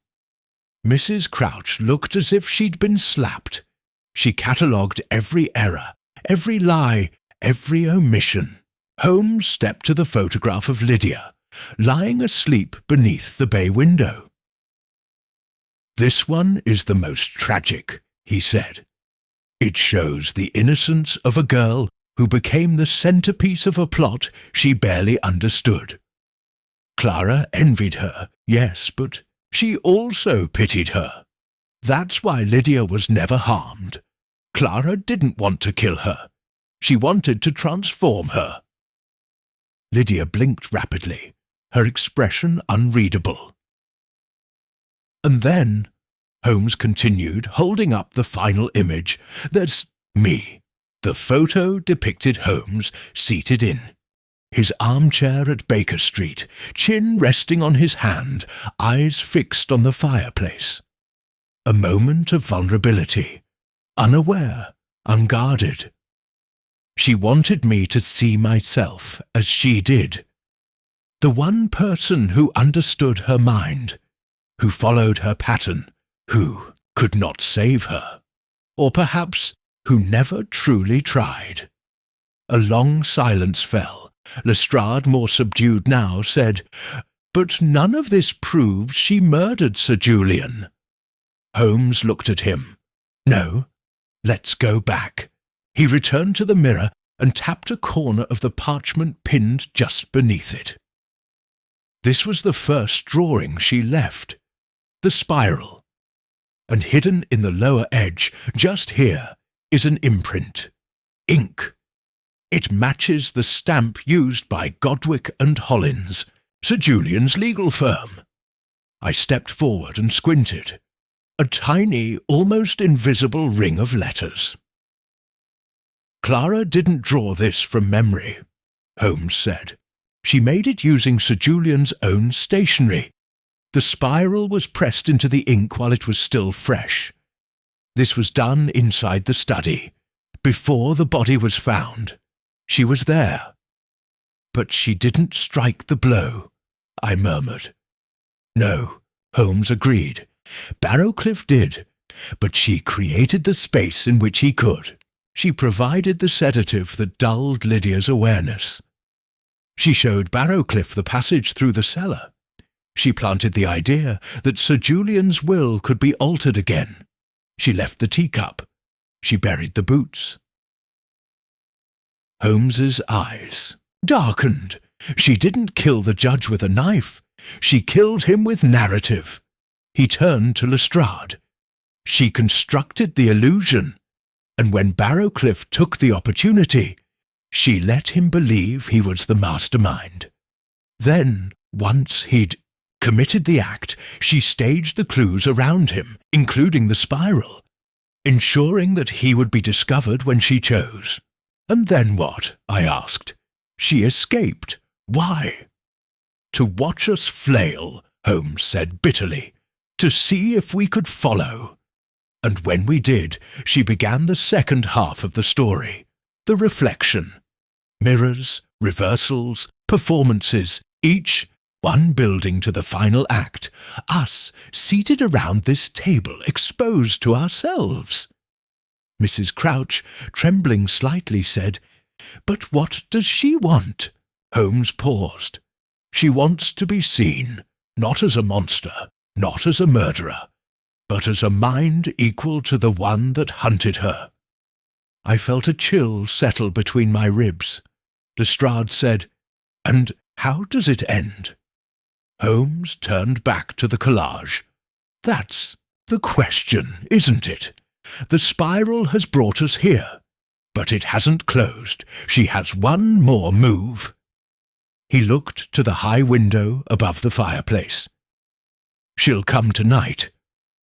Mrs. Crouch looked as if she'd been slapped. She catalogued every error, every lie, every omission. Holmes stepped to the photograph of Lydia, lying asleep beneath the bay window. "This one is the most tragic," he said. "It shows the innocence of a girl who became the centerpiece of a plot she barely understood. Clara envied her, yes, but she also pitied her. That's why Lydia was never harmed. Clara didn't want to kill her. She wanted to transform her." Lydia blinked rapidly, her expression unreadable. "And then," Holmes continued, holding up the final image, "there's me." The photo depicted Holmes seated in his armchair at Baker Street, chin resting on his hand, eyes fixed on the fireplace. A moment of vulnerability, unaware, unguarded. She wanted me to see myself as she did. The one person who understood her mind, who followed her pattern, who could not save her, or perhaps who never truly tried. A long silence fell. Lestrade, more subdued now, said, "But none of this proves she murdered Sir Julian." Holmes looked at him. "No, let's go back." He returned to the mirror and tapped a corner of the parchment pinned just beneath it. This was the first drawing she left, the spiral. And hidden in the lower edge, just here, is an imprint. Ink. It matches the stamp used by Godwick and Hollins, Sir Julian's legal firm. I stepped forward and squinted. A tiny, almost invisible ring of letters. "Clara didn't draw this from memory," Holmes said. "She made it using Sir Julian's own stationery. The spiral was pressed into the ink while it was still fresh. This was done inside the study, before the body was found. She was there." "But she didn't strike the blow," I murmured. "No," Holmes agreed. "Barrowcliff did, but she created the space in which he could. She provided the sedative that dulled Lydia's awareness. She showed Barrowcliff the passage through the cellar. She planted the idea that Sir Julian's will could be altered again. She left the teacup. She buried the boots." Holmes's eyes darkened. "She didn't kill the judge with a knife. She killed him with narrative." He turned to Lestrade. "She constructed the illusion, and when Barrowcliff took the opportunity, she let him believe he was the mastermind. Then, once he'd committed the act, she staged the clues around him, including the spiral, ensuring that he would be discovered when she chose." "And then what?" I asked. "She escaped. Why?" "To watch us flail," Holmes said bitterly, "to see if we could follow. And when we did, she began the second half of the story, the reflection. Mirrors, reversals, performances, each one building to the final act, us seated around this table exposed to ourselves." Mrs. Crouch, trembling slightly, said, But what does she want? Holmes paused. She wants to be seen, not as a monster, not as a murderer, but as a mind equal to the one that hunted her. I felt a chill settle between my ribs. Lestrade said, "And how does it end?" Holmes turned back to the collage. "That's the question, isn't it? The spiral has brought us here, but it hasn't closed. She has one more move." He looked to the high window above the fireplace. "She'll come tonight.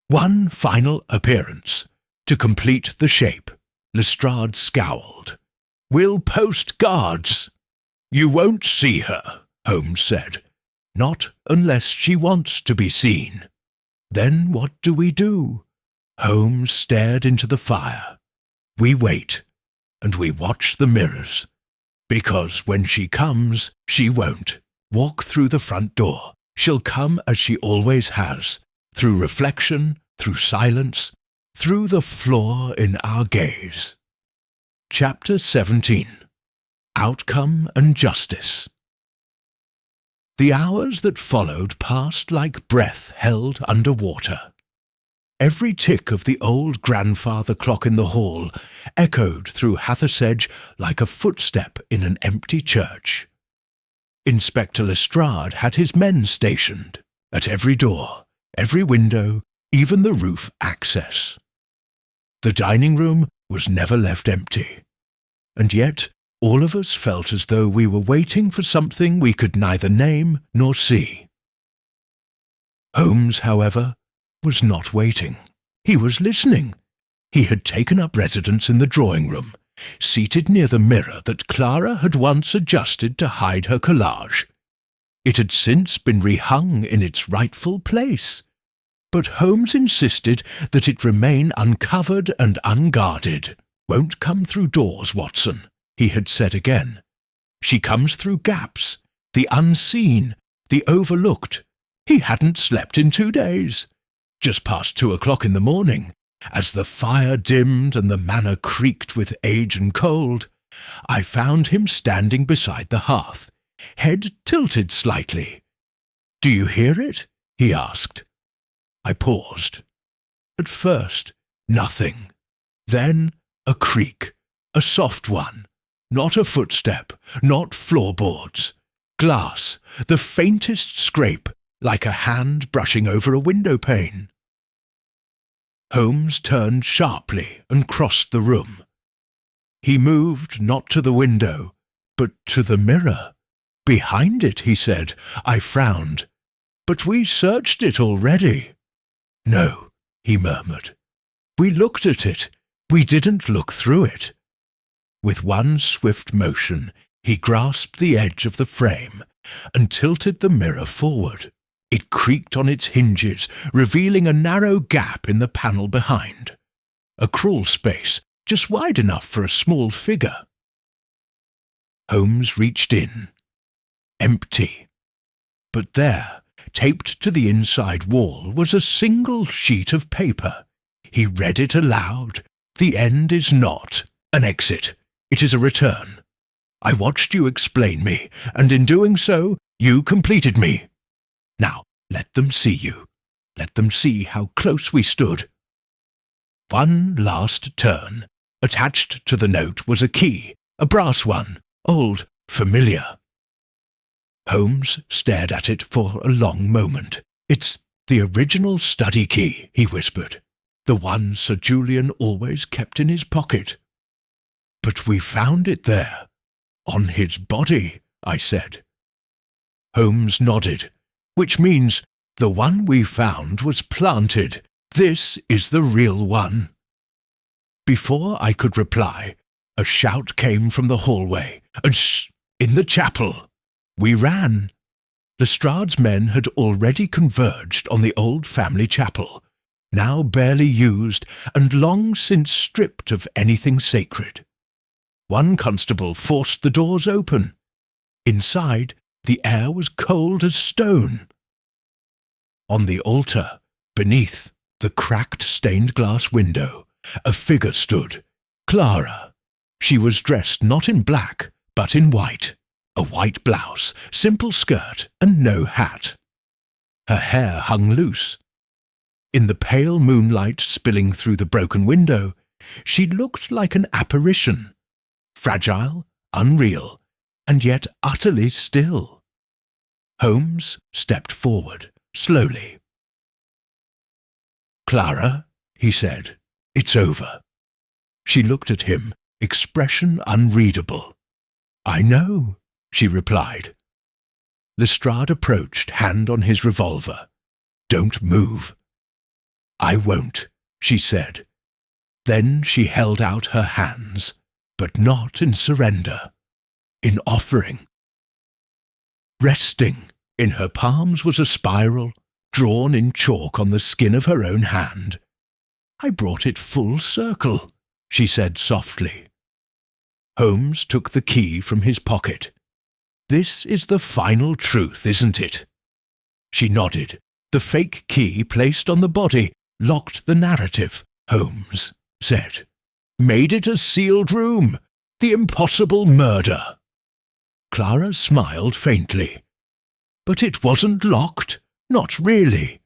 One final appearance, to complete the shape." Lestrade scowled. "We'll post guards." "You won't see her," Holmes said. "Not unless she wants to be seen." "Then what do we do?" Holmes stared into the fire. "We wait, and we watch the mirrors. Because when she comes, she won't walk through the front door. She'll come as she always has, through reflection, through silence, through the flaw in our gaze." Chapter 17. Outcome and Justice. The hours that followed passed like breath held under water. Every tick of the old grandfather clock in the hall echoed through Hathersedge like a footstep in an empty church. Inspector Lestrade had his men stationed at every door, every window, even the roof access. The dining room was never left empty, and yet all of us felt as though we were waiting for something we could neither name nor see. Holmes, however, was not waiting. He was listening. He had taken up residence in the drawing-room, seated near the mirror that Clara had once adjusted to hide her collage. It had since been rehung in its rightful place, but Holmes insisted that it remain uncovered and unguarded. "Won't come through doors, Watson," he had said again. "She comes through gaps, the unseen, the overlooked." He hadn't slept in 2 days. Just past 2 o'clock in the morning, as the fire dimmed and the manor creaked with age and cold, I found him standing beside the hearth, head tilted slightly. "Do you hear it?" he asked. I paused. At first, nothing. Then a creak, a soft one, not a footstep, not floorboards. Glass, the faintest scrape, like a hand brushing over a window pane. Holmes turned sharply and crossed the room. He moved not to the window, but to the mirror. "Behind it," he said. I frowned. "But we searched it already." "No," he murmured. "We looked at it. We didn't look through it." With one swift motion, he grasped the edge of the frame and tilted the mirror forward. It creaked on its hinges, revealing a narrow gap in the panel behind. A crawl space, just wide enough for a small figure. Holmes reached in. Empty. But there, taped to the inside wall, was a single sheet of paper. He read it aloud. "The end is not an exit. It is a return. I watched you explain me, and in doing so, you completed me. Now, let them see you. Let them see how close we stood." One last turn. Attached to the note was a key, a brass one, old, familiar. Holmes stared at it for a long moment. "It's the original study key," he whispered. "The one Sir Julian always kept in his pocket." "But we found it there. On his body," I said. Holmes nodded. "Which means the one we found was planted. This is the real one." Before I could reply, a shout came from the hallway. "Shh! In the chapel!" We ran. Lestrade's men had already converged on the old family chapel, now barely used and long since stripped of anything sacred. One constable forced the doors open. Inside, the air was cold as stone. On the altar, beneath the cracked stained-glass window, a figure stood. Clara. She was dressed not in black, but in white, a white blouse, simple skirt, and no hat. Her hair hung loose. In the pale moonlight spilling through the broken window, she looked like an apparition, fragile, unreal, and yet utterly still. Holmes stepped forward, slowly. "Clara," he said, "it's over." She looked at him, expression unreadable. "I know," she replied. Lestrade approached, hand on his revolver. "Don't move." "I won't," she said. Then she held out her hands, but not in surrender, in offering. Resting in her palms was a spiral, drawn in chalk on the skin of her own hand. "I brought it full circle," she said softly. Holmes took the key from his pocket. "This is the final truth, isn't it?" She nodded. "The fake key placed on the body locked the narrative," Holmes said. "Made it a sealed room. The impossible murder." Clara smiled faintly. "But it wasn't locked. Not really.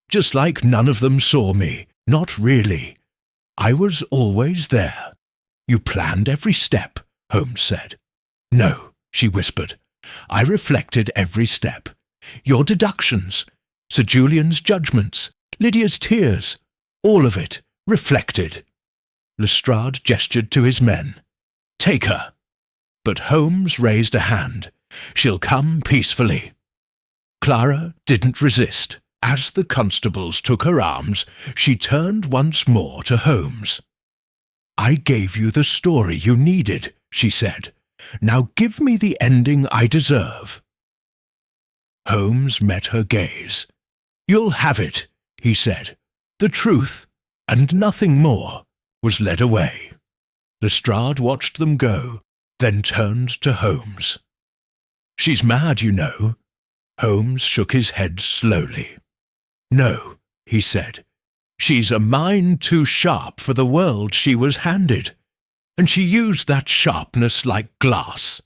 Just like none of them saw me. Not really. I was always there." "You planned every step," Holmes said. "No," she whispered. "I reflected every step. Your deductions, Sir Julian's judgments, Lydia's tears, all of it, reflected." Lestrade gestured to his men. "Take her." But Holmes raised a hand. "She'll come peacefully." Clara didn't resist. As the constables took her arms, she turned once more to Holmes. "I gave you the story you needed," she said. "Now give me the ending I deserve." Holmes met her gaze. "You'll have it," he said. "The truth, and nothing more," was led away. Lestrade watched them go, then turned to Holmes. "She's mad, you know." Holmes shook his head slowly. "No," he said. "She's a mind too sharp for the world she was handed, and she used that sharpness like glass.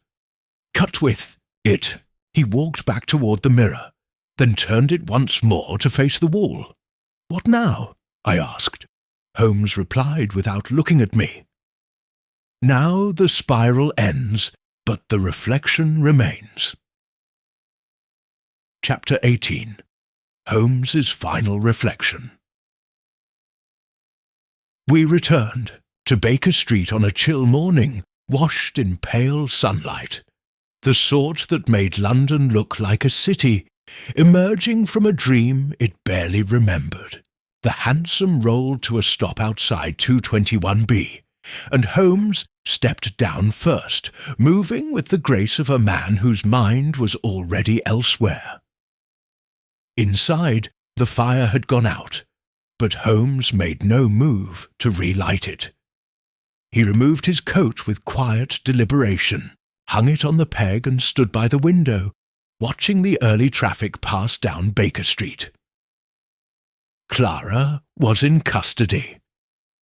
Cut with it." He walked back toward the mirror, then turned it once more to face the wall. "What now?" I asked. Holmes replied without looking at me. "Now the spiral ends, but the reflection remains." Chapter 18. Holmes's Final Reflection. We returned to Baker Street on a chill morning, washed in pale sunlight, the sort that made London look like a city, emerging from a dream it barely remembered. The hansom rolled to a stop outside 221B, and Holmes stepped down first, moving with the grace of a man whose mind was already elsewhere. Inside, the fire had gone out, but Holmes made no move to relight it. He removed his coat with quiet deliberation, hung it on the peg and stood by the window, watching the early traffic pass down Baker Street. Clara was in custody.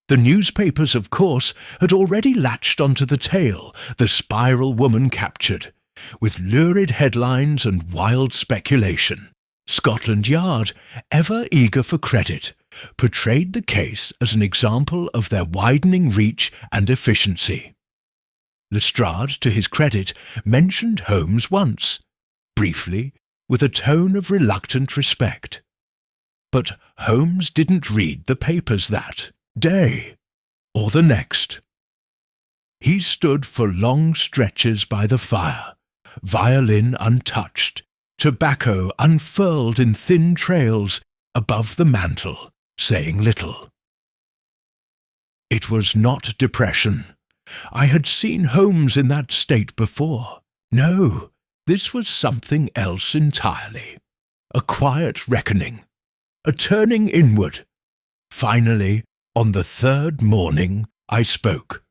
The newspapers, of course, had already latched onto the tale, the spiral woman captured, with lurid headlines and wild speculation. Scotland Yard, ever eager for credit, portrayed the case as an example of their widening reach and efficiency. Lestrade, to his credit, mentioned Holmes once, briefly, with a tone of reluctant respect. But Holmes didn't read the papers that day, or the next. He stood for long stretches by the fire, violin untouched, tobacco unfurled in thin trails above the mantel, saying little. It was not depression. I had seen Holmes in that state before. No, this was something else entirely. A quiet reckoning, a turning inward. Finally, on the third morning, I spoke.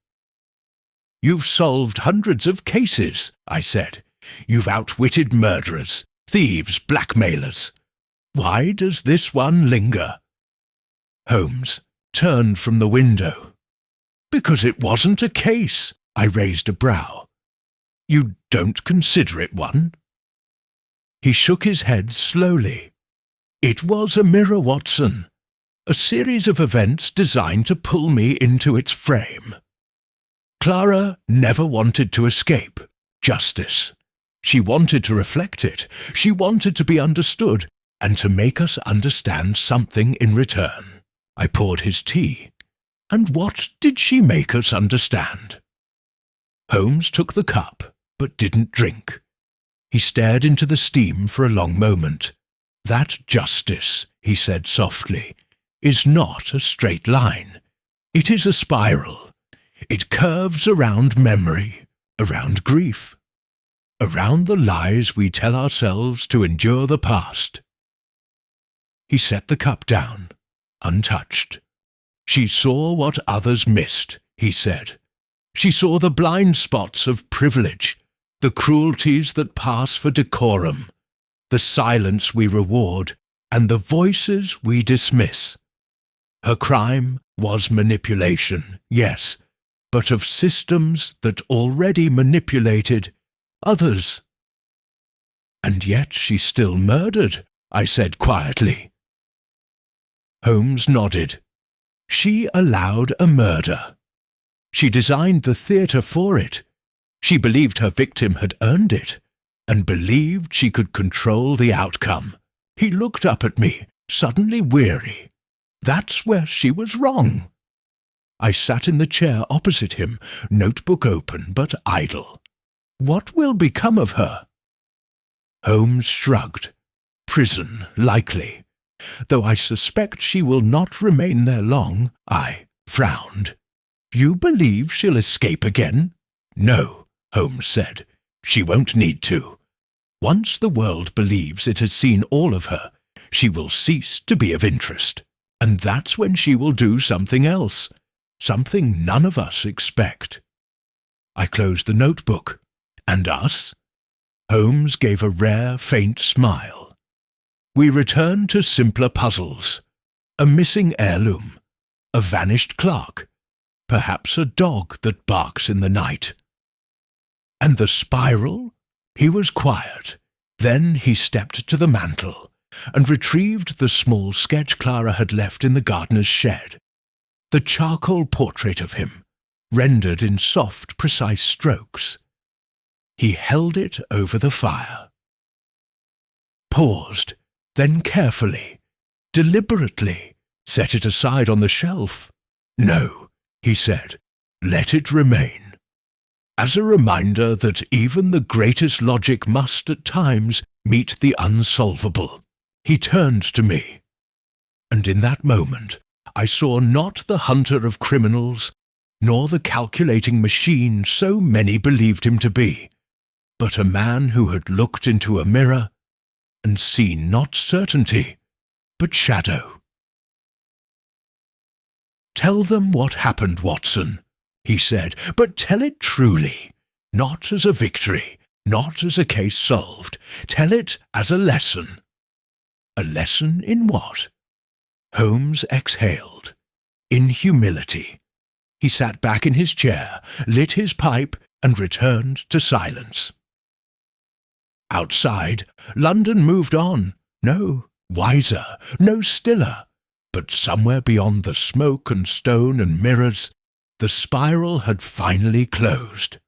"You've solved hundreds of cases," I said. "You've outwitted murderers, thieves, blackmailers. Why does this one linger?" Holmes turned from the window. "Because it wasn't a case," I raised a brow. You don't consider it one? He shook his head slowly. It was a mirror, Watson. A series of events designed to pull me into its frame. Clara never wanted to escape justice. She wanted to reflect it. She wanted to be understood, and to make us understand something in return. I poured his tea. And what did she make us understand? Holmes took the cup, but didn't drink. He stared into the steam for a long moment. That justice, he said softly, is not a straight line. It is a spiral. It curves around memory, around grief, around the lies we tell ourselves to endure the past. He set the cup down, untouched. She saw what others missed, he said. She saw the blind spots of privilege, the cruelties that pass for decorum, the silence we reward, and the voices we dismiss. Her crime was manipulation, yes, but of systems that already manipulated others. And yet she still murdered, I said quietly. Holmes nodded. She allowed a murder. She designed the theatre for it. She believed her victim had earned it, and believed she could control the outcome. He looked up at me, suddenly weary. That's where she was wrong. I sat in the chair opposite him, notebook open but idle. What will become of her? Holmes shrugged. Prison, likely. Though I suspect she will not remain there long, I frowned. You believe she'll escape again? No, Holmes said. She won't need to. Once the world believes it has seen all of her, she will cease to be of interest. And that's when she will do something else, something none of us expect. I closed the notebook. And us? Holmes gave a rare, faint smile. We returned to simpler puzzles. A missing heirloom. A vanished clerk. Perhaps a dog that barks in the night. And the spiral? He was quiet. Then he stepped to the mantel and retrieved the small sketch Clara had left in the gardener's shed. The charcoal portrait of him, rendered in soft, precise strokes. He held it over the fire. Paused, then carefully, deliberately, set it aside on the shelf. No, he said, let it remain. As a reminder that even the greatest logic must at times meet the unsolvable. He turned to me. And in that moment, I saw not the hunter of criminals, nor the calculating machine so many believed him to be, but a man who had looked into a mirror and seen not certainty, but shadow. Tell them what happened, Watson, he said, but tell it truly, not as a victory, not as a case solved. Tell it as a lesson. A lesson in what? Holmes exhaled. In humility. He sat back in his chair, lit his pipe, and returned to silence. Outside, London moved on, no wiser, no stiller, but somewhere beyond the smoke and stone and mirrors, the spiral had finally closed.